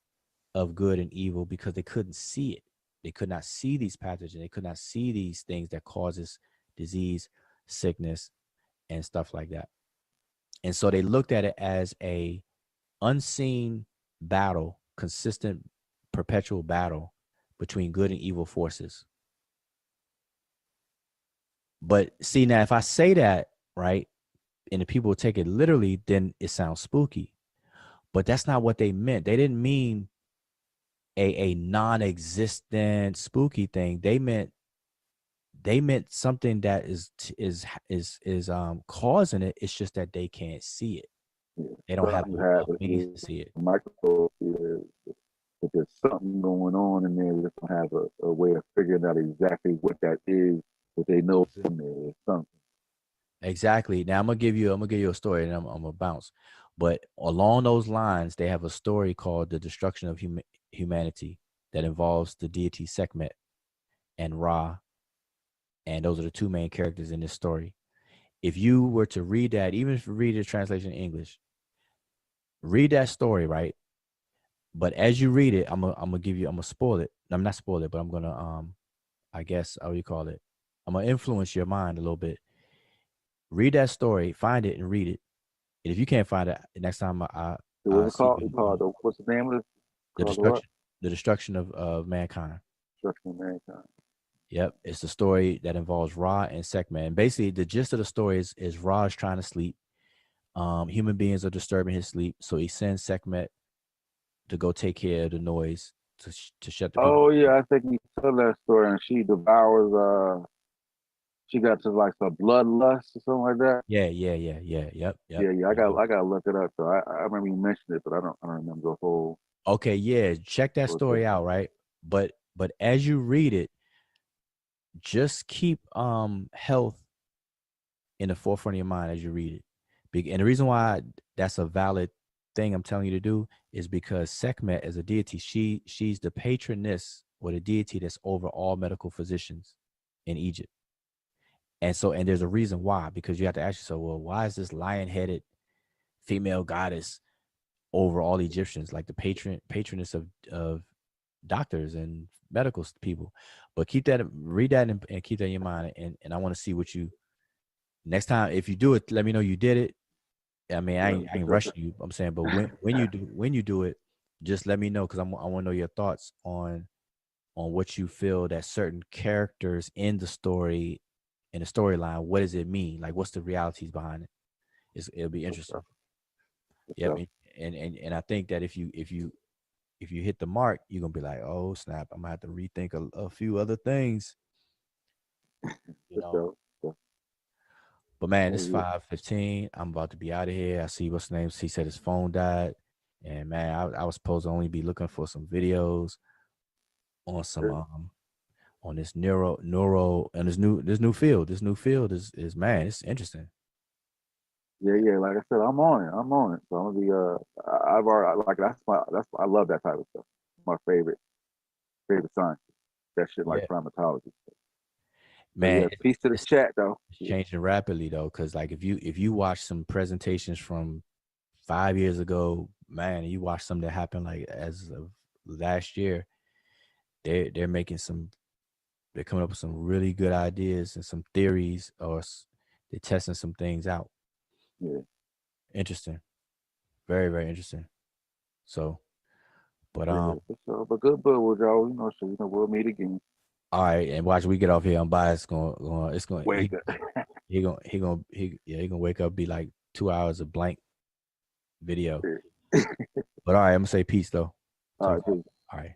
of good and evil because they couldn't see it. They could not see these pathogens. They could not see these things that causes disease, sickness, and stuff like that. And so they looked at it as a unseen battle, consistent, perpetual battle between good and evil forces. But see, now if I say that, right, and the people take it literally, then it sounds spooky. But that's not what they meant. They didn't mean a non-existent spooky thing. They meant something that is causing it. It's just that they can't see it. They don't have a means to see it. If there's something going on in there, they don't have a way of figuring out exactly what that is, but they know it's in there. There's something. Exactly. Now I'm gonna give you a story, and I'm gonna bounce. But along those lines, they have a story called "The Destruction of Humanity" that involves the deity Sekhmet and Ra, and those are the two main characters in this story. If you were to read that, even if you read the translation in English, read that story, right? But as you read it, I'm gonna spoil it. I'm not spoil it, but I'm gonna I guess how do you call it? I'm gonna influence your mind a little bit. Read that story, find it, and read it. And if you can't find it, next time I What's it see called? you, It's called what's the name of it? the Called the what? destruction of mankind. Destruction of Mankind. Yep, it's the story that involves Ra and Sekhmet. And basically, the gist of the story is Ra is trying to sleep. Human beings are disturbing his sleep, so he sends Sekhmet to go take care of the noise to shut the people. Oh yeah, I think you told that story, and she devours. She got to like some bloodlust or something like that. Yep. Yeah. There you go. I gotta look it up. So I remember you mentioned it, but I don't remember the whole. Okay, yeah, check that story out, right? But as you read it, just keep health in the forefront of your mind as you read it. And the reason why that's a valid thing I'm telling you to do is because Sekhmet as a deity, she's the patroness or the deity that's over all medical physicians in Egypt. And there's a reason why, because you have to ask yourself, well, why is this lion-headed female goddess over all Egyptians, like the patroness of doctors and medical people? But read that and keep that in your mind. And I want to see what you next time. If you do it, let me know you did it. I mean, I ain't rushing you. I'm saying, but when you do it, just let me know, because I want to know your thoughts on what you feel that certain characters in the story, in the storyline, what does it mean? Like, what's the realities behind it? It'll be interesting. Yeah, I mean, and I think that if you hit the mark, you're gonna be like, oh snap, I'm gonna have to rethink a few other things, you know. But man, it's 5:15. I'm about to be out of here. I see what's name. He said his phone died, and man, I was supposed to only be looking for some videos on some on this neuro and this new field. This new field is man, it's interesting. Yeah. Like I said, I'm on it. I'm on it. So I'm gonna be. I've already like that's I love that type of stuff. My favorite science. That shit like Yeah, primatology. So man, yeah, peace to the it's chat though. it's Yeah. changing rapidly though, because like if you watch some presentations from 5 years ago, man, you watch something that happened like as of last year, they're making some, they're coming up with some really good ideas and some theories, or they're testing some things out. Yeah. Interesting, very very interesting. So, but Yeah, for sure. But good book, Wudjau. So we'll meet again. all right, and watch we get off here. I'm biased. Going, it's going. Wake up. He gonna wake up, be like 2 hours of blank video. Yeah. But all right, I'm gonna say peace though. All right, peace. All right.